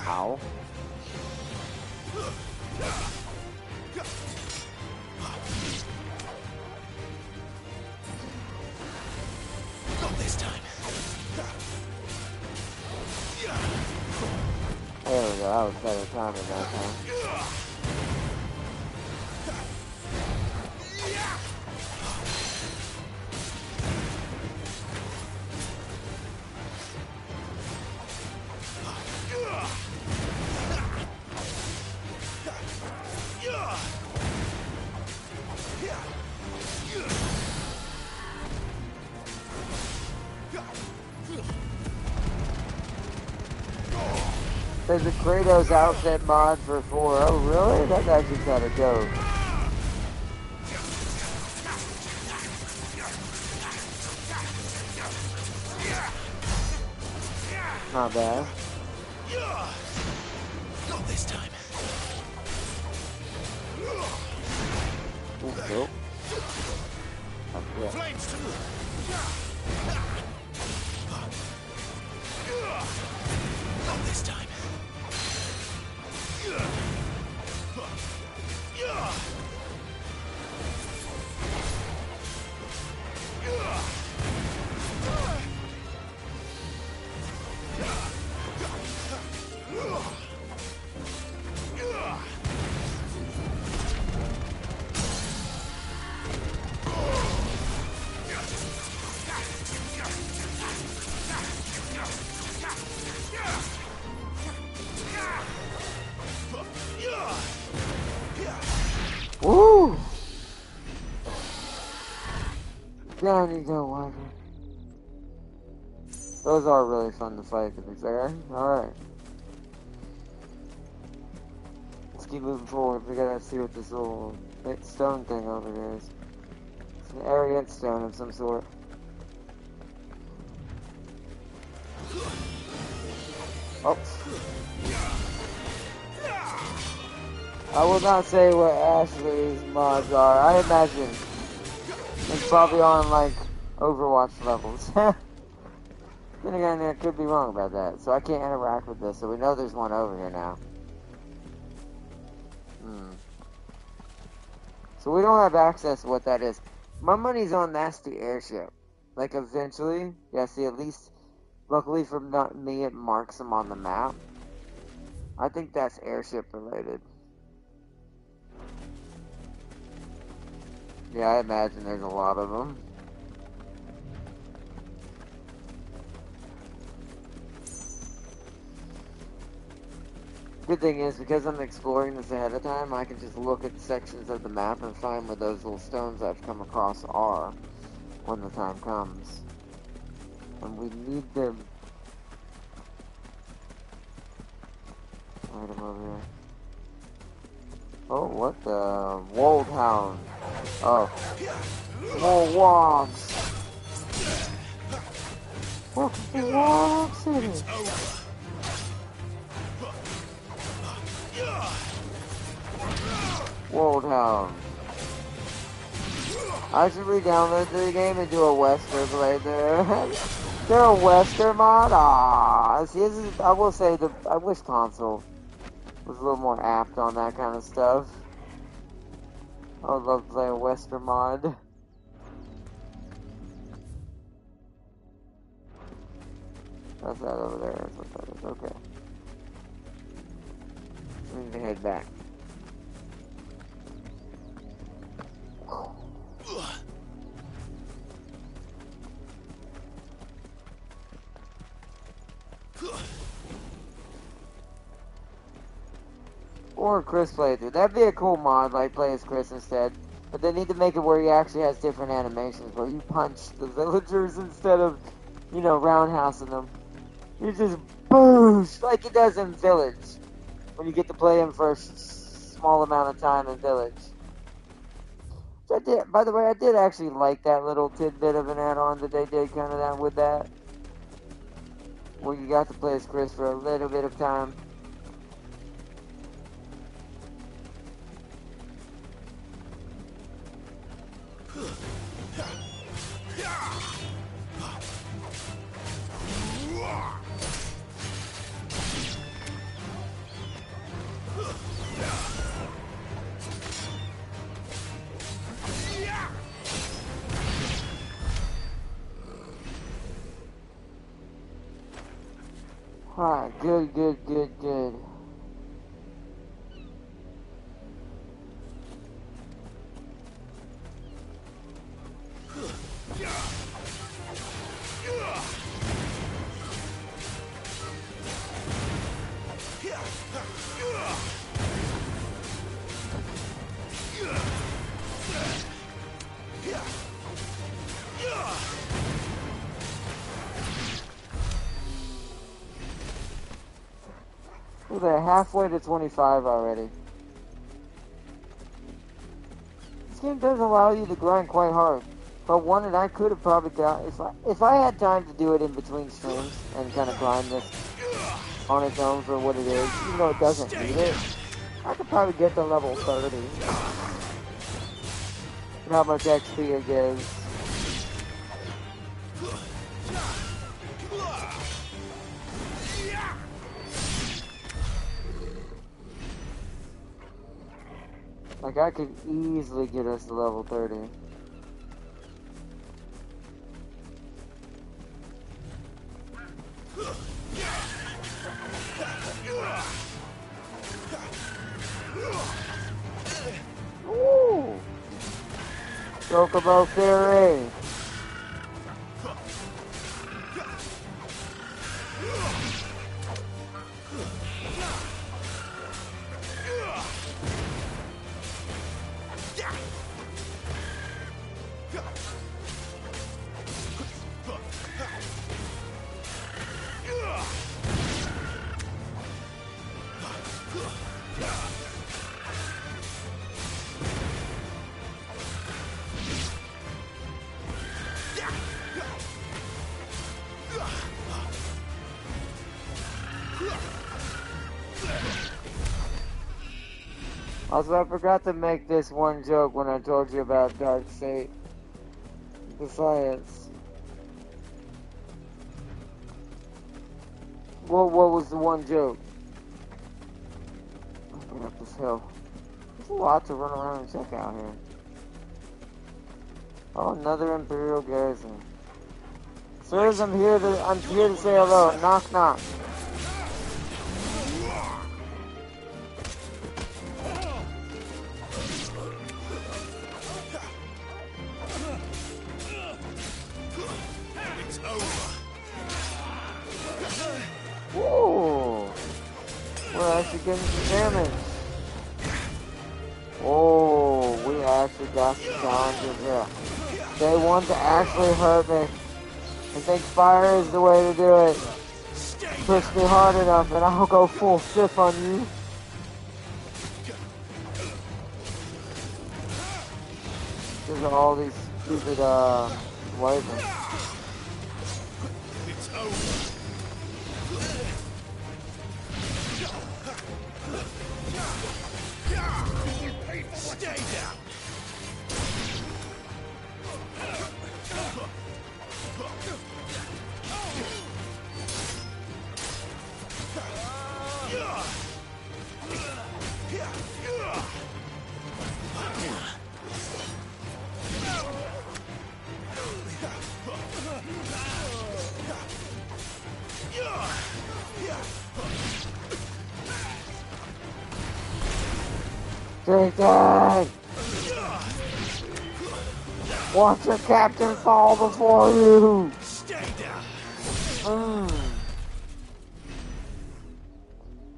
Ow. Not this time. There we go. That was better timing that time. There's a Kratos outfit mod for 4. Oh, really? That's actually kind of dope. Not bad. Not this time. Ooh, cool. Okay. Flames too. Not this time. Woo! Down you go, Wyvern. Those are really fun to fight, to be fair. Alright. Let's keep moving forward. We gotta see what this little stone thing over here is. It's an Ariete stone of some sort. Oh. I will not say what Ashley's mods are. I imagine it's probably on, like, Overwatch levels. Then again, I could be wrong about that. So I can't interact with this, so we know there's one over here now. So we don't have access to what that is. My money's on that's the airship. Like, eventually, yeah, see, at least, luckily for me, it marks them on the map. I think that's airship related. Yeah, I imagine there's a lot of them. Good thing is, because I'm exploring this ahead of time, I can just look at sections of the map and find where those little stones I've come across are when the time comes. And we need them. Right over here. Oh, what the? Wold Hound. Oh. More wogs. What the wogs in it? Wold Hound. I should re-download the game and do a Western playthrough. They're a Western mod? Aww. See, this is, I will say, I wish console was a little more apt on that kind of stuff. I would love to play a Western mod. That's that over there. That's what that is. Okay. We need to head back. Or a Chris playthrough. That'd be a cool mod, like play as Chris instead. But they need to make it where he actually has different animations, where you punch the villagers instead of, you know, roundhousing them. You just boost like he does in Village. When you get to play him for a small amount of time in Village. So I did, by the way, I did actually like that little tidbit of an add-on that they did kind of that with that. Where you got to play as Chris for a little bit of time. Alright, good. They're halfway to 25 already. This game does allow you to grind quite hard. If I wanted, I could have probably got, if I had time to do it in between streams and kind of grind this on its own for what it is, even though it doesn't need it, I could probably get to level 30. And how much XP it gives. Like, I could easily get us to level 30. Ooh! Chocobo Fury! Also, I forgot to make this one joke when I told you about Dark State. The science. What was the one joke? Get up this hill. There's a lot to run around and check out here. Oh, another Imperial garrison. Sirs, I'm here to say hello. Knock, knock. It's over. Whoa! We're actually getting some damage. Oh, we actually got some challenges here. They want to actually hurt me. I think fire is the way to do it. Push me hard enough and I'll go full stiff on you. There's all these stupid, weapons. It's over. Stay down. Jason! Watch your captain fall before you! Stay down.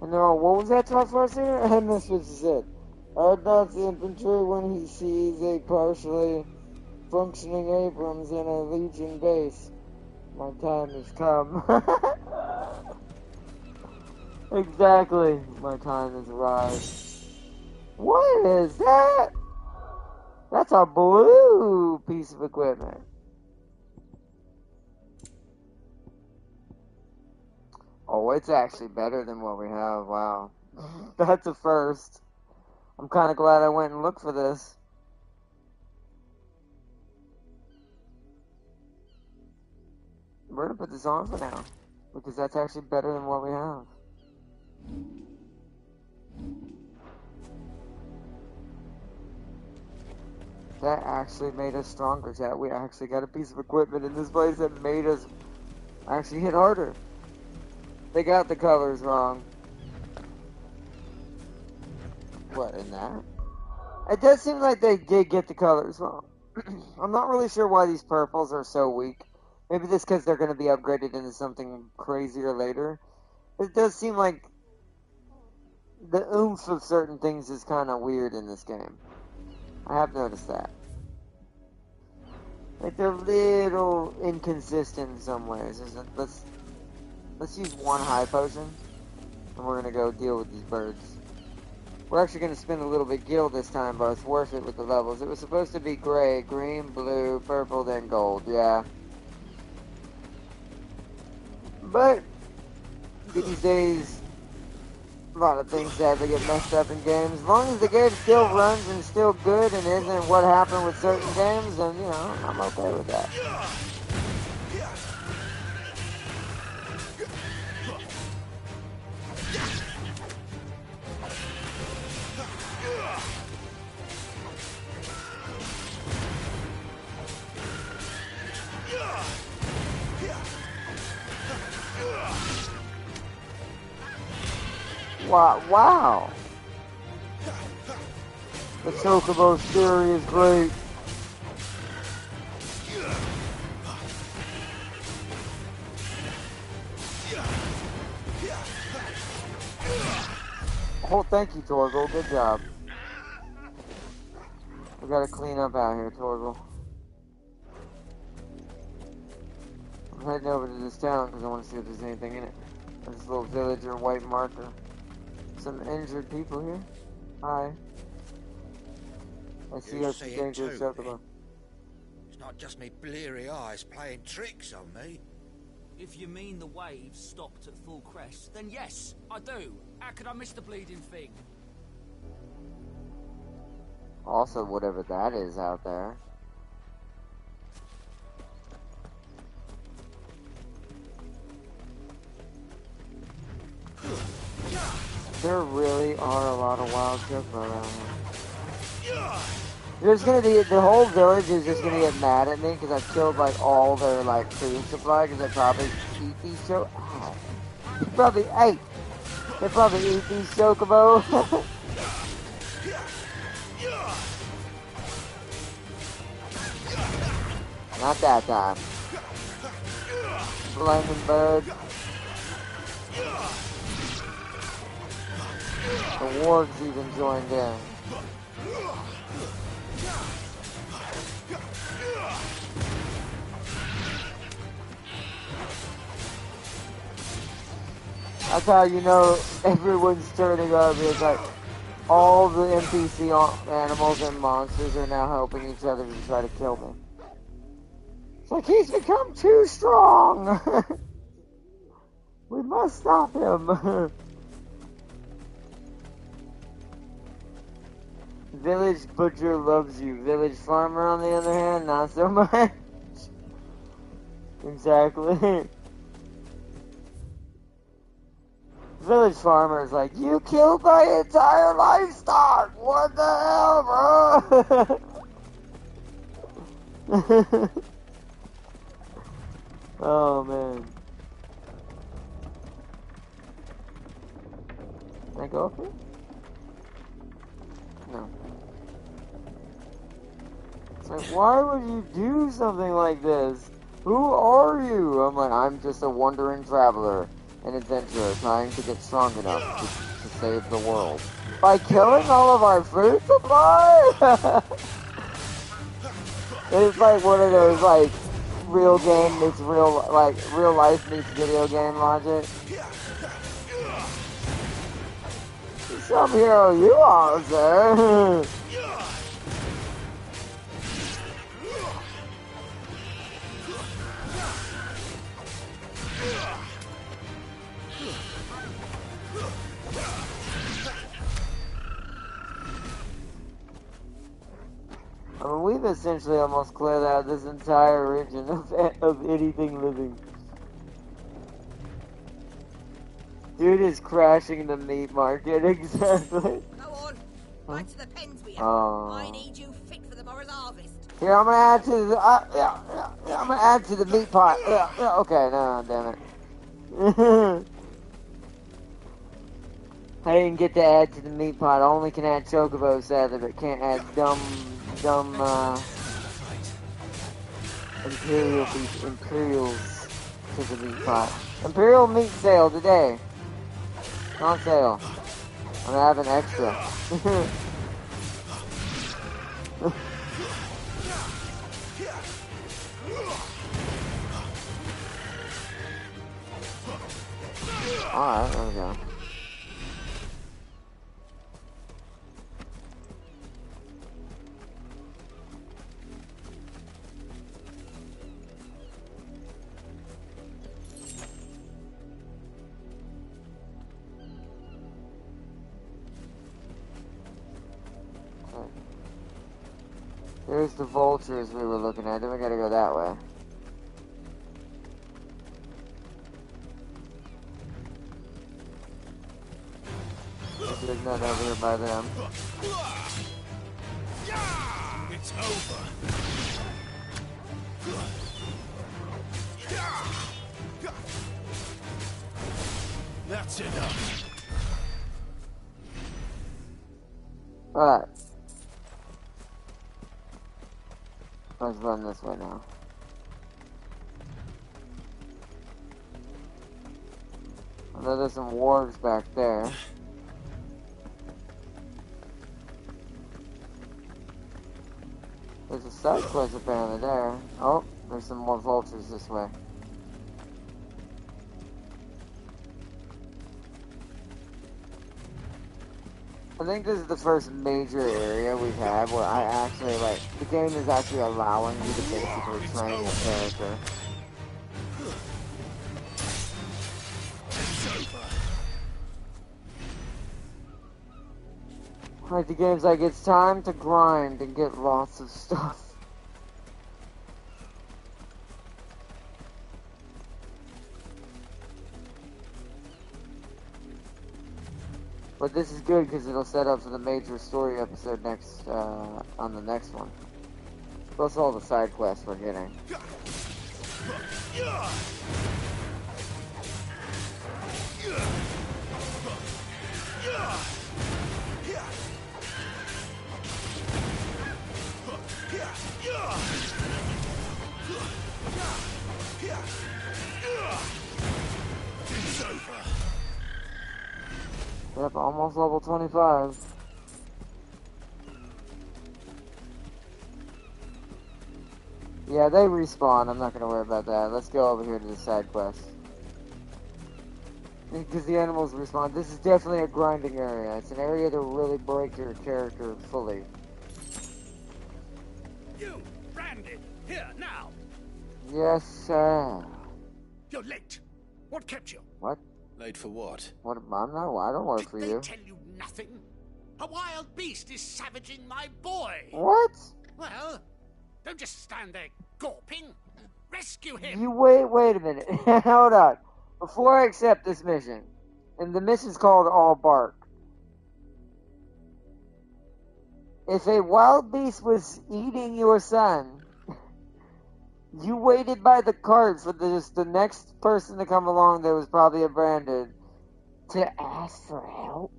And what was that talk first here? I missed what you said. Ardnot's infantry when he sees a partially functioning Abrams in a Legion base. My time has come. Exactly. My time has arrived. What is that? That's a blue piece of equipment. Oh, it's actually better than what we have. Wow. That's a first. I'm kind of glad I went and looked for this. We're going to put this on for now. Because that's actually better than what we have. That actually made us stronger, chat. We actually got a piece of equipment in this place that made us actually hit harder. They got the colors wrong. What, in that? It does seem like they did get the colors wrong. I'm not really sure why these purples are so weak. Maybe this because they're going to be upgraded into something crazier later. It does seem like the oomph of certain things is kind of weird in this game. I have noticed that. Like, they're a little inconsistent in some ways. Let's use one high potion, and we're going to go deal with these birds. We're actually going to spend a little bit gil this time, but it's worth it with the levels. It was supposed to be gray, green, blue, purple, then gold, yeah. But these days, a lot of things sadly get messed up in games. As long as the game still runs and still good and isn't what happened with certain games, then, you know, I'm okay with that. Wow. The Chocobo's theory is great. Oh, thank you, Torgal. Good job. We gotta clean up out here, Torgal. I'm heading over to this town because I want to see if there's anything in it. There's this little villager white marker. Some injured people here. Hi. I see us dangerous chocobo. It's not just me bleary eyes playing tricks on me. If you mean the waves stopped at full crest, then yes, I do. How could I miss the bleeding thing? Also, whatever that is out there. There really are a lot of wild chocobo around here. There's gonna be, the whole village is just gonna get mad at me because I've killed like all their like food supply because they probably eat these they probably eat these chocobo. Not that time. Flaming bird. The wargs even joined in. That's how you know everyone's turning up. It's like all the NPC animals and monsters are now helping each other to try to kill me. It's like he's become too strong. We must stop him. Village butcher loves you. Village farmer, on the other hand, not so much. Exactly. Village farmer is like, you killed my entire livestock! What the hell, bro? Oh, man. Can I go up here? No. It's like, why would you do something like this? Who are you? I'm like, I'm just a wandering traveler, an adventurer trying to get strong enough to save the world. By killing all of our food supply? It's like one of those, like, real game meets real, like, real life meets video game logic. Some hero you are, sir. I mean, we've essentially almost cleared out this entire region of anything living. Dude is crashing the meat market, exactly. Go on, right to the pens we have. I need you fit for the morrow's harvest. Here, I'm gonna add to the, I'm gonna add to the meat pot. Okay, no, damn it. I didn't get to add to the meat pot. I only can add chocobo, sadly, but can't add dumb, Imperials to the meat pot. Imperial meat sale today. On sale. I'm gonna have an extra. Alright, there we go. There's the vultures we were looking at. Then we gotta go that way. There's nothing over here by them. It's over. That's enough. Alright. Let's run this way now. I know there's some wargs back there. There's a side quest apparently there. Oh, there's some more vultures this way. I think this is the first major area we've had where I actually, like, the game is actually allowing you to basically train your character. Like the game's like, it's time to grind and get lots of stuff. But this is good because it'll set up for the major story episode next, on the next one. Plus all the side quests we're getting. Yep, almost level 25. Yeah, they respawn. I'm not gonna worry about that. Let's go over here to the side quest. Because the animals respawn. This is definitely a grinding area. It's an area to really break your character fully. You, Branded, here, now! Yes, sir. You're late. What kept you? What? Late for what? What? I don't work for you. Did they tell you nothing? A wild beast is savaging my boy! What? Well, don't just stand there gawping. Rescue him! You wait a minute. Hold on. Before I accept this mission, and the mission's called All Bark. If a wild beast was eating your son, you waited by the cart for the next person to come along that was probably a branded to ask for help?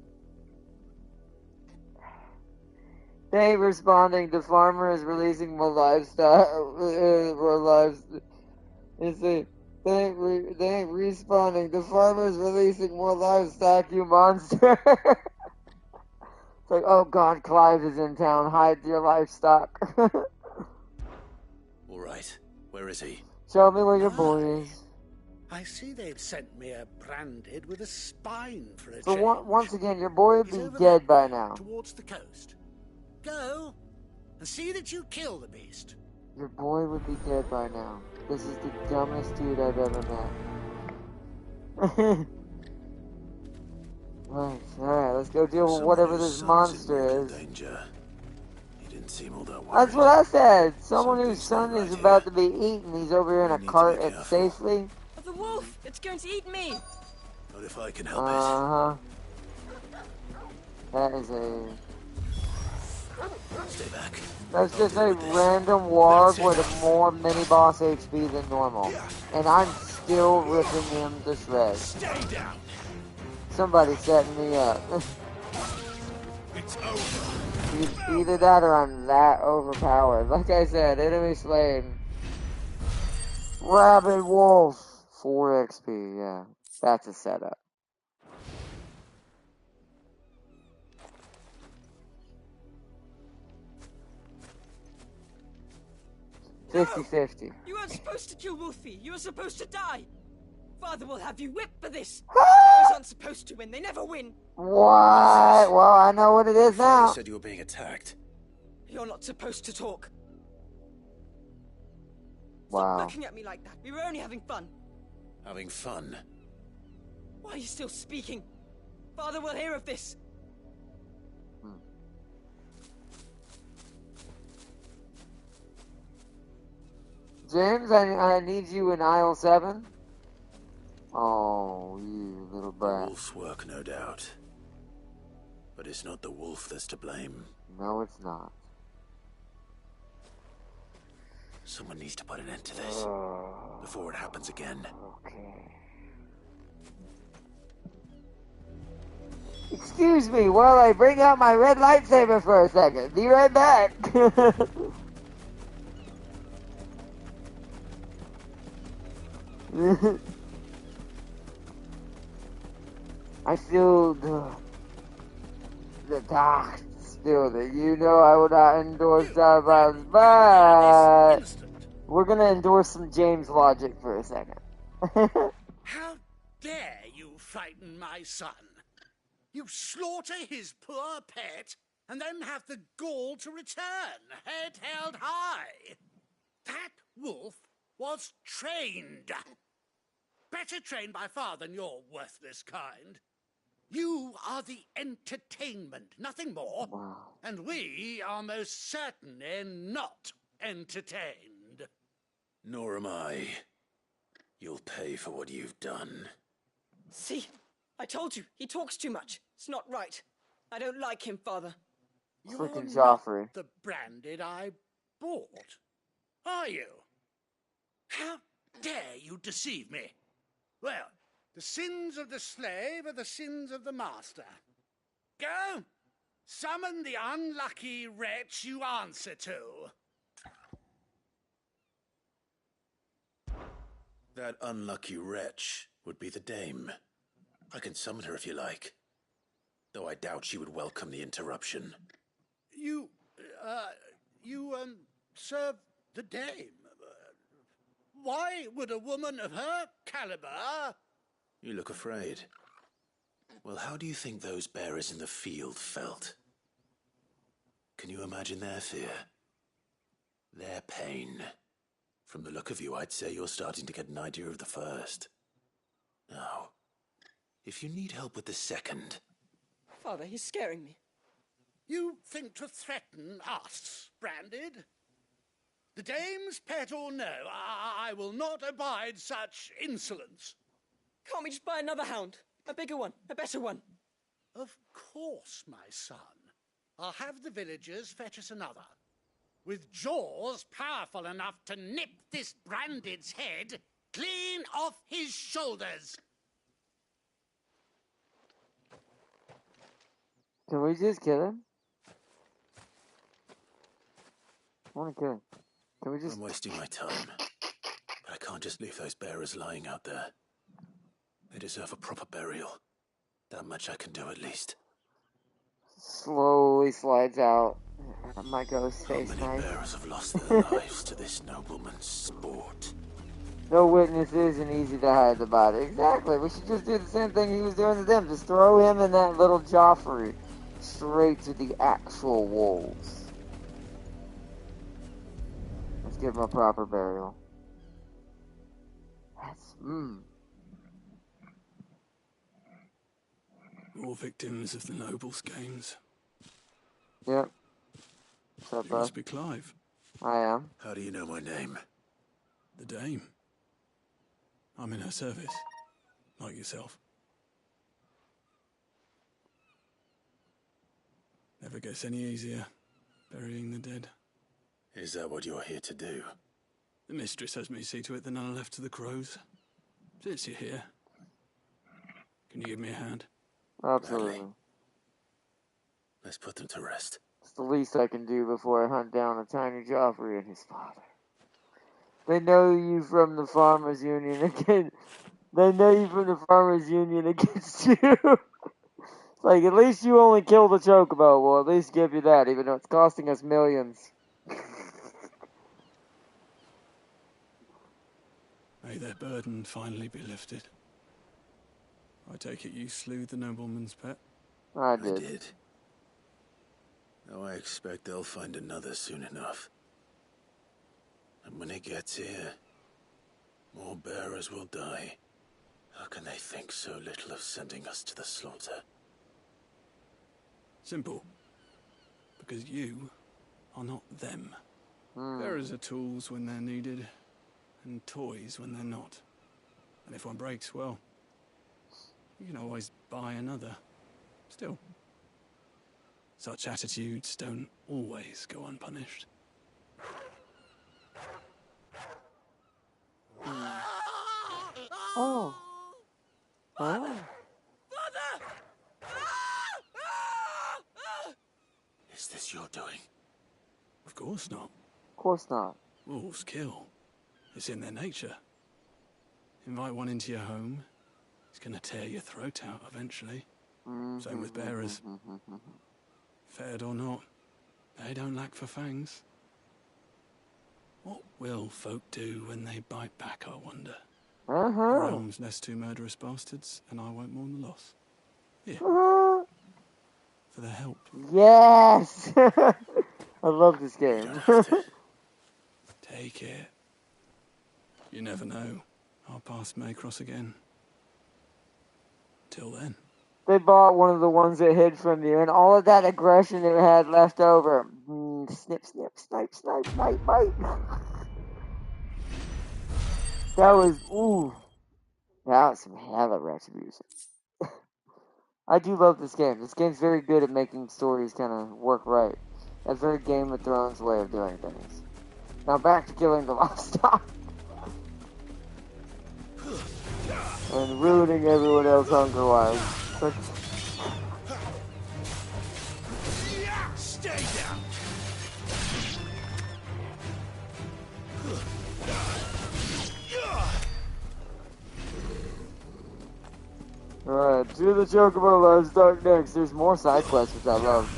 They responding, the farmer is releasing more livestock, They ain't respawning. The farmer's releasing more livestock, you monster. It's like, oh god, Clive is in town. Hide your livestock. Alright, where is he? Show me where your boy is. I see they've sent me a Branded with a spine for a So change. once again, your boy would He's be over dead that by way, now. Towards the coast. Go and see that you kill the beast. Your boy would be dead by now. This is the dumbest dude I've ever met. Alright, let's go deal with whatever this monster is. Danger. He didn't seem all that worried. That's what I said. Someone whose son is about to be eaten. He's over here in a cart and safely. The wolf! It's going to eat me! Not if I can help Uh-huh. That is a... Stay back. That's just a random warg with more mini-boss HP than normal. And I'm still ripping him to shreds. Stay down. Somebody's setting me up. It's over. Either that or I'm that overpowered. Like I said, enemy slain. Rabid wolf. 4 XP, yeah. That's a setup. No! 50-50. You weren't supposed to kill Wolfie. You were supposed to die. Father will have you whipped for this. Heroes aren't supposed to win. They never win. What? Well, I know what it is now. You said you were being attacked. You're not supposed to talk. Wow. Stop looking at me like that. We were only having fun. Having fun? Why are you still speaking? Father will hear of this. James, I need you in aisle 7. Oh, you little brat. Wolf's work, no doubt. But it's not the wolf that's to blame. No, it's not. Someone needs to put an end to this before it happens again. Okay. Excuse me while I bring out my red lightsaber for a second. Be right back. I feel the dark building. You know I will not endorse violence, but we're gonna endorse some James logic for a second. How dare you frighten my son? You slaughter his poor pet, and then have the gall to return, head held high. That wolf was trained. Better trained by far than your worthless kind. You are the entertainment, nothing more. Wow. And we are most certainly not entertained. Nor am I. You'll pay for what you've done. See? I told you, he talks too much. It's not right. I don't like him, Father. You're Freaking not Joffrey. the Branded I bought, are you? How dare you deceive me? Well, the sins of the slave are the sins of the master. Go, summon the unlucky wretch you answer to. That unlucky wretch would be the dame. I can summon her if you like. Though I doubt she would welcome the interruption. You serve the dame. Why would a woman of her caliber... You look afraid. Well, how do you think those bearers in the field felt? Can you imagine their fear? Their pain? From the look of you, I'd say you're starting to get an idea of the first. Now, if you need help with the second... Father, he's scaring me. You think to threaten us, Branded? The dame's pet or no, I will not abide such insolence. Can't we just buy another hound? A bigger one, a better one. Of course, my son. I'll have the villagers fetch us another. With jaws powerful enough to nip this Branded's head clean off his shoulders. Can we just kill him? I want to kill him. Can we just... I'm wasting my time. But I can't just leave those bearers lying out there. They deserve a proper burial. That much I can do at least. Slowly slides out. My ghost face How many knife. bearers have lost their lives to this nobleman's sport? No witnesses and easy to hide the body. Exactly. We should just do the same thing he was doing to them. Just throw him and that little Joffrey straight to the actual wolves. Let's give him a proper burial. That's All victims of the nobles' games. Yep. What's up, You bud? must be Clive. I am. How do you know my name? The Dame. I'm in her service, like yourself. Never gets any easier, burying the dead. Is that what you're here to do? The mistress has me see to it that none are left to the crows. Since you're here, can you give me a hand? Absolutely. Let's put them to rest. It's the least I can do before I hunt down a tiny Joffrey and his father. They know you from the Farmers Union again. They know you from the Farmers Union against you. Like, at least you only killed a chocobo. We'll at least give you that, even though it's costing us millions. May their burden finally be lifted. I take it you slew the nobleman's pet? I did. Now I expect they'll find another soon enough. And when it gets here, more bearers will die. How can they think so little of sending us to the slaughter? Simple. Because you are not them. Bearers are tools when they're needed, and toys when they're not. And if one breaks, well, you can always buy another. Still, such attitudes don't always go unpunished. Oh. Oh. Is this your doing? Of course not. Of course not. Wolves kill. It's in their nature. Invite one into your home, he's gonna tear your throat out eventually. Same with bearers. Fed or not, they don't lack for fangs. What will folk do when they bite back, I wonder? The realm's less two murderous bastards, and I won't mourn the loss. Here. For their help. Yes! I love this game. Take it. You never know. Our paths may cross again. Till then. They bought one of the ones that hid from you, and all of that aggression it had left over. Snip, snip, snipe, snipe, bite, bite. That was, ooh. That was some hella retribution. I do love this game. This game's very good at making stories kind of work right. That's very Game of Thrones way of doing things. Now back to killing the livestock. And ruining everyone else hunger-wise. Stay down. Alright, do the Chocobo livestock next. There's more side quests, which I love.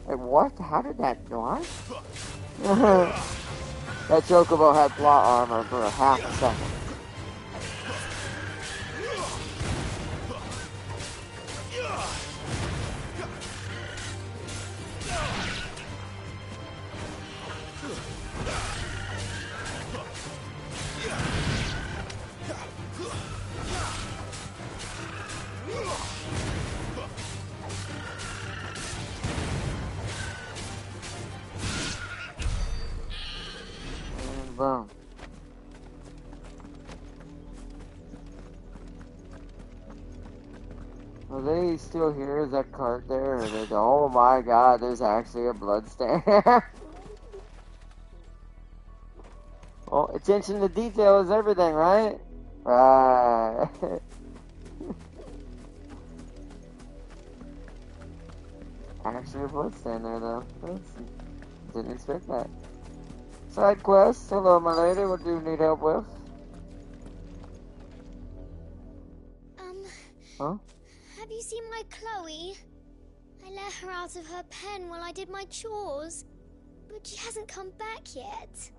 Wait, what? How did that what? That Chocobo had plot armor for a half a second. Boom. Are they still here? Is that cart there? Or they, oh my god, there's actually a bloodstain. Well, attention to detail is everything, right? Right. Actually a bloodstain there, though. Didn't expect that. Side quest. Hello, my lady. What do you need help with? Huh? Have you seen my Chloe? I let her out of her pen while I did my chores, but she hasn't come back yet.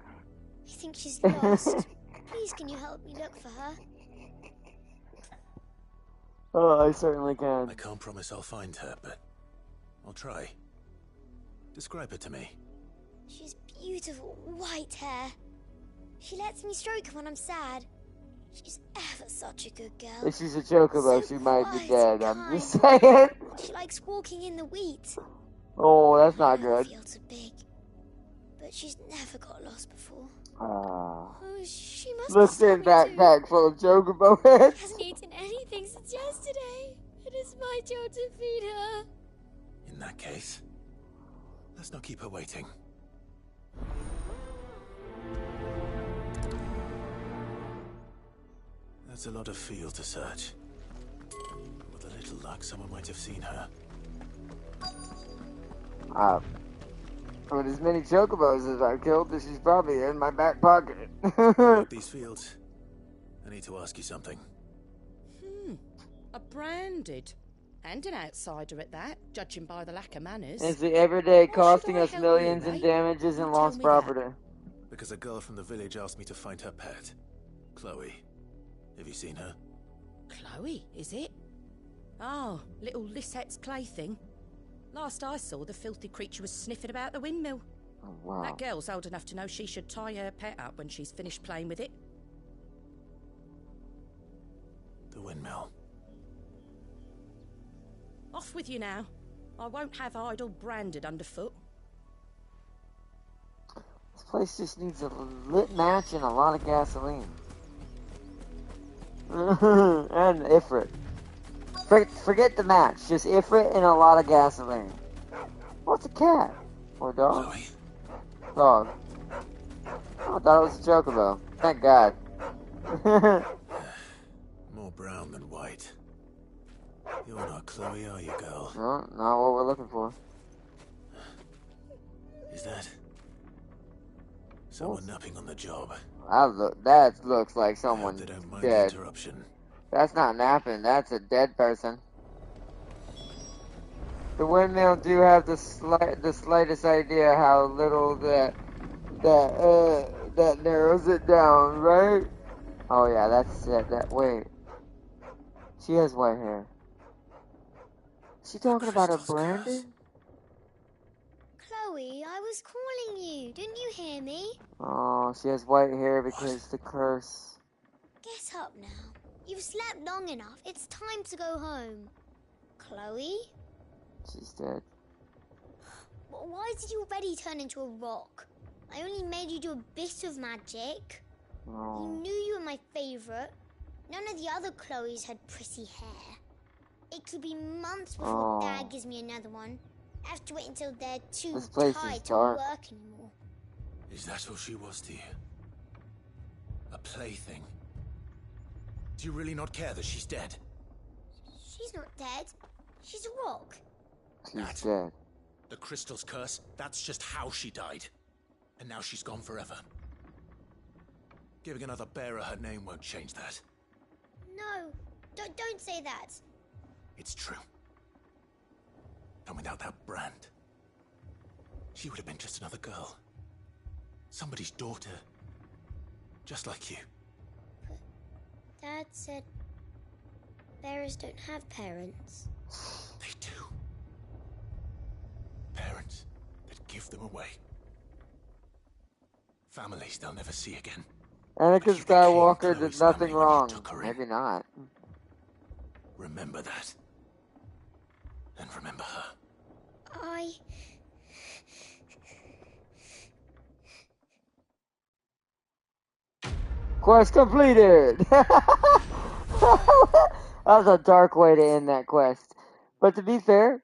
I think she's lost. Please, can you help me look for her? Oh, I certainly can. I can't promise I'll find her, but I'll try. Describe her to me. She's beautiful white hair. She lets me stroke her when I'm sad. She's ever such a good girl. If she's a Chocobo, she might be dead. I'm kind. just saying. She likes walking in the wheat. Oh, that's not good. Fields are big, but she's never got lost before. Oh, she must look be in backpack full of Chocobo She heads. hasn't eaten anything since yesterday. It is my job to feed her. In that case, let's not keep her waiting. That's a lot of field to search. With a little luck, someone might have seen her. With as many Chocobos as I've killed, she's probably in my back pocket. Walk these fields. I need to ask you something. A branded. And an outsider at that, judging by the lack of manners. Is the everyday costing us millions in damages and lost property? Because a girl from the village asked me to find her pet, Chloe. Have you seen her? Chloe, is it? Oh, little Lisette's plaything. Last I saw, the filthy creature was sniffing about the windmill. Oh, wow. That girl's old enough to know she should tie her pet up when she's finished playing with it. The windmill. Off with you now. I won't have idle branded underfoot. This place just needs a lit match and a lot of gasoline. And Ifrit. Forget the match. Just Ifrit and a lot of gasoline. What's a cat? Or a dog? Chloe. Dog. Oh, I thought it was a Chocobo. Thank God. More brown than white. You're not Chloe, are you, girl? No, not what we're looking for. Is that someone napping on the job? That looks like someone They don't mind dead. the interruption. That's not napping. That's a dead person. The windmill do have the slightest idea how little that narrows it down, right? Oh yeah, that's it. Wait, she has white hair. Is she talking about her branded? Chloe, I was calling you. Didn't you hear me? Oh, she has white hair because the curse. Get up now. You've slept long enough. It's time to go home. Chloe? She's dead. Why did you already turn into a rock? I only made you do a bit of magic. Oh. You knew you were my favourite. None of the other Chloes had pretty hair. It could be months before Dad gives me another one. I have to wait until they're too tired to work anymore. Is that all she was to you? A plaything? Do you really not care that she's dead? She's not dead. She's a rock. She's dead. The crystal's curse, that's just how she died. And now she's gone forever. Giving another bearer her name won't change that. No, don't say that. It's true. And without that brand, she would have been just another girl. Somebody's daughter. Just like you. But Dad said bearers don't have parents. They do. Parents that give them away. Families they'll never see again. Anakin Skywalker did nothing wrong. Maybe not. Remember that. And remember her. Quest completed! That was a dark way to end that quest. But to be fair,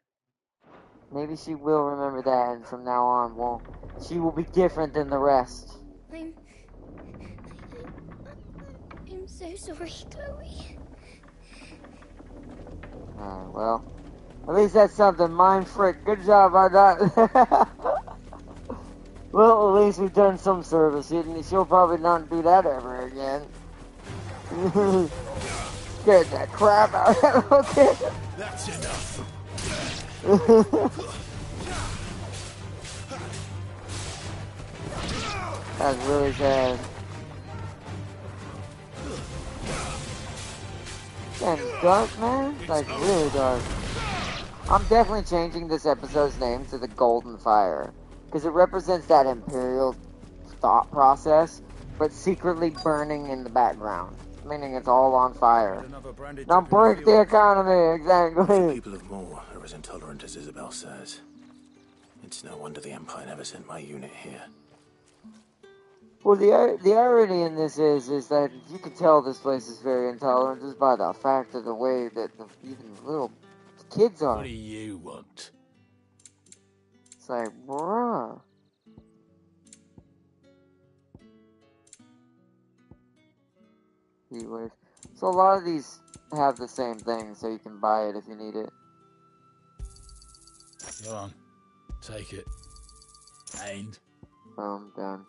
maybe she will remember that, and from now on, she will be different than the rest. I'm so sorry, Chloe. Alright, well, at least that's something. Mind frick. Good job on that. Well, at least we've done some service. She'll probably not do that ever again. Scared that crap out of her. Okay. That's enough. That's really sad. Getting dark, man. Like, really dark. I'm definitely changing this episode's name to The Golden Fire. Because it represents that Imperial thought process, but secretly burning in the background. Meaning it's all on fire. Now break the economy, exactly. The people of Moore are as intolerant as Isabel says. It's no wonder the Empire never sent my unit here. Well, the irony in this is that you can tell this place is very intolerant just by the fact of the way that even little kids are. What do you want? It's like, bruh. Anyways, so a lot of these have the same thing, so you can buy it if you need it. Go on, take it. And Boom, done.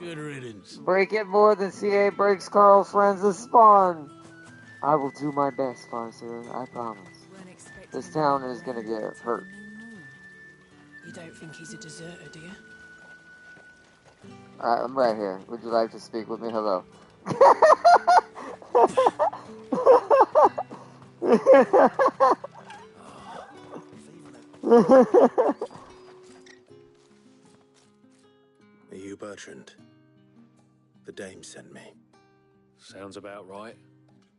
Good riddance. Break it more than CA breaks Carl Friends' spawn. I will do my best, Farseer, I promise. This town is gonna get hurt. You don't think he's a deserter, do you? I'm right here. Would you like to speak with me? Hello. Are you Bertrand? The dame sent me. Sounds about right.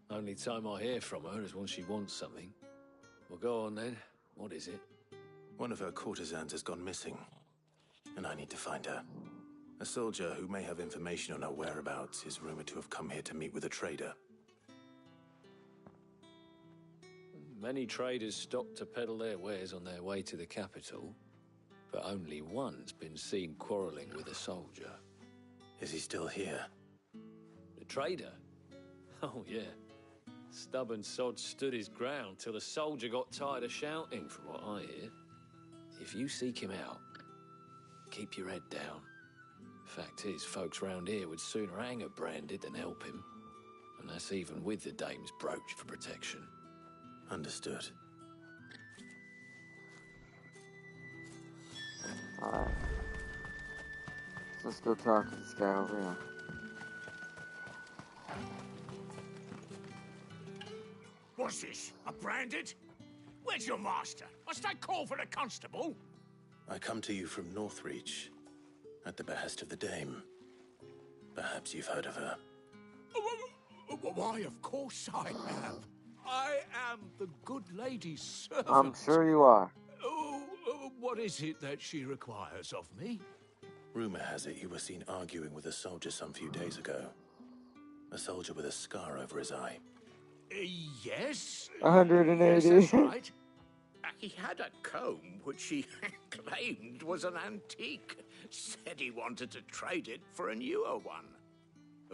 Only time I hear from her is when she wants something. Well, go on then. What is it? One of her courtesans has gone missing, and I need to find her. A soldier who may have information on her whereabouts is rumored to have come here to meet with a trader. Many traders stop to peddle their wares on their way to the capital, but only one's been seen quarrelling with a soldier. Is he still here? The trader? Oh, yeah. Stubborn sod stood his ground till the soldier got tired of shouting, from what I hear. If you seek him out, keep your head down. Fact is, folks round here would sooner hang a branded than help him. And that's even with the dame's brooch for protection. Understood. Alright. Let's go talk to this guy over here. What's this? A branded? Where's your master? Must I call for a constable? I come to you from Northreach, at the behest of the dame. Perhaps you've heard of her. Why, of course I have. I am the good lady's servant. I'm sure you are. What is it that she requires of me? Rumor has it you were seen arguing with a soldier some few days ago. A soldier with a scar over his eye. Yes. 180. Yes, that's right. He had a comb which he claimed was an antique. Said he wanted to trade it for a newer one.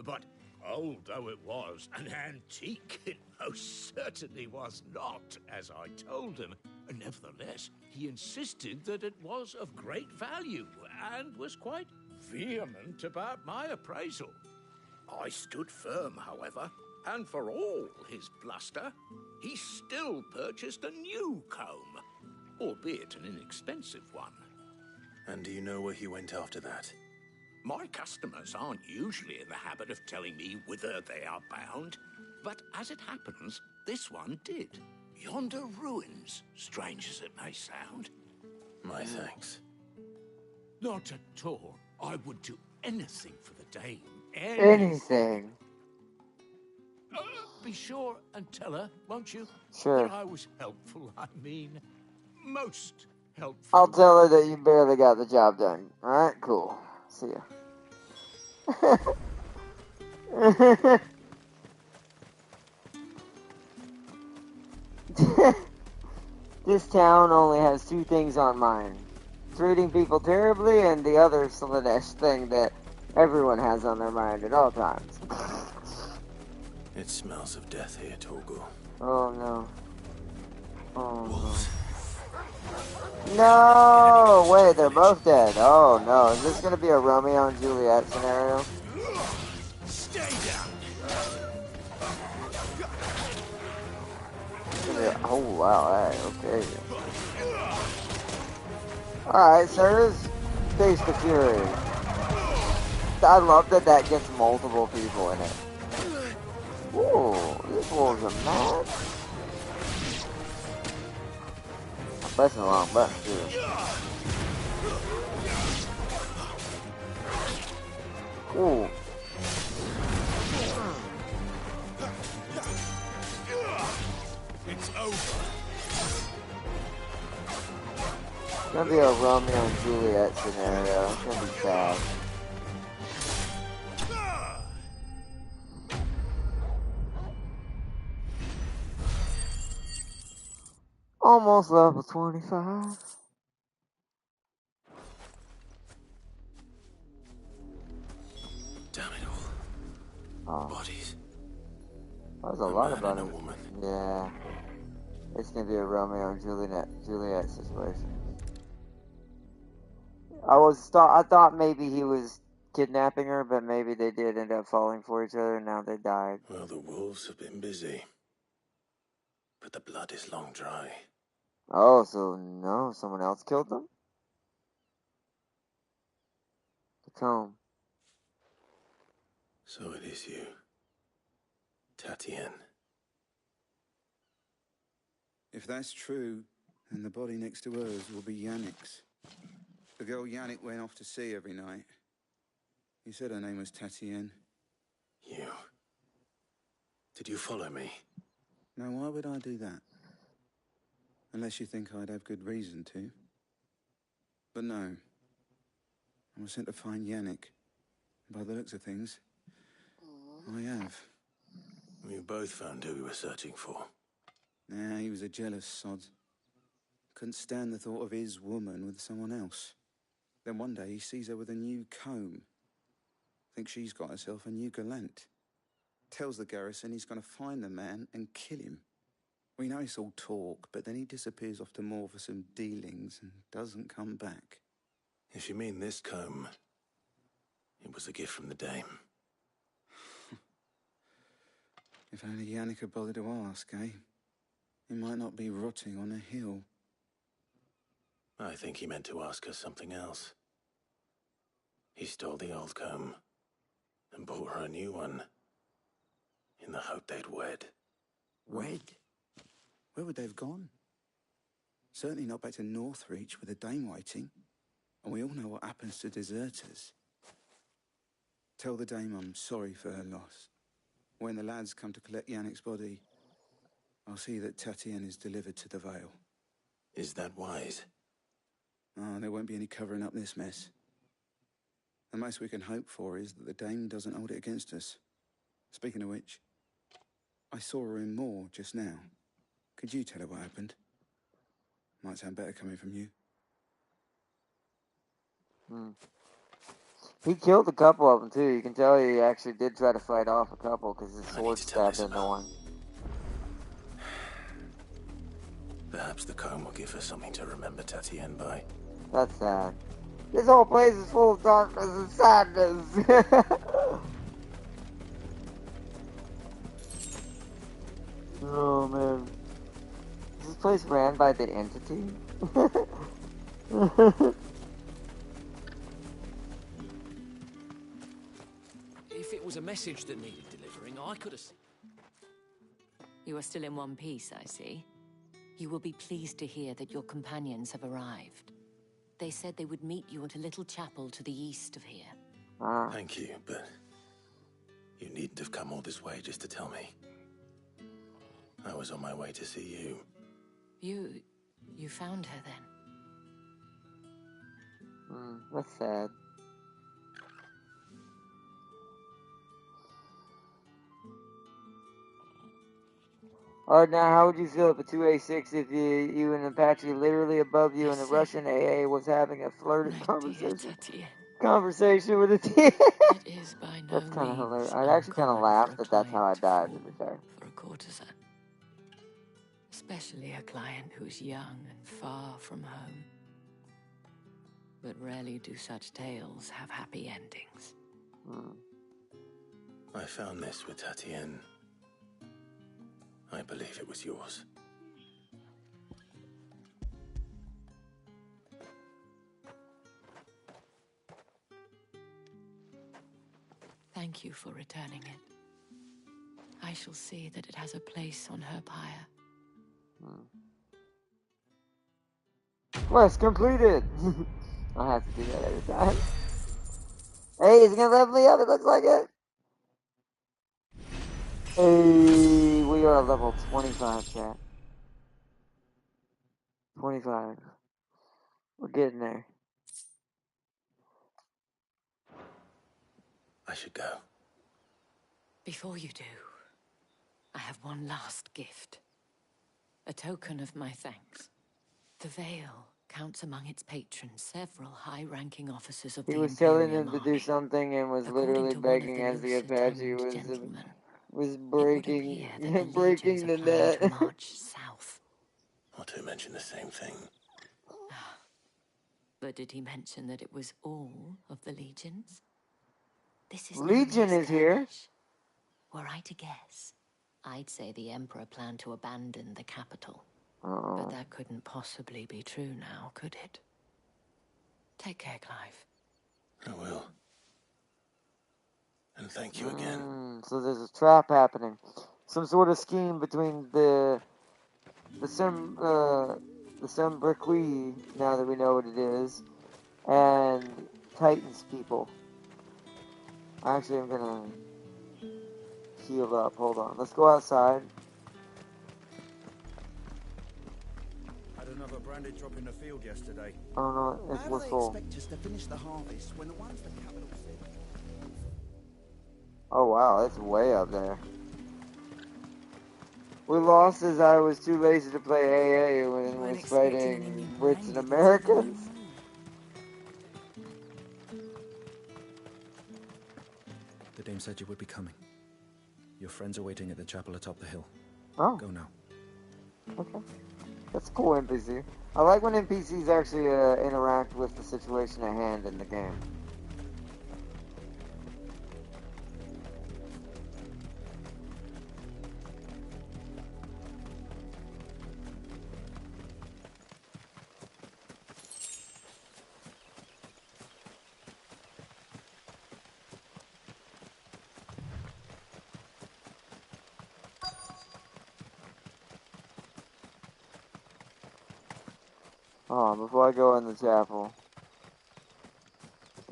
But old though it was, an antique it most certainly was not, as I told him. Nevertheless, he insisted that it was of great value and was quite vehement about my appraisal. I stood firm, however, and for all his bluster, he still purchased a new comb, albeit an inexpensive one. And do you know where he went after that? My customers aren't usually in the habit of telling me whither they are bound, but as it happens, this one did. Yonder ruins, strange as it may sound. My thanks. Not at all. I would do anything for the dame. Anything. Be sure and tell her, won't you? Sure. That I was helpful. I mean, most helpful. I'll tell her that you barely got the job done. Alright, cool. See ya. This town only has two things on mine. Treating people terribly, and the other Slanesh thing that everyone has on their mind at all times. It smells of death here, Torgu. Oh no. Oh no. No! Wait, they're both dead. Oh no. Is this gonna be a Romeo and Juliet scenario? Stay down. Oh wow, okay. Alright, sirs. Face the fury. I love that that gets multiple people in it. Ooh, these wolves are mad. I'm pressing the wrong button too. Ooh. It's over. It's gonna be a Romeo and Juliet scenario. It's gonna be sad. Almost level 25. Damn it all. Bodies. That was a lot of bodies. Yeah. It's gonna be a Romeo and Juliet situation. I thought maybe he was kidnapping her, but maybe they did end up falling for each other and now they died. Well, the wolves have been busy. But the blood is long dry. Oh, so no, someone else killed them? The comb. So it is you. Tatien. If that's true, then the body next to hers will be Yannick's. The girl Yannick went off to sea every night. He said her name was Tatien. You. Did you follow me? Now, why would I do that? Unless you think I'd have good reason to. But no. I was sent to find Yannick. By the looks of things, I have. We both found who we were searching for. Nah, he was a jealous sod. Couldn't stand the thought of his woman with someone else. Then one day he sees her with a new comb. Thinks she's got herself a new gallant. Tells the garrison he's going to find the man and kill him. We know it's all talk, but then he disappears off to Moor for some dealings and doesn't come back. If you mean this comb, it was a gift from the dame. If only Yannick had bothered to ask, eh? He might not be rotting on a hill. I think he meant to ask her something else. He stole the old comb and bought her a new one in the hope they'd wed. Wed? Where would they have gone? Certainly not back to Northreach with a dame waiting. And we all know what happens to deserters. Tell the dame I'm sorry for her loss. When the lads come to collect Yannick's body, I'll see that Tatienne is delivered to the Vale. Is that wise? Oh, there won't be any covering up this mess. The most we can hope for is that the Dame doesn't hold it against us. Speaking of which, I saw her in Moor just now. Could you tell her what happened? Might sound better coming from you. He killed a couple of them, too. You can tell he actually did try to fight off a couple because his sword stabbed into one. Perhaps the comb will give her something to remember Tatienne by. That's sad. This whole place is full of darkness and sadness. Oh, man. Is this place ran by the entity? If it was a message that needed delivering, I could have... You are still in one piece, I see. You will be pleased to hear that your companions have arrived. They said they would meet you at a little chapel to the east of here. Thank you, but you needn't have come all this way just to tell me. I was on my way to see you. You found her then? That's sad. Alright, now how would you feel if a 2A6 if you and Apache literally above you and the Russian AA was having a flirty conversation with a T? It is by no That's kind of means hilarious. I actually kind of laughed that that's how I died, to be fair. for a courtesan. Especially a client who's young and far from home. But rarely do such tales have happy endings. I found this with Tatienne. I believe it was yours. Thank you for returning it. I shall see that it has a place on her pyre. Quest completed! I'll have to do that every time. Hey, is it gonna level me up? It looks like it. Hey, we are level 25, chat. 25. We're getting there. I should go. Before you do, I have one last gift. A token of my thanks. The Vale counts among its patrons several high-ranking officers of the He was Imperial telling them to do something and was literally begging as the Apache was breaking breaking the net. March south. Not to mention the same thing. But did he mention that it was all of the legions? This is Legion is here. Were I to guess, I'd say the Emperor planned to abandon the capital. Oh. But that couldn't possibly be true now, could it? Take care, Clive. I will. And thank you again. So there's a trap happening. Some sort of scheme between the Sombriquis, now that we know what it is, and Titan's people. Actually, I'm gonna heal up. Hold on. Let's go outside. Had another branded drop in the field yesterday. Oh no, it was full. Expect us to finish the harvest when the ones the capital said. Oh wow, it's way up there. We lost as I was too lazy to play AA when we was fighting Brits and Americans. The dame said you would be coming. Your friends are waiting at the chapel atop the hill. Oh. Go now. Okay. That's a cool NPC. I like when NPCs actually interact with the situation at hand in the game. Oh, before I go in the chapel.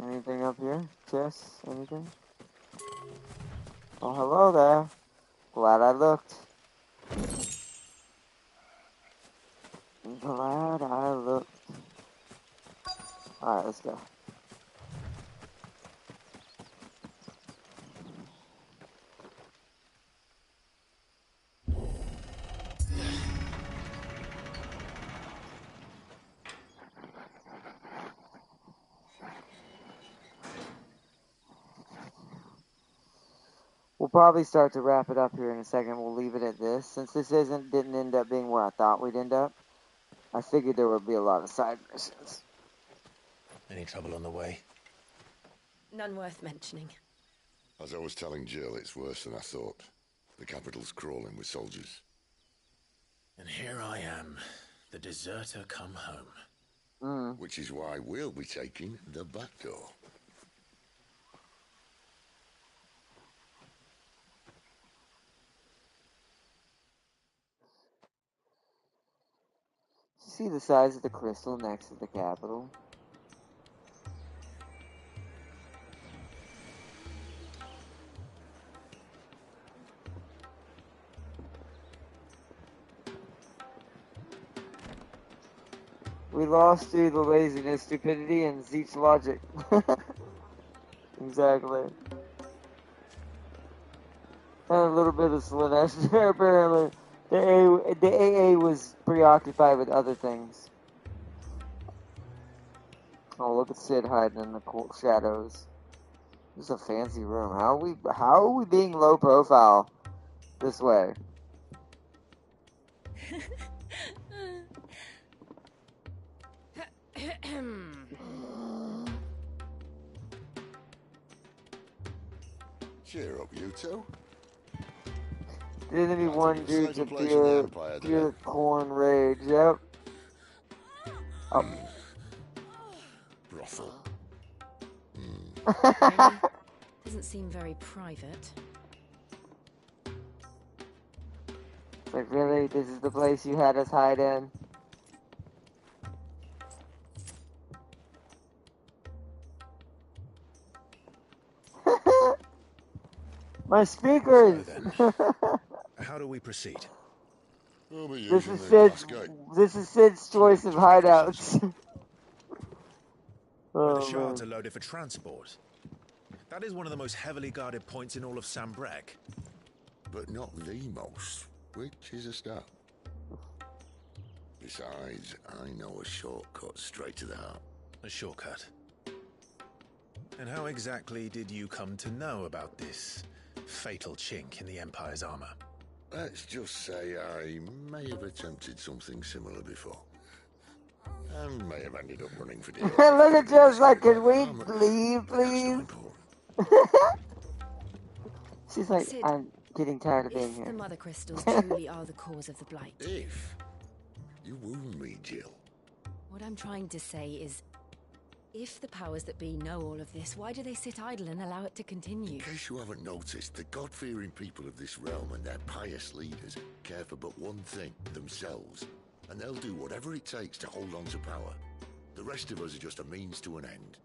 Anything up here? Chests? Anything? Oh, hello there. Glad I looked. Glad I looked. Alright, let's go. We'll probably start to wrap it up here in a second. We'll leave it at this. Since this didn't end up being where I thought we'd end up, I figured there would be a lot of side missions. Any trouble on the way? None worth mentioning. As I was telling Jill, it's worse than I thought. The capital's crawling with soldiers. And here I am, the deserter come home. Which is why we'll be taking the back door. See the size of the crystal next to the capital? We lost through the laziness, stupidity, and Zeke's logic. Exactly. And a little bit of Slanesh there, apparently. The AA was preoccupied with other things. Oh, look at Sid hiding in the cool shadows. This is a fancy room. How are we being low profile this way? Cheer up, you two. There's only one dude to pure corn rage. Yep. Oh. Brothel. Really? Doesn't seem very private. Like, really? This is the place you had us hide in? My speakers! How do we proceed? This is Sid's choice of hideouts. Where the shards are loaded for transport. That is one of the most heavily guarded points in all of Sambrek. But not the most, which is a start. Besides, I know a shortcut straight to the heart. A shortcut? And how exactly did you come to know about this fatal chink in the Empire's armor? Let's just say I may have attempted something similar before. And may have ended up running for dear. Look at Joe's like, can we leave, please? She's like, Sid, I'm getting tired of being if here. the mother crystals truly are the cause of the blight. If you wound me, Jill. What I'm trying to say is, if the powers that be know all of this, why do they sit idle and allow it to continue? In case you haven't noticed, the God-fearing people of this realm and their pious leaders care for but one thing, themselves. And they'll do whatever it takes to hold on to power. The rest of us are just a means to an end.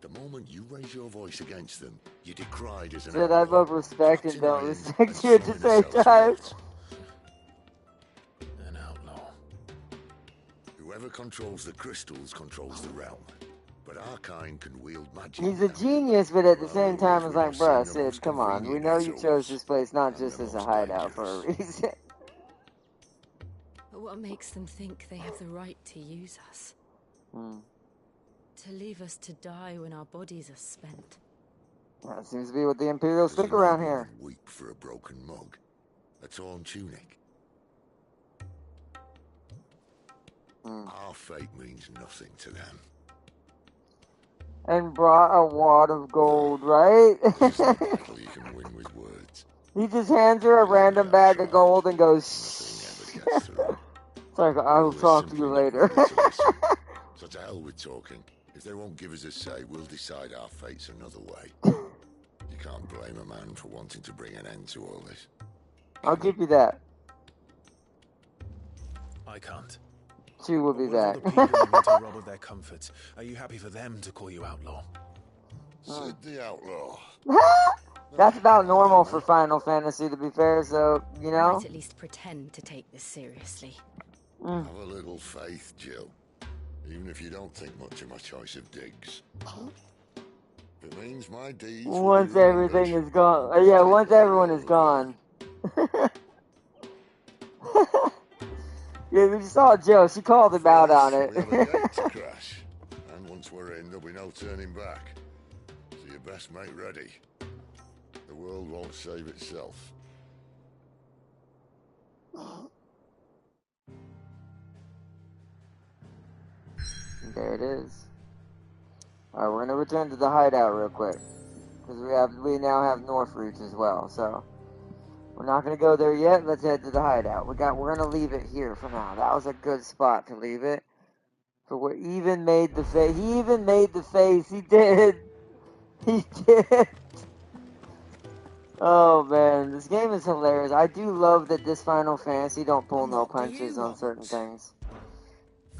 The moment you raise your voice against them, you're decried as an Sid, I both respect and don't respect you at the same time. An outlaw. Whoever controls the crystals controls the realm. But our kind can wield magic. He's a genius, but at the same time, it's like, bruh, Sid, come on. We know you chose this place not just as a hideout for a reason. But what makes them think they have the right to use us? To leave us to die when our bodies are spent. That seems to be what the Imperials think around here. Weep for a broken mug, a torn tunic. Our fate means nothing to them. And brought a wad of gold, right? You can win with words. He just hands her a random bag of gold and goes, shh. It's like, I'll talk to you later. So to hell with talking. If they won't give us a say, we'll decide our fates another way. You can't blame a man for wanting to bring an end to all this. I'll give you that. I can't. She will be back. The people you want to rob of their comforts. Are you happy for them to call you outlaw? Sid the outlaw. That's about normal for Final Fantasy, to be fair, so, you know? Might at least pretend to take this seriously. Have a little faith, Jill. Even if you don't think much of my choice of digs. If it means my deeds Once will be everything remembered, is gone. Yeah, once everyone is gone. Yeah, we saw Jill. She called him out on it. we have a gate to crash. And once we're in, there'll be no turning back. So you best make ready. The world won't save itself. There it is. Alright, we're gonna return to the hideout real quick. Because we now have North Reach as well, so we're not gonna go there yet. Let's head to the hideout. We're gonna leave it here for now. That was a good spot to leave it. For what even made the face. He even made the face. He did. He did. Oh man, this game is hilarious. I do love that this Final Fantasy don't pull no punches on certain things.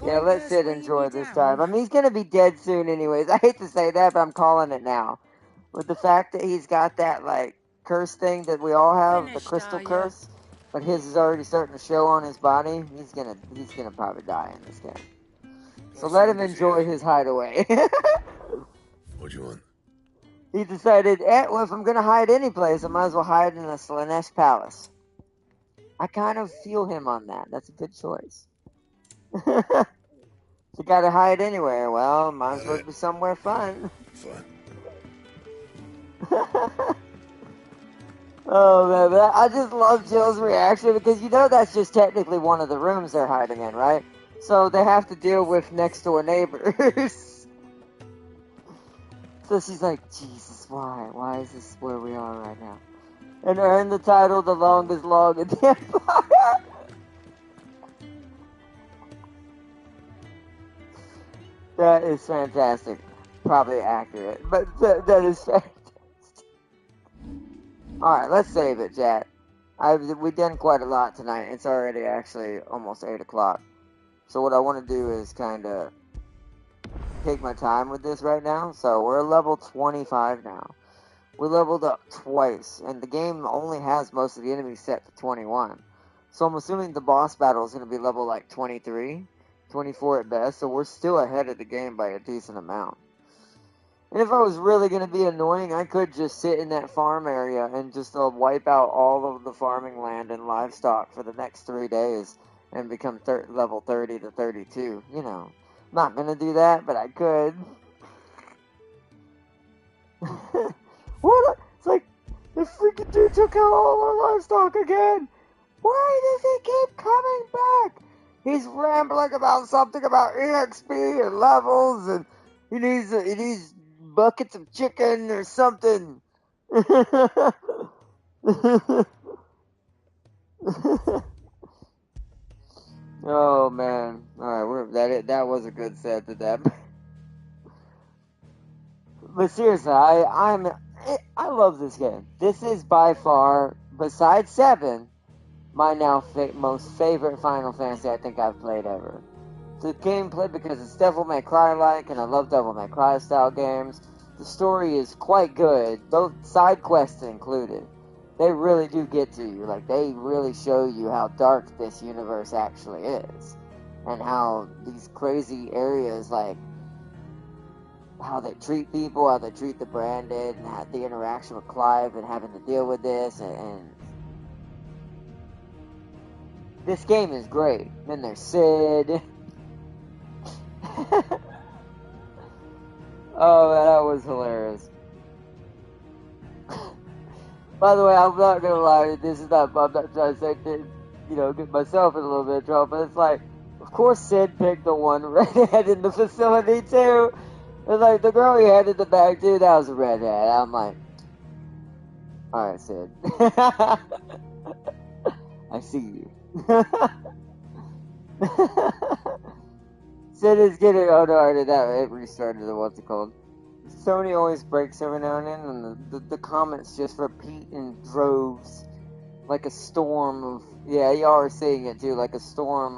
Yeah, let Sid enjoy this time. I mean, he's gonna be dead soon anyways. I hate to say that, but I'm calling it now. With the fact that he's got that, like, curse thing that we all have, the crystal curse, but his is already starting to show on his body, he's gonna probably die in this game. So let him enjoy his hideaway. What do you want? He decided, well, if I'm gonna hide any place, I might as well hide in the Slanesh Palace. I kind of feel him on that. That's a good choice. You gotta hide anywhere. Well, might as well be somewhere fun. Fun. Oh man, but I just love Jill's reaction because you know that's just technically one of the rooms they're hiding in, right? So they have to deal with next door neighbors. So she's like, Jesus, why? Why is this where we are right now? And earn the title, The Longest Log in the Empire. That is fantastic. Probably accurate, but that is fantastic. Alright, let's save it, chat. We've done quite a lot tonight. It's already actually almost 8 o'clock. So what I want to do is kind of take my time with this right now. So we're level 25 now. We leveled up twice, and the game only has most of the enemies set to 21. So I'm assuming the boss battle is going to be level like 23, 24 at best. So we're still ahead of the game by a decent amount. And if I was really going to be annoying, I could just sit in that farm area and just wipe out all of the farming land and livestock for the next 3 days and become level 30 to 32. You know, I'm not going to do that, but I could. What? It's like, the freaking dude took out all our livestock again. Why does he keep coming back? He's rambling about something about EXP and levels, and he needs buckets of chicken or something. Oh man! All right, that was a good set to that. But seriously, I love this game. This is by far, besides 7, my now most favorite Final Fantasy I think I've played ever. The gameplay, because it's Devil May Cry-like, and I love Devil May Cry style games. The story is quite good, both side quests included. They really do get to you. Like, they really show you how dark this universe actually is. And how these crazy areas, like, how they treat people, how they treat the branded, and how the interaction with Clive and having to deal with this, and this game is great. Then there's Sid. Oh man, that was hilarious. By the way, I'm not gonna lie, I'm not trying to say that, get myself in a little bit of trouble, but it's like, of course Sid picked the one redhead in the facility too. It's like, the girl he had in the back too, that was a redhead. I'm like, alright Sid. I see you. Sid is getting, oh no, it restarted the, what's it called? Sony always breaks every now and then, and the comments just repeat in droves, like a storm of, yeah, you are seeing it too, like a storm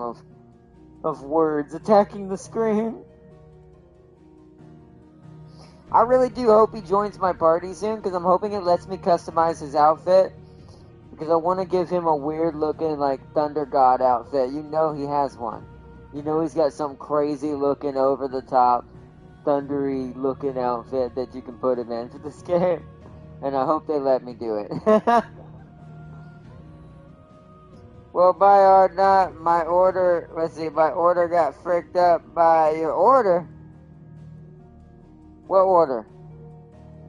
of words attacking the screen. I really do hope he joins my party soon, because I'm hoping it lets me customize his outfit. because I want to give him a weird looking like Thunder God outfit. You know he has one. You know he's got some crazy looking over the top thundery looking outfit that you can put him in for this game. And I hope they let me do it. Well, my order got fricked up by your order. What order?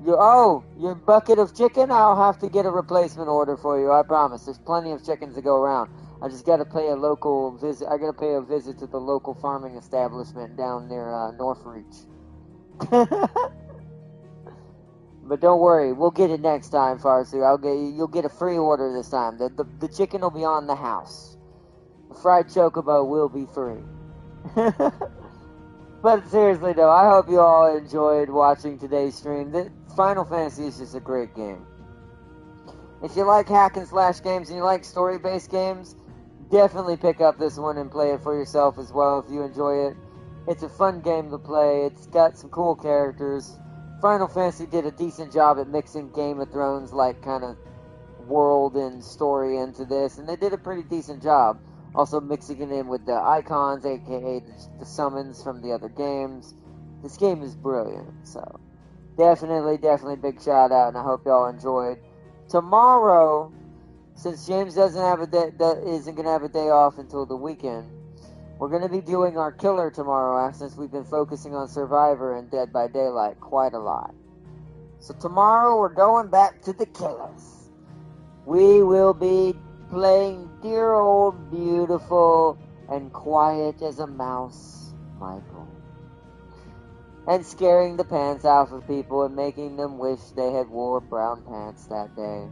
Your bucket of chicken? I'll have to get a replacement order for you, I promise. There's plenty of chickens to go around. I just gotta pay a visit to the local farming establishment down near Northreach. But don't worry, we'll get it next time, Farsu. You'll get a free order this time. The chicken will be on the house. The fried chocobo will be free. But seriously though, I hope you all enjoyed watching today's stream. Final Fantasy is just a great game. If you like hack and slash games and you like story-based games, definitely pick up this one and play it for yourself as well if you enjoy it. It's a fun game to play. It's got some cool characters. Final Fantasy did a decent job at mixing Game of Thrones like kind of world and story into this, and they did a pretty decent job. Also mixing it in with the icons, aka the summons from the other games. This game is brilliant, so definitely big shout out, and I hope y'all enjoyed. Tomorrow, since James isn't gonna have a day off until the weekend, we're gonna be doing our killer tomorrow, since we've been focusing on Survivor and Dead by Daylight quite a lot. So tomorrow we're going back to the killers. We will be playing dear old beautiful and quiet as a mouse Michael, and scaring the pants off of people and making them wish they had wore brown pants that day.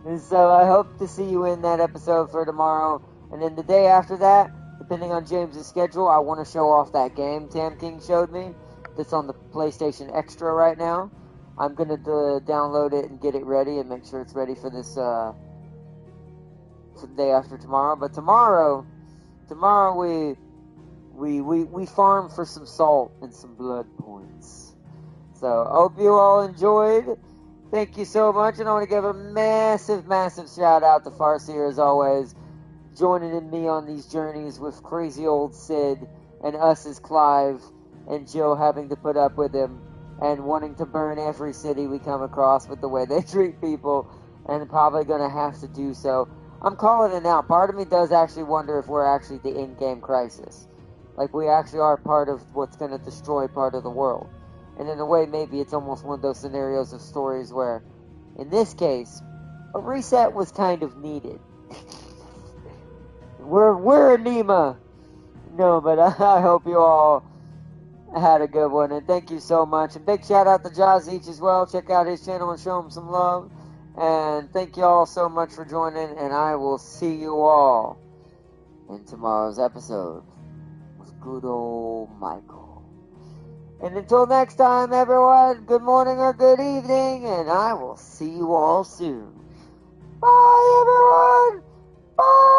And so I hope to see you in that episode for tomorrow. And then the day after that, depending on James's schedule, I want to show off that game Tam King showed me that's on the PlayStation Extra right now. I'm going to download it and get it ready and make sure it's ready for this for the day after tomorrow. But tomorrow we farm for some salt and some blood points. So I hope you all enjoyed. Thank you so much, and I want to give a massive shout out to Farseer as always, joining in me on these journeys with crazy old Sid and us as Clive and Jill having to put up with him and wanting to burn every city we come across with the way they treat people, and probably going to have to do so. I'm calling it now. Part of me does actually wonder if we're actually the in-game crisis. Like, we actually are part of what's going to destroy part of the world. And in a way, maybe it's almost one of those scenarios of stories where, in this case, a reset was kind of needed. We're Anima. No, but I hope you all had a good one, and thank you so much. And big shout out to Jazich as well. Check out his channel and show him some love. And thank you all so much for joining, and I will see you all in tomorrow's episode with good old Michael. And until next time, everyone, good morning or good evening, and I will see you all soon. Bye, everyone! Bye!